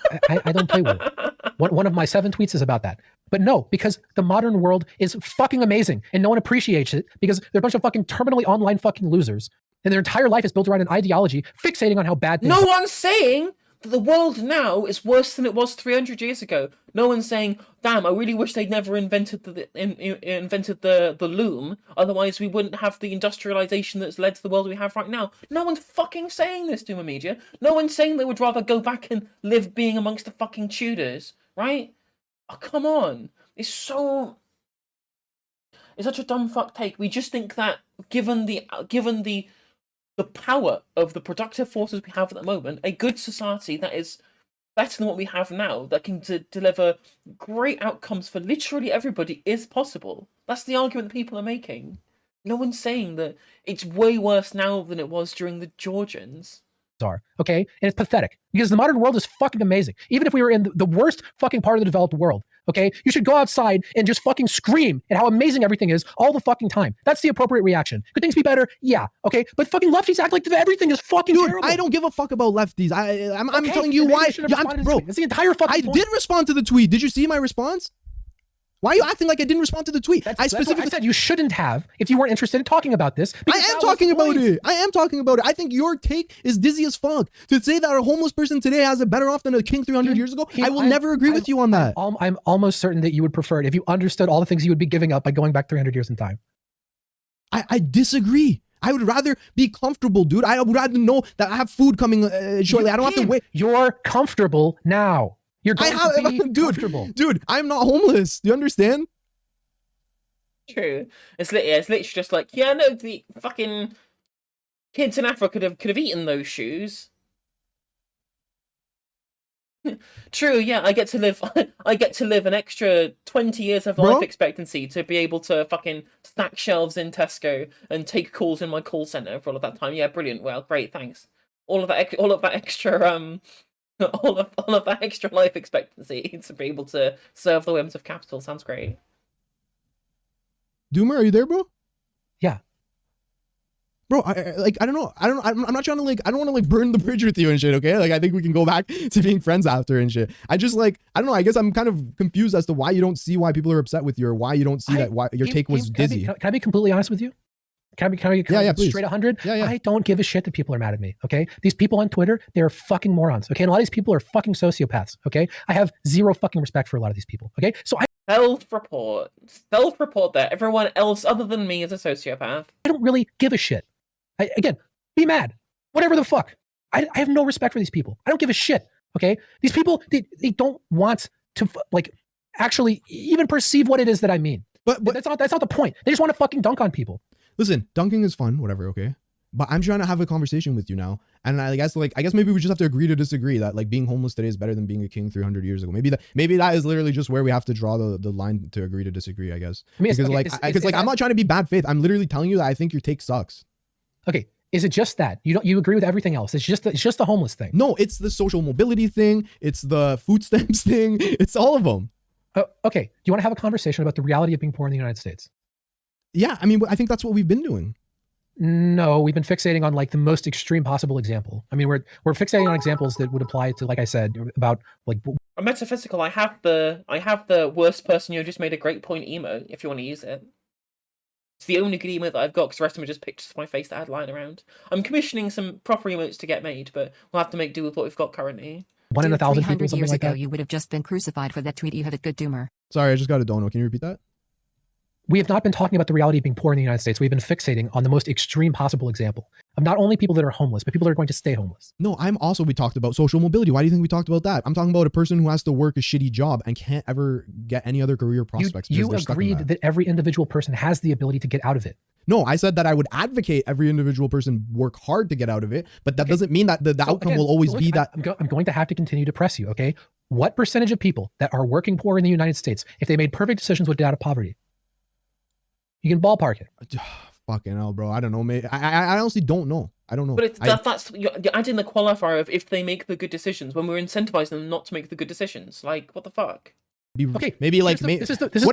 don't play Wordle. One of my 7 tweets is about that. But no, because the modern world is fucking amazing and no one appreciates it because they're a bunch of fucking terminally online fucking losers and their entire life is built around an ideology fixating on how bad things are. No one's saying that the world now is worse than it was 300 years ago. No one's saying, damn, I really wish they'd never invented the loom, otherwise we wouldn't have the industrialization that's led to the world we have right now. No one's fucking saying this, Doomermedia. No one's saying they would rather go back and live being amongst the fucking Tudors, right? Oh, come on. It's such a dumb fuck take. We just think that given the power of the productive forces we have at the moment, a good society that is better than what we have now, that can deliver great outcomes for literally everybody, is possible. That's the argument that people are making. No one's saying that it's way worse now than it was during the Georgians. Okay, and it's pathetic because the modern world is fucking amazing. Even if we were in the worst fucking part of the developed world, okay, you should go outside and just fucking scream at how amazing everything is all the fucking time. That's the appropriate reaction. Could things be better? Yeah, okay, but fucking lefties act like everything is fucking terrible. I don't give a fuck about lefties. I'm telling you why. Bro, it's the entire fucking point. Did respond to the tweet. Did you see my response? Why are you acting like I didn't respond to the tweet? That's what I said you shouldn't have if you weren't interested in talking about this. I am talking about it. I am talking about it. I think your take is dizzy as fuck. To say that a homeless person today has it better off than a king 300 years ago, I will never agree with you on that. I'm almost certain that you would prefer it if you understood all the things you would be giving up by going back 300 years in time. I disagree. I would rather be comfortable, dude. I would rather know that I have food coming shortly. I don't have to wait. You're comfortable now. You're going to be comfortable. Dude, I'm not homeless. Do you understand? True. It's literally just like, yeah, no, the fucking kids in Africa could have eaten those shoes. True, yeah, I get to live an extra 20 years of life expectancy to be able to fucking stack shelves in Tesco and take calls in my call center for all of that time. Yeah, brilliant. Well, great, thanks. All of that extra all of that extra life expectancy to be able to serve the whims of capital sounds great. Doomer, are you there, bro? Yeah. Bro, I don't know. I'm not trying to I don't want to burn the bridge with you and shit, okay? Like, I think we can go back to being friends after and shit. I just I don't know. I guess I'm kind of confused as to why you don't see why people are upset with you or why you don't see why your take was dizzy. Can I be completely honest with you? Can I be straight 100? Yeah. I don't give a shit that people are mad at me, okay? These people on Twitter, they're fucking morons, okay? And a lot of these people are fucking sociopaths, okay? I have zero fucking respect for a lot of these people, okay? So Self-report that everyone else other than me is a sociopath. I don't really give a shit. Again, be mad. Whatever the fuck. I have no respect for these people. I don't give a shit, okay? These people, they don't want to, actually even perceive what it is that I mean. But that's not the point. They just want to fucking dunk on people. Listen, dunking is fun, whatever, okay? But I'm trying to have a conversation with you now. And I guess maybe we just have to agree to disagree that being homeless today is better than being a king 300 years ago. Maybe that is literally just where we have to draw the line to agree to disagree, I guess. I mean, because I'm not trying to be bad faith. I'm literally telling you that I think your take sucks. Okay. Is it just that? You agree with everything else? It's just the homeless thing. No, it's the social mobility thing, it's the food stamps thing, it's all of them. Okay. Do you want to have a conversation about the reality of being poor in the United States? Yeah, I mean, I think that's what we've been doing. No, we've been fixating on the most extreme possible example. I mean, we're fixating on examples that would apply to, like I said, about A metaphysical. I have the worst person you just made a great point emo. If you want to use it, it's the only good emote that I've got because the rest of them are just pictures of my face that I had lying around. I'm commissioning some proper emotes to get made, but we'll have to make do with what we've got currently. 1 in 1,000 people, something years like ago, that. you would have just been crucified for that tweet. You have it good, Doomer. Sorry, I just got a dono. Can you repeat that? We have not been talking about the reality of being poor in the United States. We've been fixating on the most extreme possible example of not only people that are homeless, but people that are going to stay homeless. No, we talked about social mobility. Why do you think we talked about that? I'm talking about a person who has to work a shitty job and can't ever get any other career prospects. You agreed that every individual person has the ability to get out of it. No, I said that I would advocate every individual person work hard to get out of it, but that doesn't mean that the outcome will always be that. I'm going to have to continue to press you, okay? What percentage of people that are working poor in the United States, if they made perfect decisions, would get out of poverty? You can ballpark it. Fucking hell, bro. I don't know, mate. I honestly don't know. I don't know. But that's you're adding the qualifier of if they make the good decisions when we're incentivizing them not to make the good decisions. Like, what the fuck? Okay, maybe what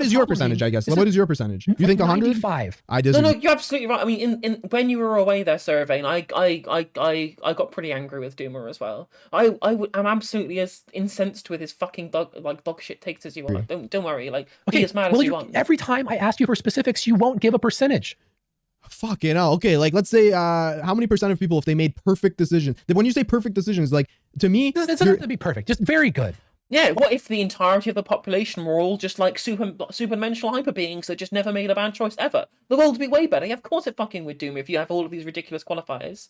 is your percentage? I guess. What is your percentage? You think 100? 95. I disagree. No, you're absolutely right. I mean, in when you were away there surveying, I got pretty angry with Doomer as well. I'm absolutely as incensed with his fucking dog shit takes as you are. Don't worry. Be as mad as you want. Every time I ask you for specifics, you won't give a percentage. Fucking hell. Okay, let's say how many percent of people, if they made perfect decisions? When you say perfect decisions, to me, it doesn't have to be perfect. Just very good. Yeah, what if the entirety of the population were all just superdimensional hyper beings that just never made a bad choice ever? The world would be way better. Yeah, of course it fucking would, Doom, if you have all of these ridiculous qualifiers.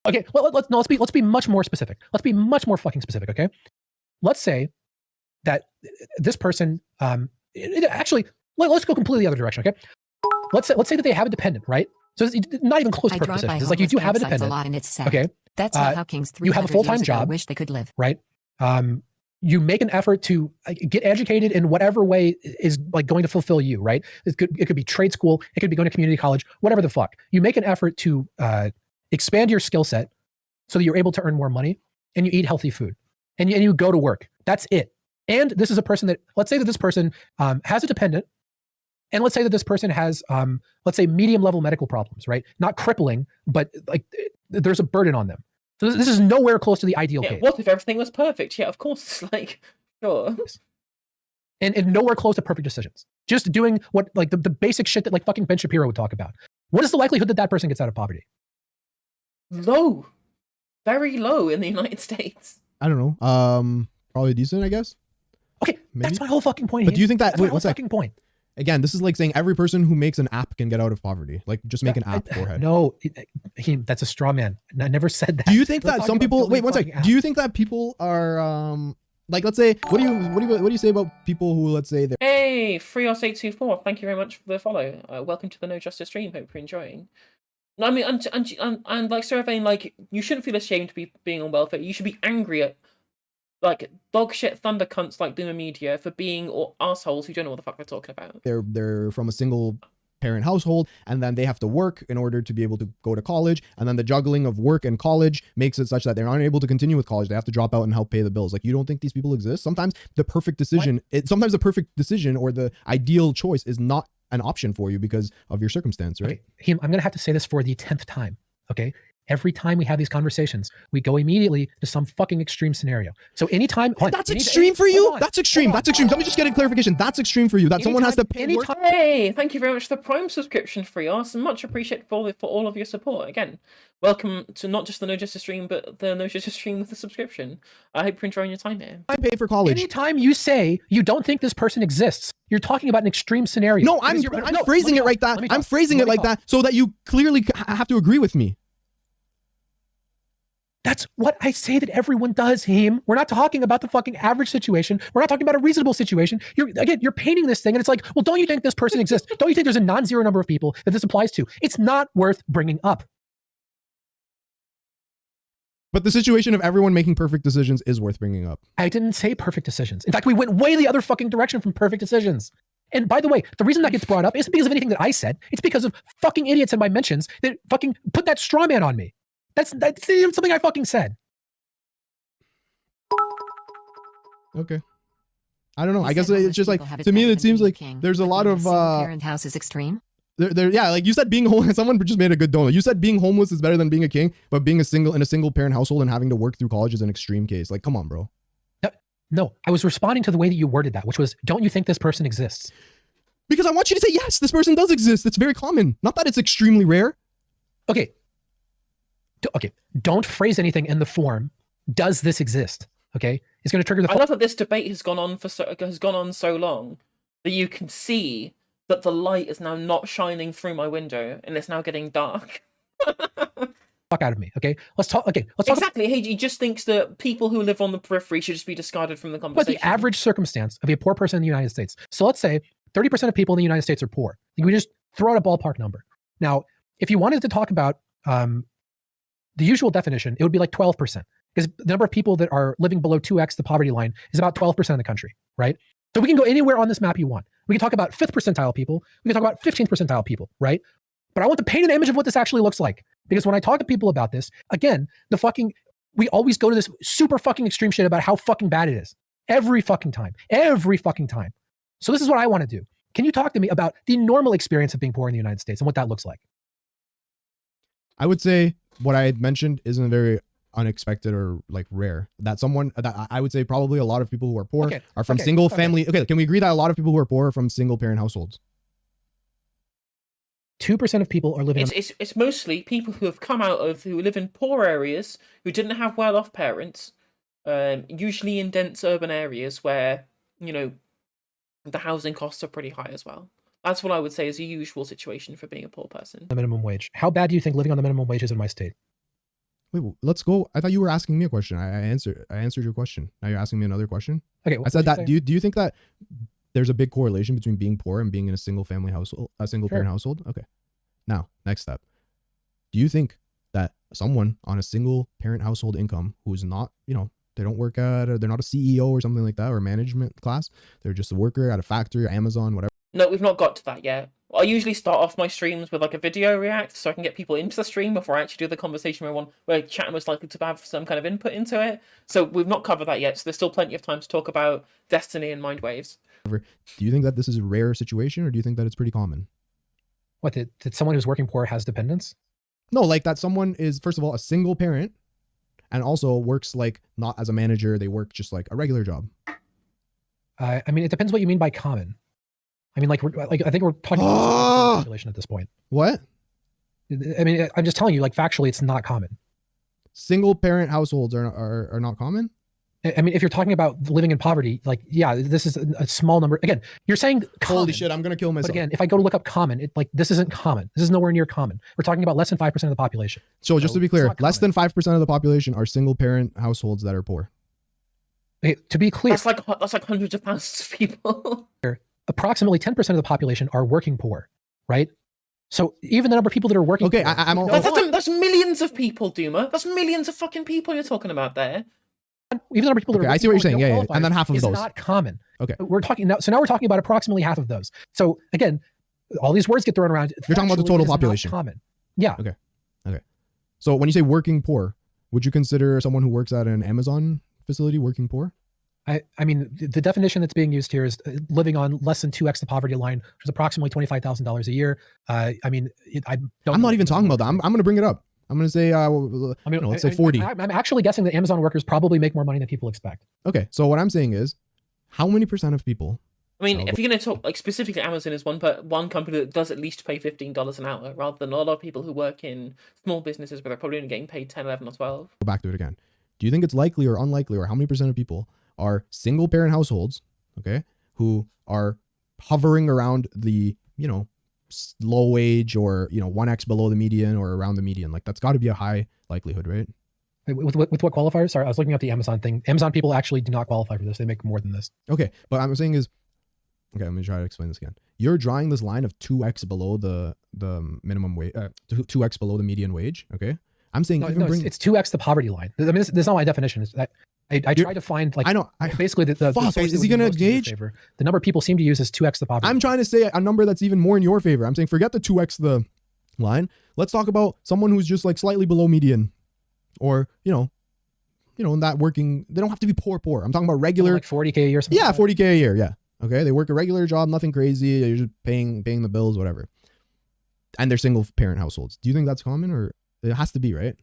Okay, well, let's be much more specific. Let's be much more fucking specific, okay? Let's say that this person, actually, let's go completely the other direction, okay? Let's say that they have a dependent, right? So it's not even close to perfect decisions. It's you do have a dependent. A lot and it's sad. Okay. That's not how Kings 300 you have a full-time job. Wish they could live. Right. You make an effort to get educated in whatever way is going to fulfill you, right? It could be trade school, it could be going to community college, whatever the fuck. You make an effort to expand your skill set so that you're able to earn more money, and you eat healthy food, and you go to work. That's it. And this is a person that, let's say that this person has a dependent, and let's say that this person has, let's say, medium level medical problems, right? Not crippling, but there's a burden on them. So this is nowhere close to the ideal case. What if everything was perfect? Yeah, of course. Sure. And nowhere close to perfect decisions. just doing what like the basic shit that like fucking Ben Shapiro would talk about. What is the likelihood that that person gets out of poverty? Low. Very low in the United States. I don't know. Probably decent, I guess. Okay, Maybe. that's my whole fucking point. But do you think that that's my wait, whole what's that? fucking point? Again, this is like saying every person who makes an app can get out of poverty. Like just make an app forehead. No, that's a straw man. I never said that. Do you think We're that talking some about people building wait one fucking second? Do you think that people are like let's say what do you say about people who let's say they're Hey, 3os824, thank you very much for the follow. Welcome to the No Justice stream. Hope you're enjoying. No, I mean, and like surveying, like you shouldn't feel ashamed to be being on welfare. You should be angry at like dog shit thunder cunts like Doomermedia for being or assholes who don't know what the fuck they're talking about. they're from a single parent household and then they have to work in order to be able to go to college, and then the juggling of work and college makes it such that they're unable to continue with college. They have to drop out and help pay the bills. Like, you don't think these people exist? Sometimes the perfect decision or the ideal choice is not an option for you because of your circumstance, right? Okay, Heem, I'm gonna have to say this for the 10th time. Okay. Every time we have these conversations, we go immediately to some fucking extreme scenario. So anytime That's extreme for you? That's extreme. That's extreme. Let me just get a clarification. That's extreme for you. That someone has to pay work. Hey, thank you very much for the Prime subscription, Freos, and much appreciated for all of your support. Again, welcome to not just the No Justice stream, but the No Justice stream with the subscription. I hope you're enjoying your time here. I pay for college. Anytime you say you don't think this person exists, you're talking about an extreme scenario. No, I'm phrasing it like that. I'm phrasing it like that so that you clearly have to agree with me. That's what I say that everyone does, Heem. We're not talking about the fucking average situation. We're not talking about a reasonable situation. You're painting this thing and it's like, well, don't you think this person exists? Don't you think there's a non-zero number of people that this applies to? It's not worth bringing up. But the situation of everyone making perfect decisions is worth bringing up. I didn't say perfect decisions. In fact, we went way the other fucking direction from perfect decisions. And by the way, the reason that gets brought up isn't because of anything that I said. It's because of fucking idiots in my mentions that fucking put that straw man on me. That's something I fucking said. Okay. I don't know. I guess it's just like, to me, it seems like there's a lot of parent house is extreme. Yeah, like you said, being homeless. Someone just made a good donut. You said being homeless is better than being a king, but being in a single parent household and having to work through college is an extreme case. Like, come on, bro. No, I was responding to the way that you worded that, which was, don't you think this person exists? Because I want you to say, yes, this person does exist. It's very common. Not that it's extremely rare. Okay. Don't phrase anything in the form, does this exist? Okay. It's going to trigger the. I love that this debate has gone on so long that you can see that the light is now not shining through my window and it's now getting dark. Fuck out of me. Okay. Let's talk. Exactly. He just thinks that people who live on the periphery should just be discarded from the conversation. But the average circumstance of a poor person in the United States. So let's say 30% of people in the United States are poor. We just throw out a ballpark number. Now, if you wanted to talk about the usual definition, it would be like 12%, because the number of people that are living below 2x the poverty line is about 12% of the country, right? So we can go anywhere on this map you want. We can talk about 5th percentile people. We can talk about 15th percentile people, right? But I want to paint an image of what this actually looks like. Because when I talk to people about this, again, we always go to this super fucking extreme shit about how fucking bad it is. Every fucking time. So this is what I want to do. Can you talk to me about the normal experience of being poor in the United States and what that looks like? I would say what I had mentioned isn't very unexpected or like rare. That I would say probably a lot of people who are poor are from single family. Okay, can we agree that a lot of people who are poor are from single parent households? 2% of people are living. It's mostly people who live in poor areas, who didn't have well-off parents, usually in dense urban areas where, the housing costs are pretty high as well. That's what I would say is a usual situation for being a poor person. The minimum wage. How bad do you think living on the minimum wage is in my state? Wait, let's go. I thought you were asking me a question. I answered your question. Now you're asking me another question. Okay. I said that. Do you think that there's a big correlation between being poor and being in a single family household, a single parent household? Okay. Now, next step. Do you think that someone on a single parent household income who's not, they don't work they're not a CEO or something like that, or management class, they're just a worker at a factory or Amazon, whatever. No, we've not got to that yet. I usually start off my streams with like a video react so I can get people into the stream before I actually do the conversation where chat was likely to have some kind of input into it. So we've not covered that yet. So there's still plenty of time to talk about Destiny and Mind Waves. Do you think that this is a rare situation, or do you think that it's pretty common? What, that someone who's working poor has dependents? No, like that someone is, first of all, a single parent and also works like not as a manager. They work just like a regular job. I mean, it depends what you mean by common. I mean, I think we're talking about the population at this point. What? I mean, I'm just telling you, like, factually, it's not common. Single parent households are not common? I mean, if you're talking about living in poverty, like, yeah, this is a small number. Again, you're saying common, Holy shit, I'm going to kill myself. but again, if I go to look up common, this isn't common. This is nowhere near common. We're talking about less than 5% of the population. So just to be clear, it's not less than 5% of the population are single parent households that are poor. Hey, to be clear, That's like hundreds of thousands of people. approximately 10% of the population are working poor, right? So even the number of people that are working Okay, poor, I'm all- That's millions of people, Doomer. That's millions of fucking people you're talking about there. even the number of people that Okay, are I see what you're saying. working Yeah, poor yeah, and then half of is those. not common. Okay. We're talking now. So now we're talking about approximately half of those. So again, all these words get thrown around. You're talking about the Factually, total it is not population. common. Yeah. Okay. So when you say working poor, would you consider someone who works at an Amazon facility working poor? I mean, the definition that's being used here is living on less than 2x the poverty line, which is approximately $25,000 a year. I mean, I'm not even talking about that. I'm going to bring it up. I'm going to say, let's say 40. I'm actually guessing that Amazon workers probably make more money than people expect. Okay, so what I'm saying is, how many percent of people? I mean, if you're going to talk like specifically, Amazon is one company that does at least pay $15 an hour, rather than a lot of people who work in small businesses where they're probably only getting paid 10, 11, or 12. Go back to it again. Do you think it's likely or unlikely, or how many percent of people are single parent households, okay, who are hovering around the, low wage or, 1x below the median or around the median? Like, that's got to be a high likelihood, right? With what qualifiers? Sorry, I was looking at the Amazon thing. Amazon people actually do not qualify for this. They make more than this. Okay, but I'm saying is, okay, let me try to explain this again. You're drawing this line of 2x below the minimum wage, 2x below the median wage, okay? I'm saying No, it's 2x the poverty line. I mean, this is not my definition. It's that I tried to find I know. basically the Fuck, source is that he would be gonna most in your gauge? favor. The number people seem to use is 2x the poverty. I'm trying to say a number that's even more in your favor. I'm saying forget the 2x the line. Let's talk about someone who's just like slightly below median, or in that working. They don't have to be poor. I'm talking about regular, like 40K a year. Yeah, 40K a year. Yeah. Okay. They work a regular job, nothing crazy. They're just paying the bills, whatever. And they're single parent households. Do you think that's common, or it has to be, right?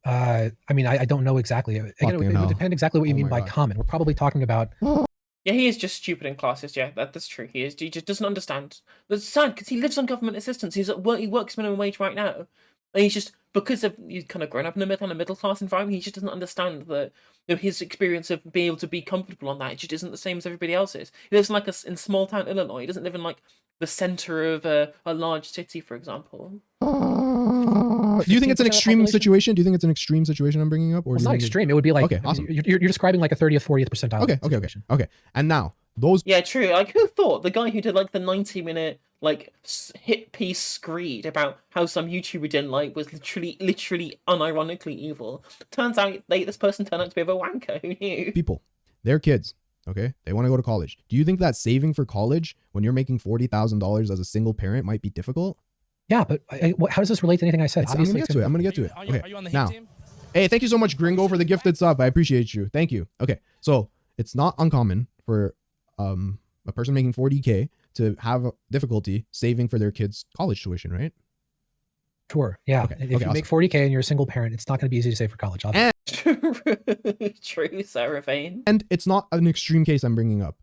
I mean, I don't know exactly. Again, it would depend exactly what you mean by common. We're probably talking about. Yeah, he is just stupid in classes. Yeah, that's true. He is. He just doesn't understand. That's sad because he lives on government assistance. He's at work. He works minimum wage right now. And he's just, because he's kind of grown up in a middle class environment, he just doesn't understand that his experience of being able to be comfortable on that, it just isn't the same as everybody else's. He lives in small town Illinois. He doesn't live in like the center of a large city, for example. Do you think it's an extreme situation? Do you think it's an extreme situation I'm bringing up, or it's not extreme? It would be like, okay, awesome. You're describing like a 30th, 40th percentile. Okay. And now those. Yeah, true. Like, who thought the guy who did like the 90-minute like hit piece screed about how some YouTuber didn't like was literally unironically evil? Turns out this person turned out to be a wanker. Who knew? People, they're kids. Okay, they want to go to college. Do you think that saving for college when you're making $40,000 as a single parent might be difficult? Yeah, but how does this relate to anything I said? I'm gonna get to it. I'm gonna get to it. Okay. Are you on the now, Heem team? hey, thank you so much, Gringo, for the gifted sub. I appreciate you. Thank you. Okay, so it's not uncommon for a person making 40K to have difficulty saving for their kids' college tuition, right? Sure. Yeah. Okay. If you make 40K and you're a single parent, it's not going to be easy to save for college. True, Sarah Vane. And it's not an extreme case I'm bringing up.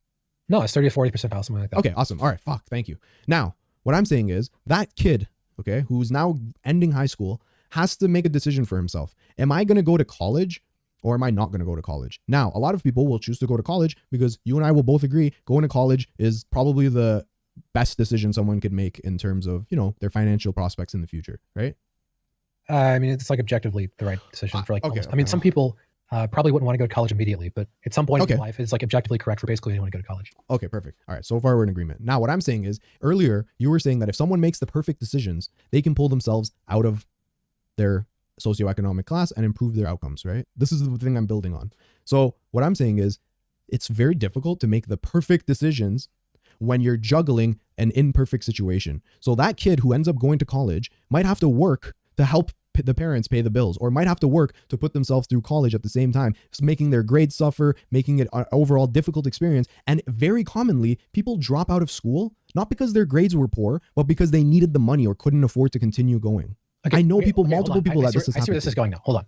No, it's 30 to 40% something like that. Okay, awesome. All right, fuck, thank you. Now, what I'm saying is that kid, okay, who's now ending high school, has to make a decision for himself. Am I going to go to college, or am I not going to go to college? Now, a lot of people will choose to go to college because you and I will both agree going to college is probably the best decision someone could make in terms of, their financial prospects in the future, right? I mean, it's like objectively the right decision for I mean, some people probably wouldn't want to go to college immediately, but at some point in life, it's like objectively correct for basically anyone to go to college. Okay, perfect. All right, so far we're in agreement. Now, what I'm saying is, earlier you were saying that if someone makes the perfect decisions, they can pull themselves out of their socioeconomic class and improve their outcomes, right? This is the thing I'm building on. So what I'm saying is, it's very difficult to make the perfect decisions when you're juggling an imperfect situation. So that kid who ends up going to college might have to work to help the parents pay the bills, or might have to work to put themselves through college at the same time, making their grades suffer, making it an overall difficult experience. And very commonly, people drop out of school, not because their grades were poor, but because they needed the money or couldn't afford to continue going. Okay, I know multiple people that this is happening. I see where this is going now. Hold on.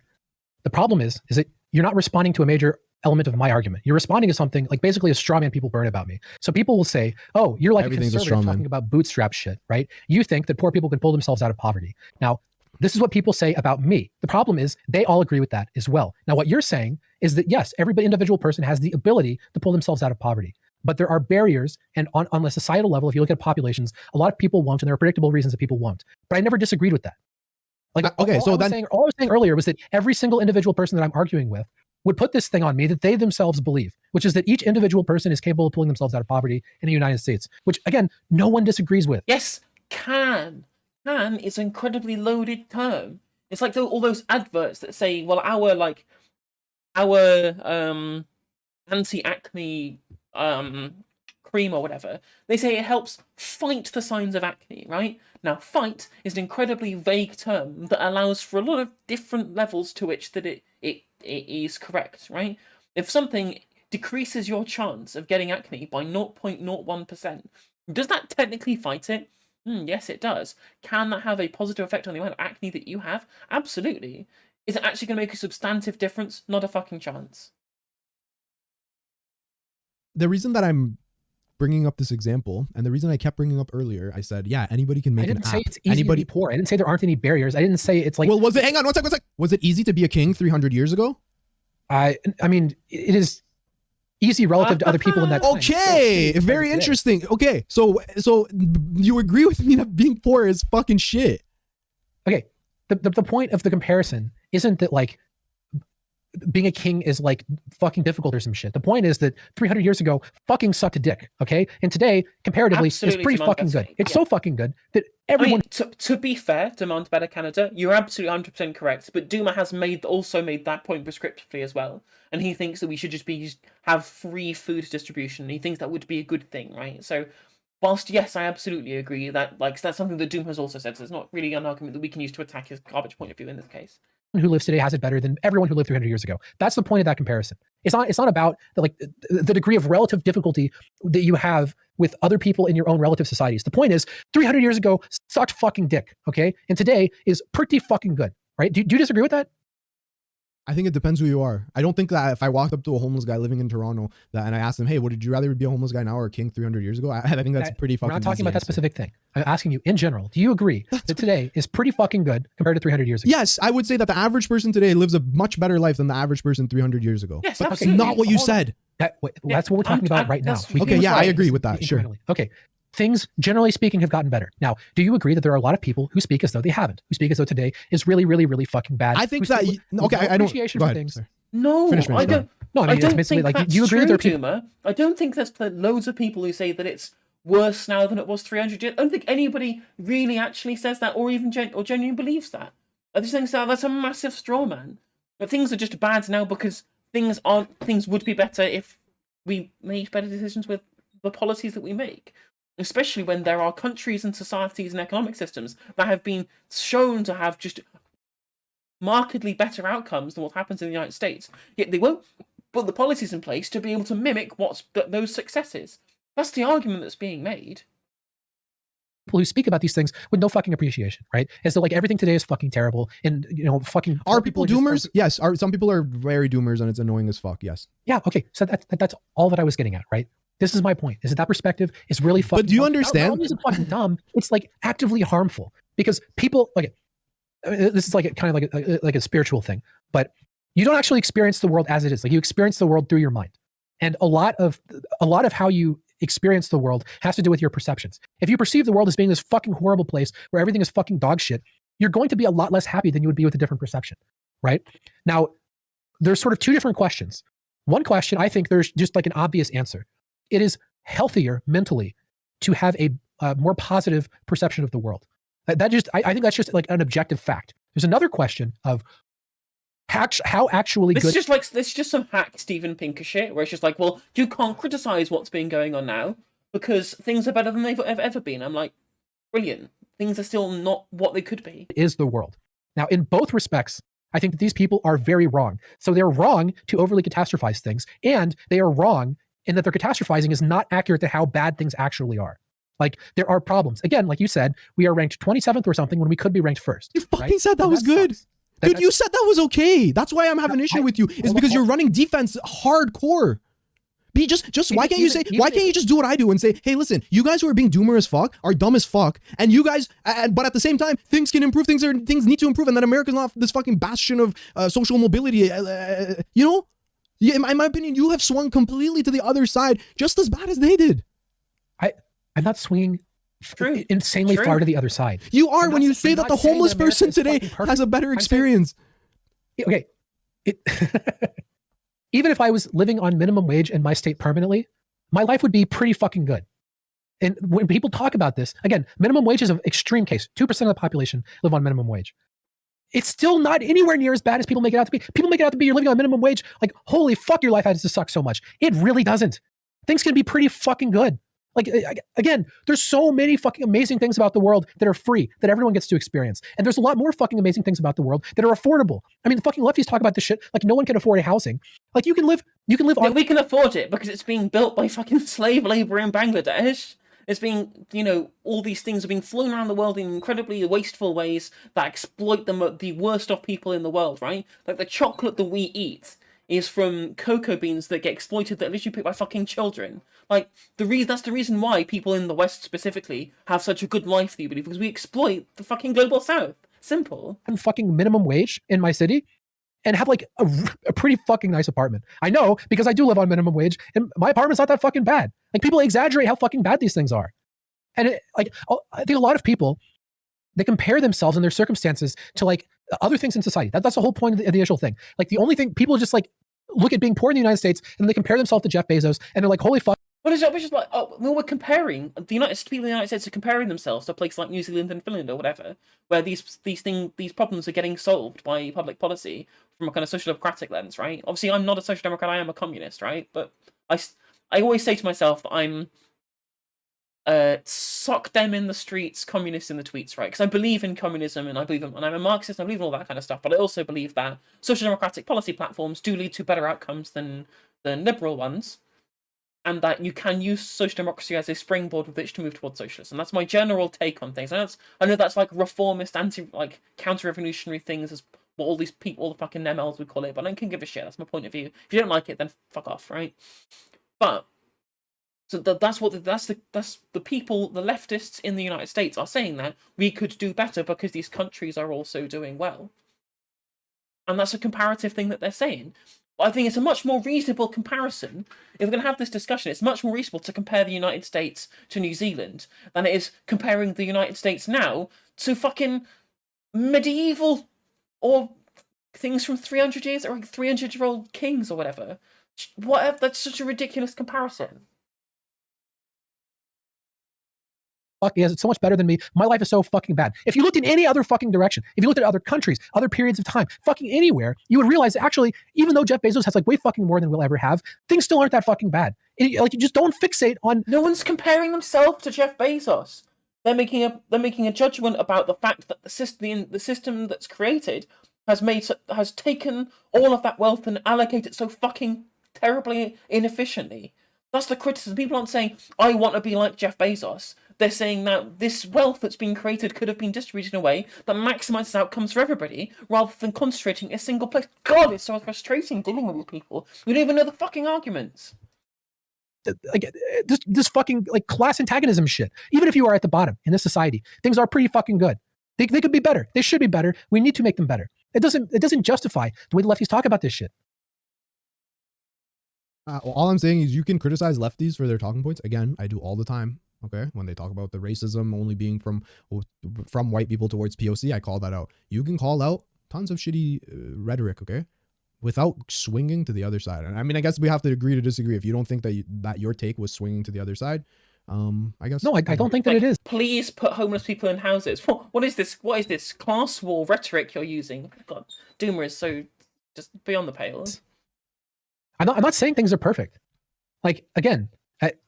The problem is that you're not responding to a major element of my argument. You're responding to something like basically a straw man people burn about me. So people will say, oh, you're like Everything's a a conservative straw man. talking about bootstrap shit, right? You think that poor people can pull themselves out of poverty. Now, this is what people say about me. The problem is they all agree with that as well. Now, what you're saying is that yes, every individual person has the ability to pull themselves out of poverty. But there are barriers, and on a societal level, if you look at populations, a lot of people won't, and there are predictable reasons that people won't. But I never disagreed with that. Like, okay, so all I was saying earlier was that every single individual person that I'm arguing with would put this thing on me that they themselves believe, which is that each individual person is capable of pulling themselves out of poverty in the United States, which again, no one disagrees with. Yes, can. Can is an incredibly loaded term. It's like all those adverts that say, well, our anti-acne cream or whatever, they say it helps fight the signs of acne, right? Now, fight is an incredibly vague term that allows for a lot of different levels to which that it is correct, right? If something decreases your chance of getting acne by 0.01%, does that technically fight it? Yes, it does. Can that have a positive effect on the amount of acne that you have? Absolutely. Is it actually going to make a substantive difference? Not a fucking chance. The reason that I'm bringing up this example, and the reason I kept bringing up earlier, I said, yeah, anybody can make an app. I didn't say it's easy to be poor. I didn't say there aren't any barriers. I didn't say it's like... Well, was it... Hang on, one sec. Was it easy to be a king 300 years ago? I mean, it is easy relative to other people in that time. Okay, very interesting. Okay, so you agree with me that being poor is fucking shit. Okay, the point of the comparison isn't that like being a king is like fucking difficult or some shit. The point is that 300 years ago, fucking sucked a dick, okay? And today, comparatively, Absolutely, it's pretty fucking good. It's so fucking good that everyone... I mean, to be fair, Demand Better Canada, you're absolutely 100% correct, but Doomer has also made that point prescriptively as well, and he thinks that we should just have free food distribution. He thinks that would be a good thing, right? So, whilst, yes, I absolutely agree that that's something that Doom has also said, so it's not really an argument that we can use to attack his garbage point of view in this case. Who lives today has it better than everyone who lived 300 years ago. That's the point of that comparison. It's not about the degree of relative difficulty that you have with other people in your own relative societies. The point is 300 years ago sucked fucking dick, okay? And today is pretty fucking good, right? Do you disagree with that? I think it depends who you are. I don't think that if I walked up to a homeless guy living in Toronto and I asked him, hey, would you rather be a homeless guy now or a king 300 years ago? I think that's pretty fucking We're not talking about answer. that specific thing. I'm asking you in general. Do you agree that today is pretty fucking good compared to 300 years ago? Yes, I would say that the average person today lives a much better life than the average person 300 years ago. Yes, but that's absolutely. not what you said. That's what we're talking about right now. Okay, yeah, I agree with that. Sure. Okay. Things, generally speaking, have gotten better. Now, do you agree that there are a lot of people who speak as though they haven't, who speak as though today is really, really, really fucking bad? I think that, okay, I don't, appreciation go for ahead. things. No, I don't. No, I mean, don't it's basically think like, that's you agree true, that there are people... Doomer. I don't think there's loads of people who say that it's worse now than it was 300 years. I don't think anybody really actually says that or even genuinely believes that. I just think that's a massive straw man. But things are just bad now because things would be better if we made better decisions with the policies that we make. Especially when there are countries and societies and economic systems that have been shown to have just markedly better outcomes than what happens in the United States. Yet they won't put the policies in place to be able to mimic those successes. That's the argument that's being made. People who speak about these things with no fucking appreciation, right? As though like everything today is fucking terrible and, fucking... Are people doomers? Yes. Some people are very doomers and it's annoying as fuck, yes. Yeah, okay. So that's all that I was getting at, right? This is my point, is that perspective is really fucking... But do you dumb. understand? Not only is it fucking dumb, it's like actively harmful because people, like, this is like kind of like a spiritual thing, but you don't actually experience the world as it is. Like you experience the world through your mind. And a lot of how you experience the world has to do with your perceptions. If you perceive the world as being this fucking horrible place where everything is fucking dog shit, you're going to be a lot less happy than you would be with a different perception, right? Now, there's sort of two different questions. One question, I think there's just like an obvious answer. It is healthier mentally to have a more positive perception of the world. I think that's just like an objective fact. There's another question of how actually good... This is just some hack Steven Pinker shit, where it's just like, well, you can't criticize what's been going on now because things are better than they've ever been. I'm like, brilliant. Things are still not what they could be. Is the world. Now, in both respects, I think that these people are very wrong. So they're wrong to overly catastrophize things, and they are wrong in that their catastrophizing is not accurate to how bad things actually are. Like, there are problems. Again, like you said, we are ranked 27th or something when we could be ranked first. You fucking said that was good. Sucks. Dude, you said that was okay. That's why I'm having an issue with you. Is because you're running defense hardcore. Why can't you just do what I do and say, hey, listen, you guys who are being doomer as fuck are dumb as fuck, and you guys, but at the same time, things can improve, things need to improve, and that America's not this fucking bastion of social mobility. You know, in my opinion, you have swung completely to the other side, just as bad as they did. I'm not swinging insanely far to the other side. You are when you say that the homeless person today has a better experience. Okay. Even if I was living on minimum wage in my state permanently, my life would be pretty fucking good. And when people talk about this, again, minimum wage is an extreme case. 2% of the population live on minimum wage. It's still not anywhere near as bad as people make it out to be. People make it out to be you're living on minimum wage. Like, holy fuck, your life has to suck so much. It really doesn't. Things can be pretty fucking good. Like, again, there's so many fucking amazing things about the world that are free, that everyone gets to experience. And there's a lot more fucking amazing things about the world that are affordable. I mean, the fucking lefties talk about this shit like no one can afford a housing. Like, you can live on... We can afford it because it's being built by fucking slave labor in Bangladesh. It's being, you know, all these things are being flown around the world in incredibly wasteful ways that exploit the worst of people in the world, right? Like, the chocolate that we eat is from cocoa beans that get exploited that are literally picked by fucking children. Like, that's the reason why people in the West specifically have such a good life, because we exploit the fucking global South. Simple. Fucking minimum wage in my city and have like a pretty fucking nice apartment. I know because I do live on minimum wage and my apartment's not that fucking bad. Like, people exaggerate how fucking bad these things are. And I think a lot of people, they compare themselves and their circumstances to like other things in society. That's the whole point of the initial thing. Like, the only thing, people just like look at being poor in the United States and they compare themselves to Jeff Bezos and they're like, holy fuck. Well, it's just like, we're comparing people in the United States are comparing themselves to a place like New Zealand and Finland or whatever, where these problems are getting solved by public policy from a kind of social democratic lens, right? Obviously, I'm not a social democrat; I am a communist, right? But I always say to myself that I'm sock them in the streets, communists in the tweets, right? Because I believe in communism and and I'm a Marxist, and I believe in all that kind of stuff. But I also believe that social democratic policy platforms do lead to better outcomes than liberal ones. And that you can use social democracy as a springboard with which to move towards socialism. That's my general take on things. And I know that's like reformist, counter-revolutionary things, as what all these people, all the fucking MLs would call it, but I can give a shit. That's my point of view. If you don't like it, then fuck off, right? But so that's the people, the leftists in the United States are saying that we could do better because these countries are also doing well. And that's a comparative thing that they're saying. I think it's a much more reasonable comparison. If we're going to have this discussion, it's much more reasonable to compare the United States to New Zealand than it is comparing the United States now to fucking medieval or things from 300 years or 300-year-old kings or whatever. Whatever. That's such a ridiculous comparison. Fuck, yes, it's so much better than me. My life is so fucking bad. If you looked in any other fucking direction, if you looked at other countries, other periods of time, fucking anywhere, you would realize that actually, even though Jeff Bezos has like way fucking more than we'll ever have, things still aren't that fucking bad. Like, you just don't fixate on. No one's comparing themselves to Jeff Bezos. They're making a judgment about the fact that the system that's created has taken all of that wealth and allocated it so fucking terribly inefficiently. That's the criticism. People aren't saying, I want to be like Jeff Bezos. They're saying that this wealth that's been created could have been distributed in a way that maximizes outcomes for everybody, rather than concentrating in a single place. God, it's so frustrating dealing with these people. We don't even know the fucking arguments. Like, this fucking like class antagonism shit. Even if you are at the bottom in this society, things are pretty fucking good. They could be better. They should be better. We need to make them better. It doesn't justify the way the lefties talk about this shit. All I'm saying is you can criticize lefties for their talking points. Again, I do all the time. Okay, when they talk about the racism only being from white people towards POC, I call that out. You can call out tons of shitty rhetoric, okay, without swinging to the other side. And I mean, I guess we have to agree to disagree. If you don't think that your take was swinging to the other side, I guess no, I don't think that it is. Please put homeless people in houses. What is this? What is this class war rhetoric you're using? God, Doomer is so just beyond the pale. I'm not saying things are perfect. Like, again,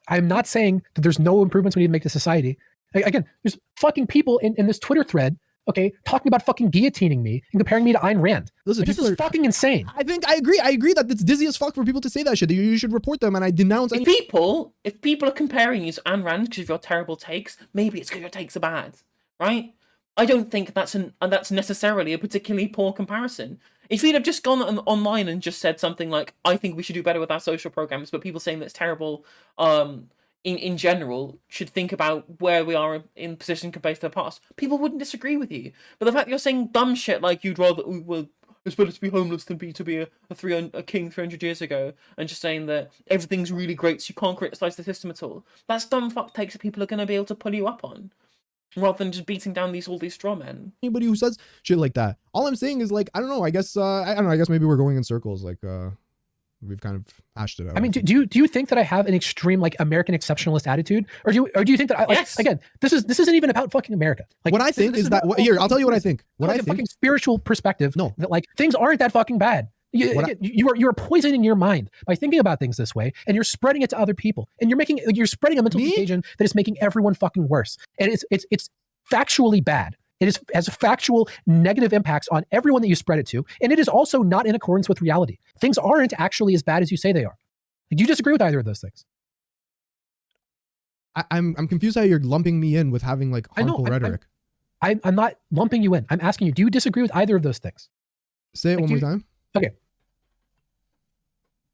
I'm not saying that there's no improvements we need to make to society. Again, there's fucking people in this Twitter thread, okay, talking about fucking guillotining me and comparing me to Ayn Rand. Listen, this is fucking insane. I agree that it's dizzy as fuck for people to say that shit. You should report them, and I denounce. If people are comparing you to Ayn Rand because of your terrible takes, maybe it's because your takes are bad, right? I don't think that's necessarily a particularly poor comparison. If you'd have just gone online and just said something like, "I think we should do better with our social programs," but people saying that's terrible, in general, should think about where we are in position compared to the past, people wouldn't disagree with you. But the fact that you're saying dumb shit like you'd rather, well, it's better to be homeless than be a king 300 years ago, and just saying that everything's really great, so you can't criticize the system at all. That's dumb fuck takes that people are going to be able to pull you up on, rather than just beating down all these straw men. Anybody who says shit like that. All I'm saying is like, I don't know. I guess I don't know. I guess maybe we're going in circles. Like we've kind of hashed it out. I mean, do you think that I have an extreme like American exceptionalist attitude, or do you think that I like, Yes. again, this isn't even about fucking America. Like what I think this is that here, I'll tell you what I think. What like I a think, fucking spiritual perspective. No. That like things aren't that fucking bad. You're poisoning your mind by thinking about things this way, and you're spreading it to other people, and you're spreading a mental contagion that is making everyone fucking worse. And it's factually bad. It has factual negative impacts on everyone that you spread it to, and it is also not in accordance with reality. Things aren't actually as bad as you say they are. Do you disagree with either of those things? I'm confused how you're lumping me in with having like harmful rhetoric. I'm not lumping you in. I'm asking you, do you disagree with either of those things? Say it one more time. Okay.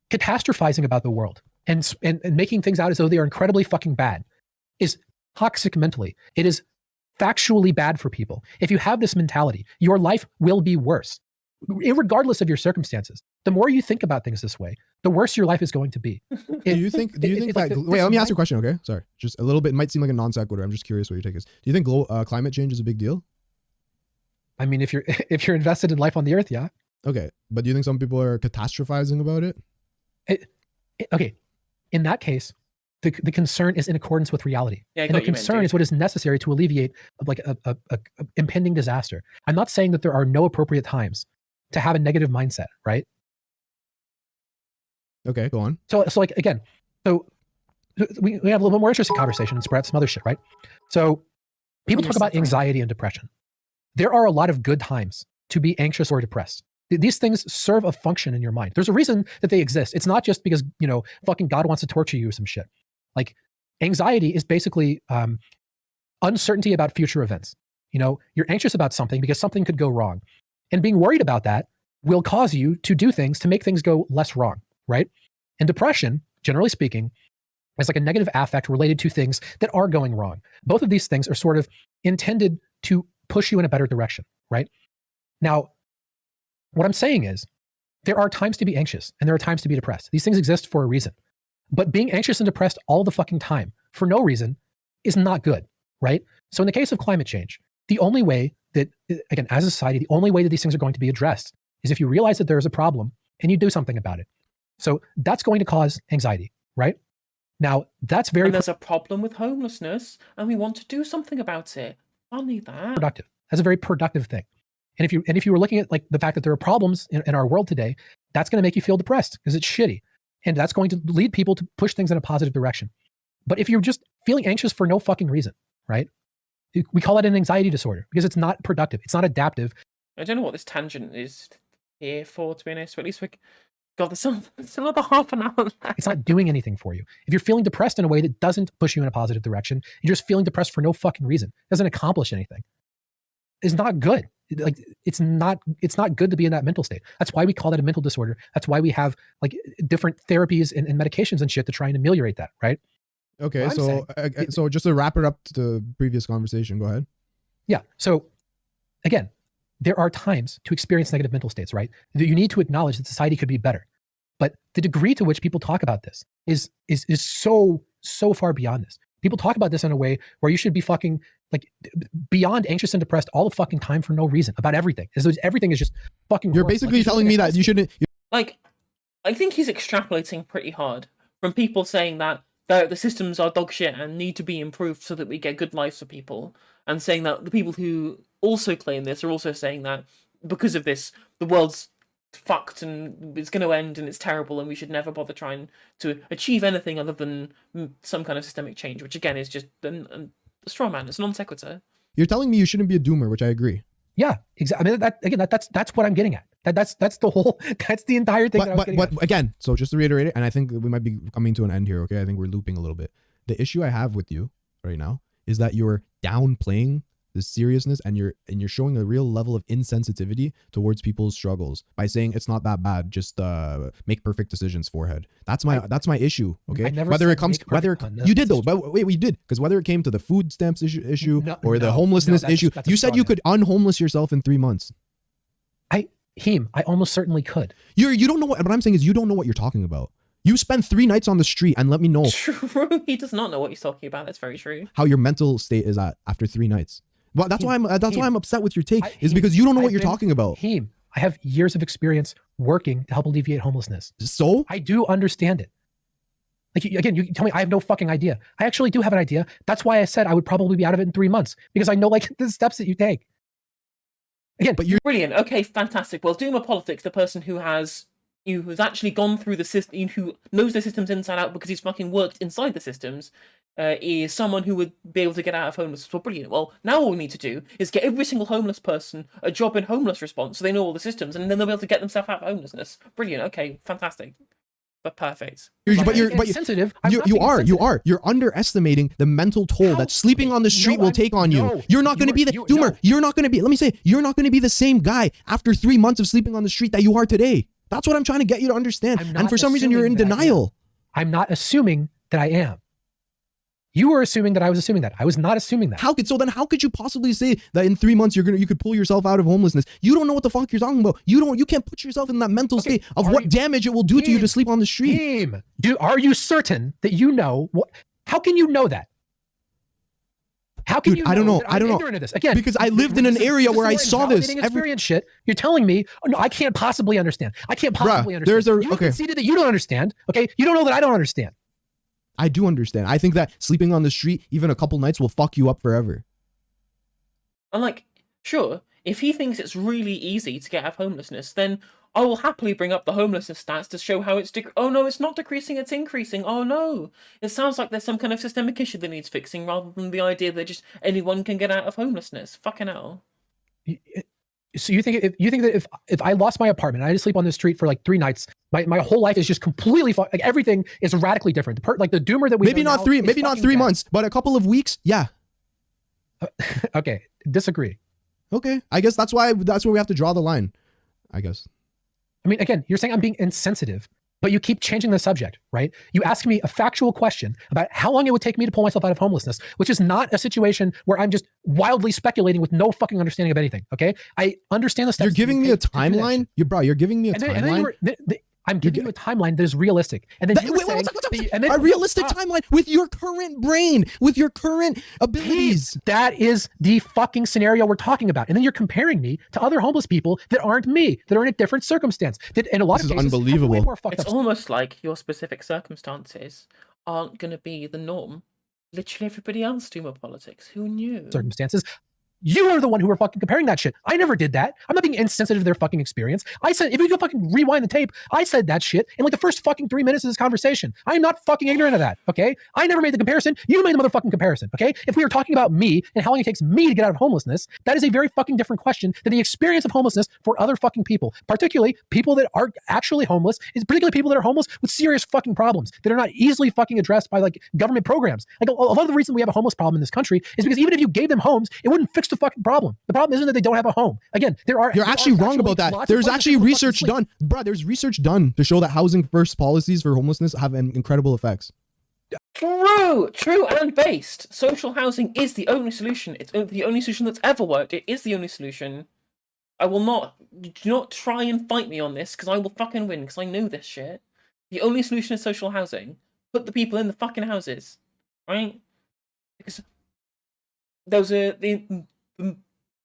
Catastrophizing about the world and making things out as though they are incredibly fucking bad is toxic mentally. It is factually bad for people. If you have this mentality, your life will be worse, regardless of your circumstances. The more you think about things this way, the worse your life is going to be. Do you think that, wait, let me ask you a question, okay? Sorry. Just a little bit, it might seem like a non sequitur. I'm just curious what your take is. Do you think climate change is a big deal? I mean, if you're invested in life on the earth, yeah. Okay. But do you think some people are catastrophizing about it? Okay. In that case, the concern is in accordance with reality. Yeah, and the concern is what is necessary to alleviate like a impending disaster. I'm not saying that there are no appropriate times to have a negative mindset, right? Okay, go on. So like again, so we have a little bit more interesting conversation and spread some other shit, right? So people talk about anxiety and depression. There are a lot of good times to be anxious or depressed. These things serve a function in your mind. There's a reason that they exist. It's not just because, fucking God wants to torture you or some shit. Like anxiety is basically uncertainty about future events. You're anxious about something because something could go wrong. And being worried about that will cause you to do things to make things go less wrong, right? And depression, generally speaking, is like a negative affect related to things that are going wrong. Both of these things are sort of intended to push you in a better direction, right? Now, what I'm saying is there are times to be anxious and there are times to be depressed. These things exist for a reason. But being anxious and depressed all the fucking time for no reason is not good, right? So in the case of climate change, the only way that, again, as a society, the only way that these things are going to be addressed is if you realize that there is a problem and you do something about it. So that's going to cause anxiety, right? Now, that's very And there's a problem with homelessness, and we want to do something about it. Funny that. productive. That's a very productive thing. And if you were looking at like the fact that there are problems in our world today, that's going to make you feel depressed because it's shitty. And that's going to lead people to push things in a positive direction. But if you're just feeling anxious for no fucking reason, right? We call it an anxiety disorder because it's not productive. It's not adaptive. I don't know what this tangent is here for, to be honest, but at least there's another half an hour left. It's not doing anything for you. If you're feeling depressed in a way that doesn't push you in a positive direction, you're just feeling depressed for no fucking reason. It doesn't accomplish anything. It's not good. Like it's not good to be in that mental state. That's why we call that a mental disorder. That's why we have like different therapies and medications and shit to try and ameliorate that, right? Okay, so just to wrap it up to the previous conversation, go ahead. Yeah. So again, there are times to experience negative mental states, right? You need to acknowledge that society could be better. But the degree to which people talk about this is so far beyond this. People talk about this in a way where you should be fucking like beyond anxious and depressed all the fucking time for no reason about everything. As though everything is just fucking. You're horrible. basically Like, telling me that you shouldn't. Like, I think he's extrapolating pretty hard from people saying that the systems are dog shit and need to be improved so that we get good lives for people, and saying that the people who also claim this are also saying that because of this, the world's fucked and it's going to end and it's terrible and we should never bother trying to achieve anything other than some kind of systemic change, which again is just a straw man. It's non sequitur. You're telling me you shouldn't be a doomer, which I agree. Yeah, exactly. I mean, that's what I'm getting at. That's the entire thing. But again, so just to reiterate it, and I think we might be coming to an end here. Okay, I think we're looping a little bit. The issue I have with you right now is that you're downplaying the seriousness, and you're showing a real level of insensitivity towards people's struggles by saying it's not that bad, just make perfect decisions, forehead. That's my issue. Okay, I never whether said it comes make whether perfect- you did though, but wait, we did, because whether it came to the food stamps issue No, or the no, homelessness no, that's- issue, that's a you said straw you man. could unhomeless yourself in 3 months. Heem, I almost certainly could. You don't know what I'm saying is you don't know what you're talking about. You spend 3 nights on the street and let me know True, he does not know what he's talking about. That's very true. how your mental state is at after 3 nights. Well, that's why I'm upset with your take, is Heem, because you don't know what I've you're been- talking about. Heem, I have years of experience working to help alleviate homelessness. So I do understand it. Like, again, you tell me I have no fucking idea. I actually do have an idea. That's why I said I would probably be out of it in 3 months, because I know like the steps that you take. Again, but you're Brilliant. Okay, fantastic. Well, Doomer Politics, the person who's actually gone through the system, who knows the systems inside out because he's fucking worked inside the systems, is someone who would be able to get out of homelessness. Well, brilliant. Well, now all we need to do is get every single homeless person a job in homeless response, so they know all the systems, and then they'll be able to get themselves out of homelessness. Brilliant. Okay, fantastic. But perfect. sensitive. You're underestimating the mental toll How? that sleeping on the street No, will take on you. no, You're not going to be the Doomer. no. You're not going to be. Let me say, you're not going to be the same guy after 3 months of sleeping on the street that you are today. That's what I'm trying to get you to understand. I'm And not for some reason, you're in assuming that I am. denial. I'm not assuming that I am. You were assuming that I was assuming that. I was not assuming that. How could you possibly say that in 3 months you could pull yourself out of homelessness? You don't know what the fuck you're talking about. You can't put yourself in that mental state of what damage it will do to you to sleep on the street. Heem, are you certain that you know what? How can you know that? How can Dude, you? I don't know. That I'm I don't know. ignorant of this? Again, Because I lived in an this is- area this is where I more saw this invalidating experience shit. You're telling me, oh, no, I can't possibly understand. I can't possibly understand. there's a- You okay. conceded that you don't understand. Okay, you don't know that I don't understand. I do understand. I think that sleeping on the street even a couple nights will fuck you up forever. I'm like, sure, if he thinks it's really easy to get out of homelessness, then I will happily bring up the homelessness stats to show how it's oh no, it's not decreasing, it's increasing. Oh no, it sounds like there's some kind of systemic issue that needs fixing, rather than the idea that just anyone can get out of homelessness. Fucking hell. So you think that if I lost my apartment and I had to sleep on the street for like 3 nights, my whole life is just completely like everything is radically different. Like the Doomer that we Maybe know not now 3, is maybe not fucking 3 dead. months, but a couple of weeks. Yeah. Okay, disagree. Okay. I guess that's where we have to draw the line. I guess. I mean, again, you're saying I'm being insensitive, but you keep changing the subject, right? You ask me a factual question about how long it would take me to pull myself out of homelessness, which is not a situation where I'm just wildly speculating with no fucking understanding of anything. Okay, I understand the steps. You're giving me a take to do that timeline? shit. You're giving me a And then timeline? you were, I'm giving you a timeline that is realistic. And then you were Wait, saying, what's and then, a realistic Stop. timeline with your current brain, with your current abilities. That is the fucking scenario we're talking about. And then you're comparing me to other homeless people that aren't me, that are in a different circumstance. That in a lot This of is cases have way unbelievable. more fucked It's up almost like your specific circumstances aren't going to be the norm. Literally everybody else Doomer Politics. Who knew? circumstances. You are the one who were fucking comparing that shit. I never did that. I'm not being insensitive to their fucking experience. I said, if you go fucking rewind the tape, I said that shit in like the first fucking 3 minutes of this conversation. I am not fucking ignorant of that, okay? I never made the comparison. You made the motherfucking comparison, okay? If we were talking about me and how long it takes me to get out of homelessness, that is a very fucking different question than the experience of homelessness for other fucking people, particularly people that are actually homeless, is particularly people that are homeless with serious fucking problems that are not easily fucking addressed by like government programs. Like a lot of the reason we have a homeless problem in this country is because even if you gave them homes, it wouldn't fix the fucking problem. The problem isn't that they don't have a home. Again, You're actually wrong about that. There's actually research done. Bruh, there's research done to show that housing first policies for homelessness have incredible effects. True and based. Social housing is the only solution. It's the only solution that's ever worked. It is the only solution. I will not, do not try and fight me on this, because I will fucking win, because I know this shit. The only solution is social housing. Put the people in the fucking houses. Right? Because the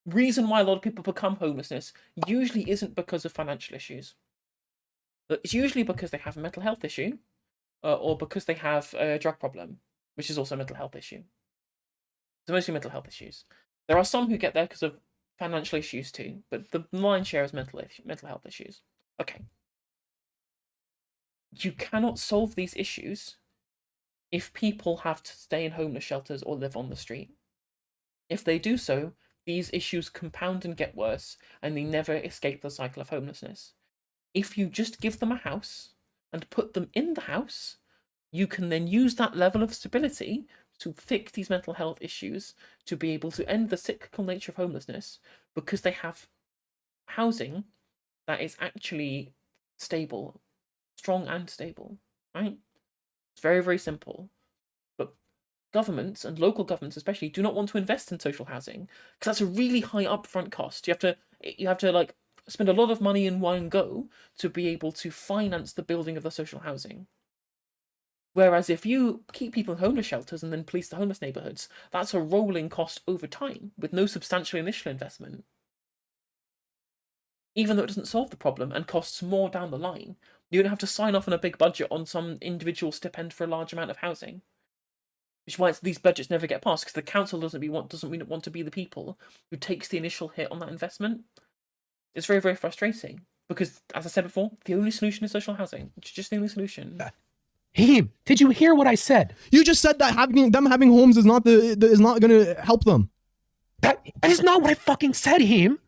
reason why a lot of people become homelessness usually isn't because of financial issues. It's usually because they have a mental health issue, or because they have a drug problem, which is also a mental health issue. It's mostly mental health issues. There are some who get there because of financial issues too, but the lion's share is mental health issues. Okay. You cannot solve these issues if people have to stay in homeless shelters or live on the street. If they do so, these issues compound and get worse, and they never escape the cycle of homelessness. If you just give them a house and put them in the house, you can then use that level of stability to fix these mental health issues, to be able to end the cyclical nature of homelessness, because they have housing that is actually stable, strong and stable, right? It's very, very simple. But governments, and local governments especially, do not want to invest in social housing because that's a really high upfront cost. You have to like spend a lot of money in one go to be able to finance the building of the social housing. Whereas if you keep people in homeless shelters and then police the homeless neighborhoods, that's a rolling cost over time with no substantial initial investment. Even though it doesn't solve the problem and costs more down the line, you don't have to sign off on a big budget on some individual stipend for a large amount of housing. Which is why these budgets never get passed, because the council doesn't want to be the people who takes the initial hit on that investment. It's very, very frustrating, because, as I said before, the only solution is social housing. It's just the only solution. Heem, did you hear what I said? You just said that having homes is not going to help them. That is not what I fucking said, Heem.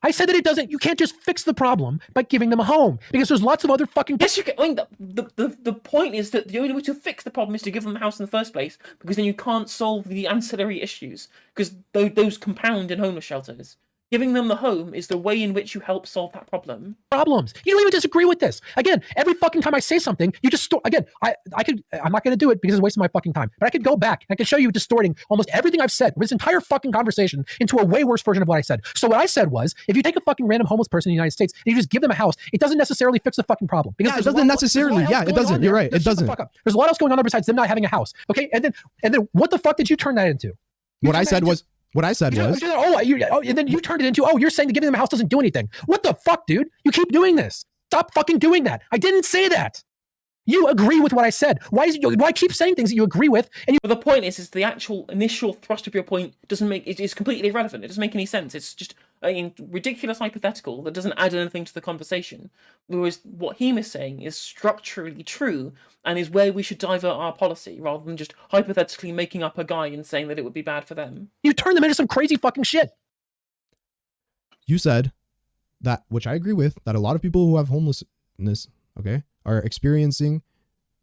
I said that you can't just fix the problem by giving them a home, because there's lots of other fucking... Yes, you can. I mean, the point is that the only way to fix the problem is to give them a house in the first place, because then you can't solve the ancillary issues, because those compound in homeless shelters. Giving them the home is the way in which you help solve that problem. Problems. You don't even disagree with this. Again, every fucking time I say something, you just again, I'm not going to do it because it's wasting my fucking time, but I could go back and I could show you distorting almost everything I've said with this entire fucking conversation into a way worse version of what I said. So what I said was, if you take a fucking random homeless person in the United States and you just give them a house, it doesn't necessarily fix the fucking problem. Because it doesn't necessarily. Yeah, it doesn't. You're right. It doesn't. There's a lot else going on there besides them not having a house. Okay. And then what the fuck did you turn that into? What I said was, and then you turned it into, you're saying that giving them a house doesn't do anything. What the fuck, dude? You keep doing this. Stop fucking doing that. I didn't say that. You agree with what I said. Why keep saying things that you agree with? But the point is the actual initial thrust of your point is completely irrelevant. It doesn't make any sense. It's just a ridiculous hypothetical that doesn't add anything to the conversation. Whereas what Heem is saying is structurally true and is where we should divert our policy, rather than just hypothetically making up a guy and saying that it would be bad for them. You turn them into some crazy fucking shit. You said that, which I agree with, that a lot of people who have homelessness, okay, are experiencing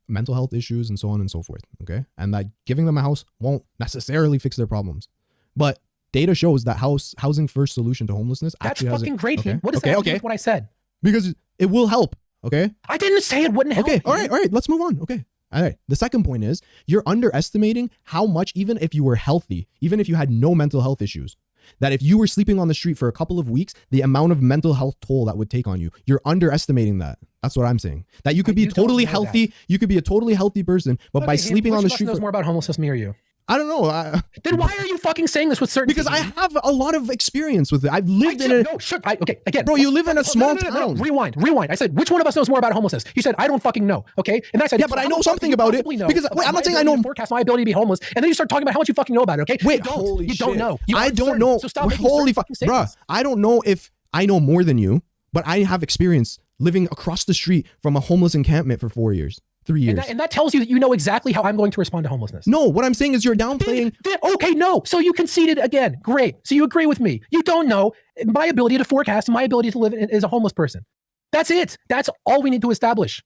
mental health issues and so on and so forth, okay? And that giving them a house won't necessarily fix their problems. But data shows that housing first solution to homelessness actually That's fucking great. Okay. What does that have to do with what I said? Because it will help, okay? I didn't say it wouldn't help. Okay, all right, let's move on, okay. All right, the second point is you're underestimating how much, even if you were healthy, even if you had no mental health issues, that if you were sleeping on the street for a couple of weeks, the amount of mental health toll that would take on you, you're underestimating that. That's what I'm saying. That you could be totally healthy, you could be a totally healthy person, but by sleeping on the street... Which knows more about homelessness, me or you? I don't know. Then why are you fucking saying this with certainty? Because I have a lot of experience with it. I've lived in a... No, sure. Okay, again. Bro, you live in a small town. Rewind. I said, which one of us knows more about homelessness? You said, I don't fucking know. Okay? And then I said, yeah, but I know something about it. Because, wait, I'm not saying I know... Forecast my ability to be homeless. And then you start talking about how much you fucking know about it, okay? Wait, holy shit. You don't know. I don't know. So stop holy fuck. Bruh, I don't know if I know more than you, but I have experience living across the street from a homeless encampment for 4 years. 3 years. And that tells you that you know exactly how I'm going to respond to homelessness. No, what I'm saying is you're downplaying... Okay, no. So you conceded again. Great. So you agree with me. You don't know my ability to forecast and my ability to live as a homeless person. That's it. That's all we need to establish.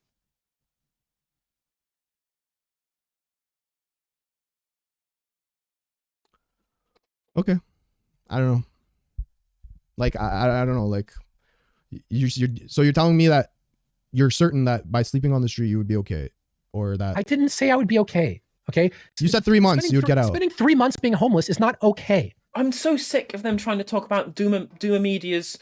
Okay. I don't know. Like, I don't know. Like, so you're telling me that you're certain that by sleeping on the street you would be okay, or that... I didn't say I would be okay. Okay. You said 3 months you would get out. Spending 3 months being homeless is not okay. I'm so sick of them trying to talk about Doomermedia's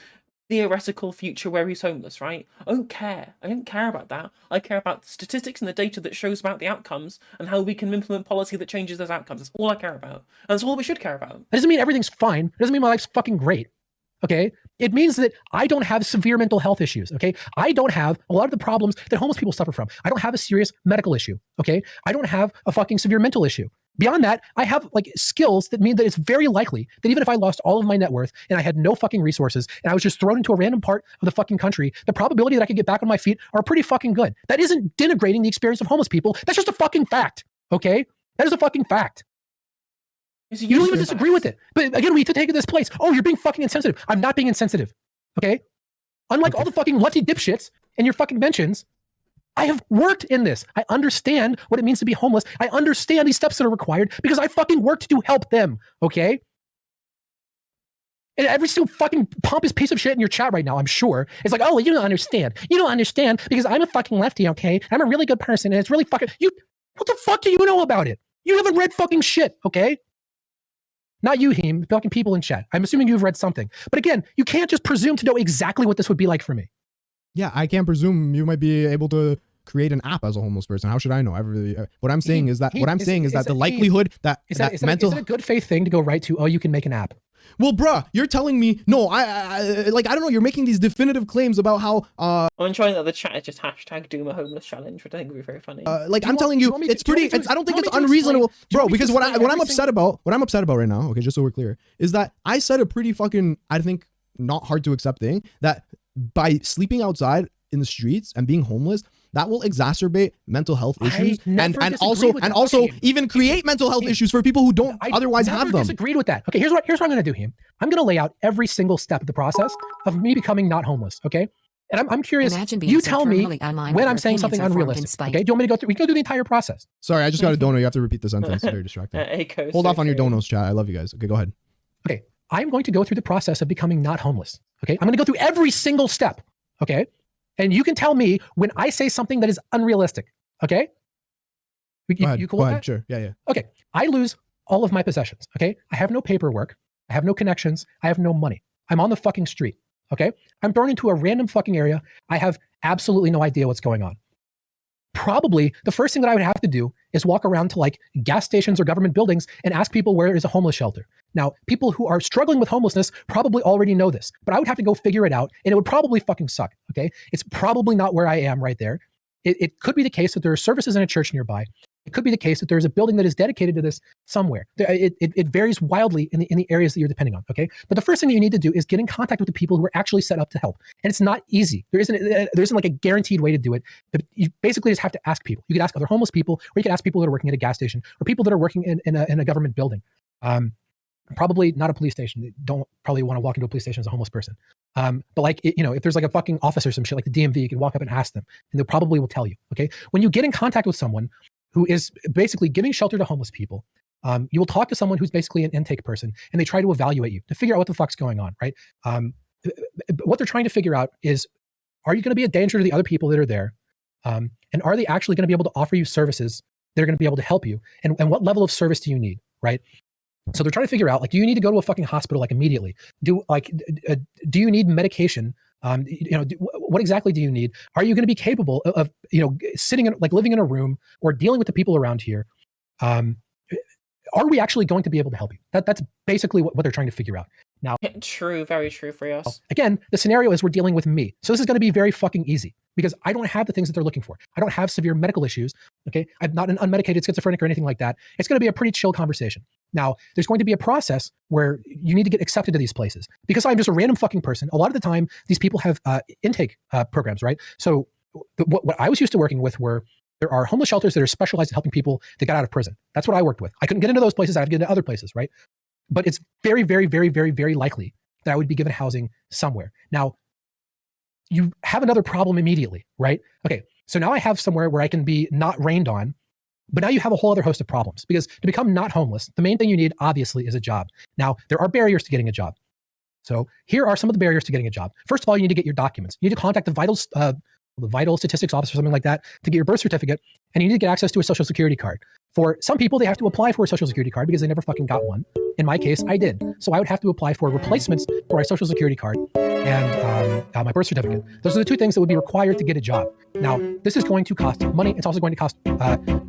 theoretical future where he's homeless, right? I don't care. I don't care about that. I care about the statistics and the data that shows about the outcomes and how we can implement policy that changes those outcomes. That's all I care about. And that's all we should care about. That doesn't mean everything's fine. It doesn't mean my life's fucking great. Okay? It means that I don't have severe mental health issues. Okay? I don't have a lot of the problems that homeless people suffer from. I don't have a serious medical issue. Okay? I don't have a fucking severe mental issue. Beyond that, I have like skills that mean that it's very likely that even if I lost all of my net worth and I had no fucking resources and I was just thrown into a random part of the fucking country, the probability that I could get back on my feet are pretty fucking good. That isn't denigrating the experience of homeless people. That's just a fucking fact. Okay? That is a fucking fact. You don't even disagree with it. But again, we have to take it this place. Oh, you're being fucking insensitive. I'm not being insensitive. Okay? Unlike all the fucking lefty dipshits and your fucking mentions, I have worked in this. I understand what it means to be homeless. I understand these steps that are required because I fucking worked to help them, okay? And every single fucking pompous piece of shit in your chat right now, I'm sure, is like, oh, you don't understand. You don't understand because I'm a fucking lefty, okay? I'm a really good person, and it's really fucking... What the fuck do you know about it? You haven't read fucking shit, okay? Not you, Heem, fucking people in chat. I'm assuming you've read something. But again, you can't just presume to know exactly what this would be like for me. Yeah, I can't presume you might be able to create an app as a homeless person. How should I know? What I'm saying is that the likelihood that mental... Is it a good faith thing to go right to, oh, you can make an app? Well, bruh, you're telling me, no, I don't know, you're making these definitive claims about how, I'm enjoying that the chat is just hashtag Doomer Homeless Challenge, which I think would be very funny. I'm telling you, it's pretty, I don't think it's unreasonable, bro, because what I'm upset about right now, okay, just so we're clear, is that I said a pretty fucking, I think, not hard to accept thing, that by sleeping outside in the streets and being homeless, that will exacerbate mental health issues and also even create mental health issues for people who don't otherwise have them. I disagreed with that. Okay, here's what I'm going to do, Heem. I'm going to lay out every single step of the process of me becoming not homeless, okay? And I'm curious, you tell me when I'm saying something unrealistic, okay? Do you want me to go through, we can go through the entire process. Sorry, I just got a dono. You have to repeat the sentence. It's very distracting. Hold off on your donos, chat. I love you guys. Okay, go ahead. Okay, I'm going to go through the process of becoming not homeless, okay? I'm going to go through every single step, okay? And you can tell me when I say something that is unrealistic, okay? You cool with that? Sure. Yeah. Okay, I lose all of my possessions, okay? I have no paperwork. I have no connections. I have no money. I'm on the fucking street, okay? I'm thrown into a random fucking area. I have absolutely no idea what's going on. Probably the first thing that I would have to do is walk around to like gas stations or government buildings and ask people where is a homeless shelter. Now, people who are struggling with homelessness probably already know this, but I would have to go figure it out, and it would probably fucking suck, okay? It's probably not where I am right there. It could be the case that there are services in a church nearby. It could be the case that there's a building that is dedicated to this somewhere. It varies wildly in the areas that you're depending on, okay? But the first thing that you need to do is get in contact with the people who are actually set up to help. And it's not easy. There isn't like a guaranteed way to do it. But you basically just have to ask people. You could ask other homeless people, or you could ask people that are working at a gas station, or people that are working in a government building. Probably not a police station. They don't probably want to walk into a police station as a homeless person. But like, if there's like a fucking office or some shit like the DMV, you can walk up and ask them, and they probably will tell you, okay? When you get in contact with someone who is basically giving shelter to homeless people, you will talk to someone who's basically an intake person, and they try to evaluate you to figure out what the fuck's going on, right? What they're trying to figure out is, are you going to be a danger to the other people that are there? And are they actually going to be able to offer you services that are going to be able to help you? And what level of service do you need, right? So they're trying to figure out, like, do you need to go to a fucking hospital like immediately? Do you need medication? What exactly do you need? Are you going to be capable of sitting in, like, living in a room or dealing with the people around here? Are we actually going to be able to help you? That's basically what they're trying to figure out. Now, true, very true for us. Again, the scenario is we're dealing with me. So this is going to be very fucking easy because I don't have the things that they're looking for. I don't have severe medical issues. Okay. I'm not an unmedicated schizophrenic or anything like that. It's going to be a pretty chill conversation. Now, there's going to be a process where you need to get accepted to these places because I'm just a random fucking person. A lot of the time, these people have intake programs, right? So what I was used to working with were, there are homeless shelters that are specialized in helping people that got out of prison. That's what I worked with. I couldn't get into those places. I had to get into other places, right? But it's very, very, very, very, very likely that I would be given housing somewhere. Now, you have another problem immediately, right? Okay, so now I have somewhere where I can be not rained on, but now you have a whole other host of problems because to become not homeless, the main thing you need, obviously, is a job. Now, there are barriers to getting a job. So here are some of the barriers to getting a job. First of all, you need to get your documents. You need to contact the vital statistics office or something like that to get your birth certificate, and you need to get access to a social security card. For some people, they have to apply for a social security card because they never fucking got one. In my case, I did. So I would have to apply for replacements for my social security card and my birth certificate. Those are the two things that would be required to get a job. Now, this is going to cost money. It's also going to cost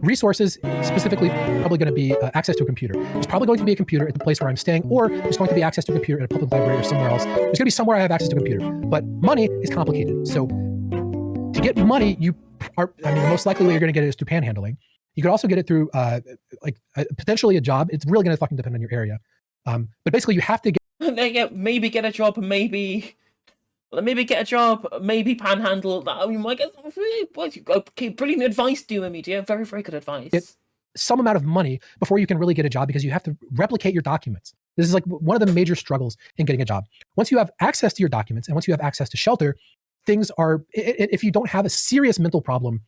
resources, specifically probably going to be access to a computer. There's probably going to be a computer at the place where I'm staying, or there's going to be access to a computer at a public library or somewhere else. There's going to be somewhere I have access to a computer. But money is complicated. So to get money, the most likely way you're going to get it is through panhandling. You could also get it through potentially a job. It's really going to fucking depend on your area. But basically you have to get... maybe get a job, maybe get a job, maybe panhandle. I mean, I guess, okay, brilliant advice, Doomermedia. Very, very good advice. It's some amount of money before you can really get a job because you have to replicate your documents. This is like one of the major struggles in getting a job. Once you have access to your documents and once you have access to shelter, things are, if you don't have a serious mental problem,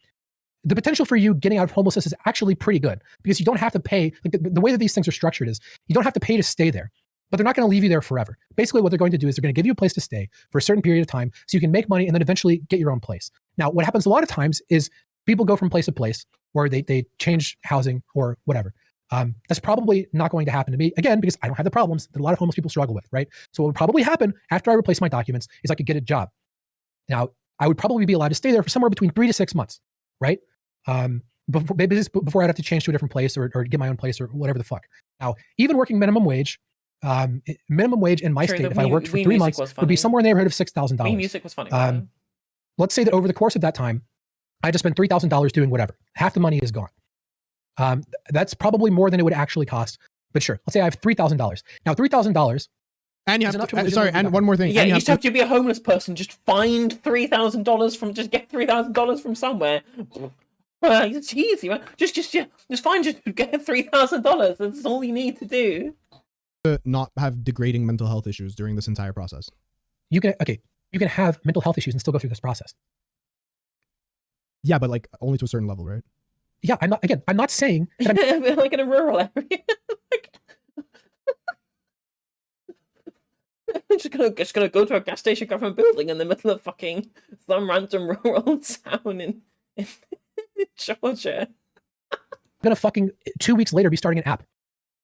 the potential for you getting out of homelessness is actually pretty good because you don't have to pay. Like the way that these things are structured is you don't have to pay to stay there, but they're not going to leave you there forever. Basically, what they're going to do is they're going to give you a place to stay for a certain period of time so you can make money and then eventually get your own place. Now, what happens a lot of times is people go from place to place or they change housing or whatever. That's probably not going to happen to me, again, because I don't have the problems that a lot of homeless people struggle with, right? So what would probably happen after I replace my documents is I could get a job. Now, I would probably be allowed to stay there for somewhere between 3 to 6 months, right? Before I'd have to change to a different place or get my own place or whatever the fuck. Now, even working minimum wage in my True, state, the if I Wii- worked for Wii 3 music months, was would be funny. somewhere in the neighborhood of The $6,000. music was funny. Right? Let's say that over the course of that time, I just spent $3,000 doing whatever. Half the money is gone. That's probably more than it would actually cost. But sure, let's say I have $3,000. Now, $3,000. And you Is have enough to, to sorry, legitimately and one more thing. Yeah, and you you just have to be a homeless person. Just find $3,000 from. Just get $3,000 from somewhere. It's easy, right? Just get $3,000. That's all you need to do. to not have degrading mental health issues during this entire process. You can have mental health issues and still go through this process. Yeah, but like only to a certain level, right? Yeah, I'm not saying that I'm Like in a rural area. I'm just gonna go to a gas station government building in the middle of fucking some random rural town in Georgia. gonna fucking 2 weeks later be starting an app.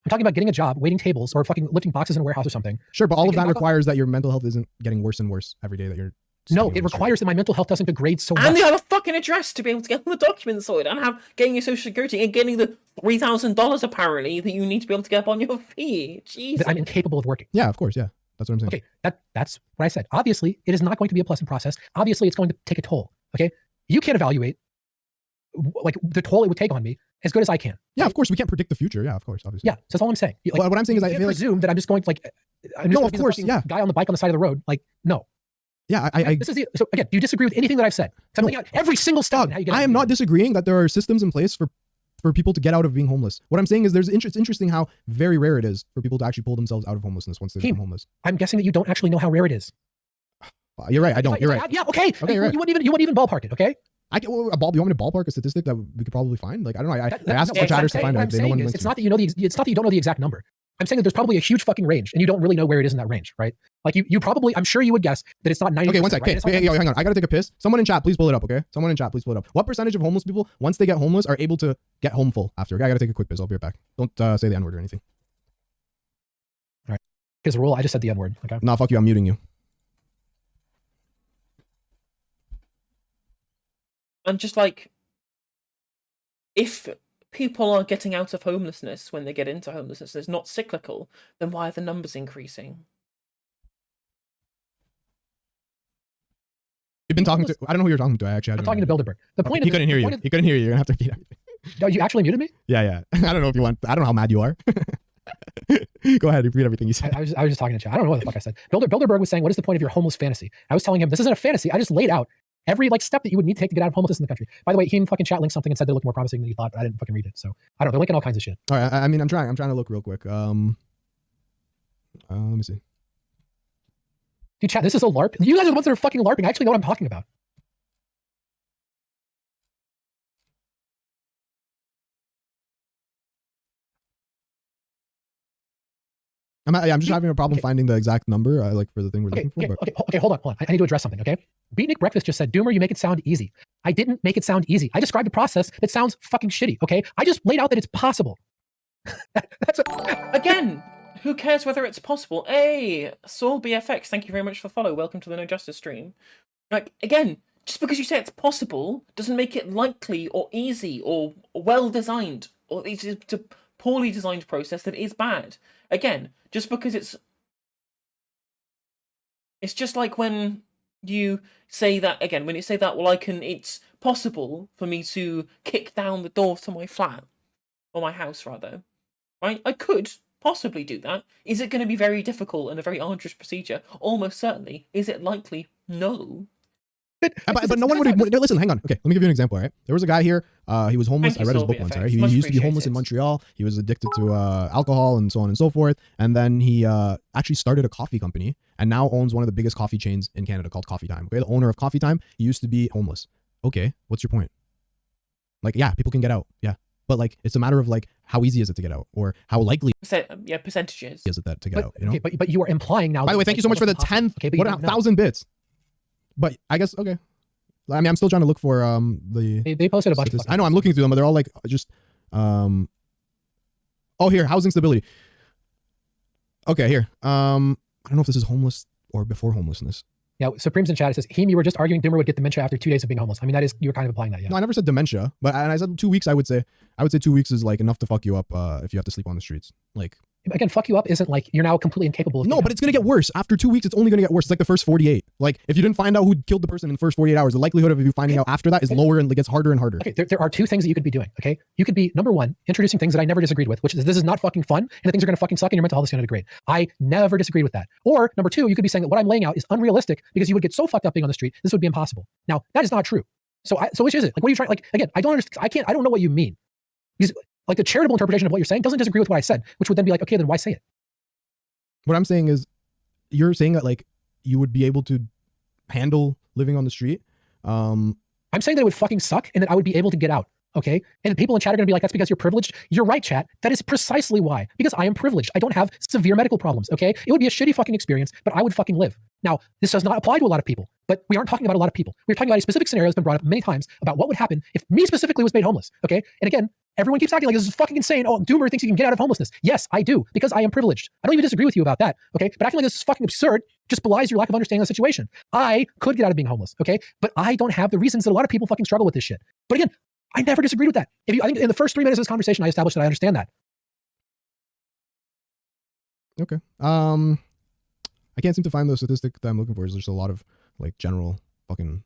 I'm talking about getting a job, waiting tables, or fucking lifting boxes in a warehouse or something. Sure, but all of Again, that requires that your mental health isn't getting worse and worse every day that you're. No, staying it on the street. requires that my mental health doesn't degrade so And much. you have a fucking address to be able to get all the documents sorted, and getting your social security and getting the $3,000 apparently that you need to be able to get up on your feet. Jesus. That I'm incapable of working. Yeah, of course. Yeah, that's what I'm saying. Okay, that's what I said. Obviously, it is not going to be a pleasant process. Obviously, it's going to take a toll. Okay, you can't evaluate like the toll it would take on me as good as I can. Yeah, of course. We can't predict the future. Yeah, of course, obviously. Yeah, so that's all I'm saying. Like, What I'm saying is, I you feel like presume that I'm just going to I'm just No, gonna of be the course, fucking yeah. guy on the bike on the side of the road. Like, no. yeah, I This is so again. Do you disagree with anything that I've said? I'm laying out every single step. in how you get I out am of not here. disagreeing that there are systems in place for people to get out of being homeless. What I'm saying is it's interesting how very rare it is for people to actually pull themselves out of homelessness once they become homeless. I'm guessing that you don't actually know how rare it is. You're right. I don't. If You're I- right. Yeah. Okay. Okay, you're right. You wouldn't even ballpark it. Okay. You want me to ballpark a statistic that we could probably find? Like, I don't know. I asked no, for chatters to what find I'm it. They no saying one is, links it's me. not that you know it's not that you don't know the exact number. I'm saying that there's probably a huge fucking range, and you don't really know where it is in that range, right? Like you probably, I'm sure you would guess that it's not 90%. Okay, one sec. Right? Okay, It's not hey, 90%. hang on. I gotta take a piss. Someone in chat, please pull it up. Okay, someone in chat, please pull it up. What percentage of homeless people, once they get homeless, are able to get homeful after? Okay, I gotta take a quick piss. I'll be right back. Don't say the N-word or anything. Here's a rule. I just said the N-word. Okay. Nah, fuck you. I'm muting you. And just like, if people are getting out of homelessness when they get into homelessness, it's not cyclical, then why are the numbers increasing? You've been talking to. I don't know who you're talking to. I actually. I'm talking to Bilderberg. The point He of couldn't hear you. He couldn't hear you. You're gonna have to repeat everything. No, you actually muted me. Yeah. I don't know if you want. I don't know how mad you are. Go ahead. Repeat everything you said. I was just talking to chat. I don't know what the fuck I said. Bilderberg was saying, "What is the point of your homeless fantasy?" I was telling him, "This isn't a fantasy. I just laid out every step that you would need to take to get out of homelessness in the country." By the way, Heem fucking chat linked something and said they look more promising than you thought, but I didn't fucking read it. So I don't know. They're linking all kinds of shit. All right. I mean, I'm trying to look real quick. Let me see. Dude, chat, this is a LARP. You guys are the ones that are fucking LARPing. I actually know what I'm talking about. I'm just having a problem finding the exact number, like for the thing we're looking for. Okay, hold on. I need to address something, okay? Beatnik Breakfast just said, Doomer, you make it sound easy. I didn't make it sound easy. I described a process that sounds fucking shitty, okay? I just laid out that it's possible. Again, who cares whether it's possible? Hey, Saul BFX, thank you very much for follow. Welcome to the No Justice stream. Like, again, just because you say it's possible doesn't make it likely or easy or well designed, or it's a poorly designed process that is bad. Again, just because it's just like when you say that, again, when you say that, well, it's possible for me to kick down the door to my flat, or my house rather, right? I could possibly do that. Is it going to be very difficult and a very arduous procedure? Almost certainly. Is it likely? No. But no one would listen. Hang on. Okay, let me give you an example. Right, there was a guy here. He was homeless. Thank you, I read his book Sylvia, once. Right, thanks. he Much used to be homeless in appreciated. Montreal. He was addicted to alcohol and so on and so forth. And then he actually started a coffee company and now owns one of the biggest coffee chains in Canada called Coffee Time. Okay, the owner of Coffee Time. He used to be homeless. Okay, what's your point? Like, yeah, people can get out. Yeah, but like, it's a matter of like, how easy is it to get out, or how likely Percentages. is it that to get out? You know. Okay, but you are implying now. By the way, thank you so much for the 10th. Okay, but what 1,000 bits? But I guess okay. I mean, I'm still trying to look for the. They posted a bunch of. I know I'm looking through them, but they're all like just. Oh, here, housing stability. Okay, here. I don't know if this is homeless or before homelessness. Yeah, Supreme's in chat. It says, Heem, you were just arguing Doomer would get dementia after 2 days of being homeless. I mean, you were kind of implying that, yeah. No, I never said dementia, but I said 2 weeks. I would say 2 weeks is like enough to fuck you up if you have to sleep on the streets. Like, again, fuck you up isn't like you're now completely incapable of. No, but it's gonna get worse after 2 weeks. It's only gonna get worse. It's like the first 48. Like, if you didn't find out who killed the person in the first 48 hours, the likelihood of you finding out after that is lower and it gets harder and harder. Okay, there are two things that you could be doing. Okay, you could be number one, introducing things that I never disagreed with, which is this is not fucking fun, and the things are gonna fucking suck, and your mental health is gonna degrade. I never disagreed with that. Or number two, you could be saying that what I'm laying out is unrealistic because you would get so fucked up being on the street, this would be impossible. Now that is not true. So which is it? Like, what are you trying? Like, again, I don't understand. I don't know what you mean. Because like the charitable interpretation of what you're saying doesn't disagree with what I said, which would then be like, okay, then why say it? What I'm saying is, you're saying that like you would be able to handle living on the street. I'm saying that it would fucking suck and that I would be able to get out. Okay. And people in chat are going to be like, that's because you're privileged. You're right, chat. That is precisely why. Because I am privileged. I don't have severe medical problems. Okay. It would be a shitty fucking experience, but I would fucking live. Now, this does not apply to a lot of people, but we aren't talking about a lot of people. We're talking about a specific scenario that's been brought up many times about what would happen if me specifically was made homeless. Okay. And again, everyone keeps acting like this is fucking insane. Oh, Doomer thinks he can get out of homelessness. Yes, I do, because I am privileged. I don't even disagree with you about that. Okay. But acting like this is fucking absurd just belies your lack of understanding of the situation. I could get out of being homeless. Okay. But I don't have the reasons that a lot of people fucking struggle with this shit. But again, I never disagreed with that. I think in the first 3 minutes of this conversation, I established that I understand that. Okay. I can't seem to find the statistic that I'm looking for. There's just a lot of like general fucking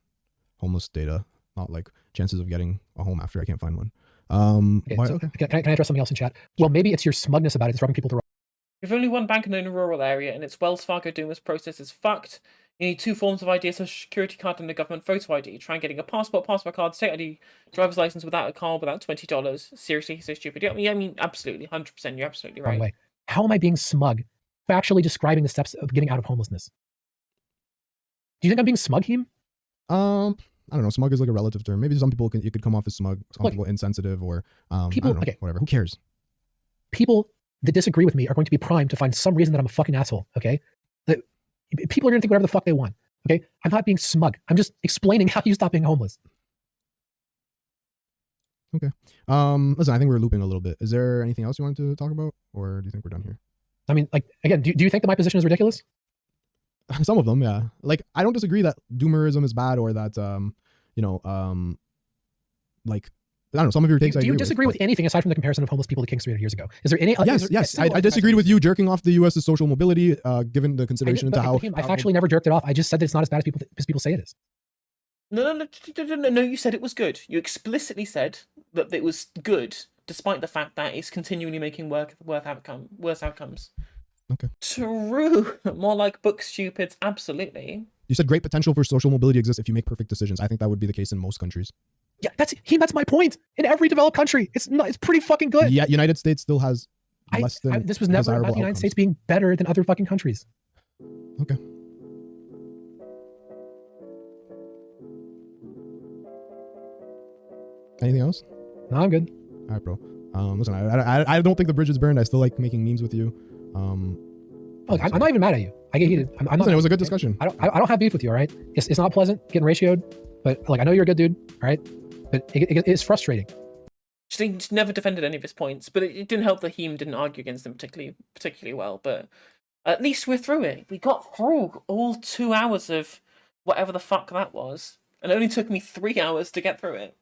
homeless data, not like chances of getting a home after. I can't find one. Can I address something else in chat? Well, maybe it's your smugness about it that's rubbing people the wrong. If only one bank in a rural area and its Wells Fargo Doomer's process is fucked, you need 2 forms of ID: a social security card and a government photo ID. Try getting a passport card, state ID, driver's license without a car, without $20. Seriously, he's so stupid. I mean, absolutely, 100%. You're absolutely right. Way. How am I being smug for actually describing the steps of getting out of homelessness? Do you think I'm being smug, Heem? I don't know. Smug is like a relative term. Maybe some people it could come off as smug, some people insensitive, or people. I don't know, whatever. Who cares? People that disagree with me are going to be primed to find some reason that I'm a fucking asshole. Okay, people are going to think whatever the fuck they want. Okay, I'm not being smug. I'm just explaining how you stop being homeless. Okay. Listen, I think we're looping a little bit. Is there anything else you wanted to talk about, or do you think we're done here? I mean, like, again, do you think that my position is ridiculous? Some of them, yeah. Like, I don't disagree that doomerism is bad, or that like, I don't know, some of your takes. Do you disagree with anything aside from the comparison of homeless people to Kings 300 years ago? Is there any? Yes. I disagreed with you jerking off the U.S.'s social mobility, given the consideration into how. I've actually never jerked it off. I just said that it's not as bad as people say it is. No, you said it was good. You explicitly said that it was good, despite the fact that it's continually making worse outcomes. Okay. True. More like book stupids, absolutely. You said great potential for social mobility exists if you make perfect decisions. I think that would be the case in most countries. Yeah, that's my point. In every developed country, it's pretty fucking good. Yeah, United States still has less than. This was never about the United States being better than other fucking countries. Okay. Anything else? No, I'm good. All right, bro. Listen, I don't think the bridge is burned. I still like making memes with you. Look, I'm not even mad at you. I get heated. I'm not. It was a good discussion. I don't have beef with you. All right. It's not pleasant getting ratioed, but like I know you're a good dude. All right. But it's frustrating. He never defended any of his points, but it didn't help that Heem didn't argue against them particularly well. But at least we're through it. We got through all 2 hours of whatever the fuck that was, and it only took me 3 hours to get through it.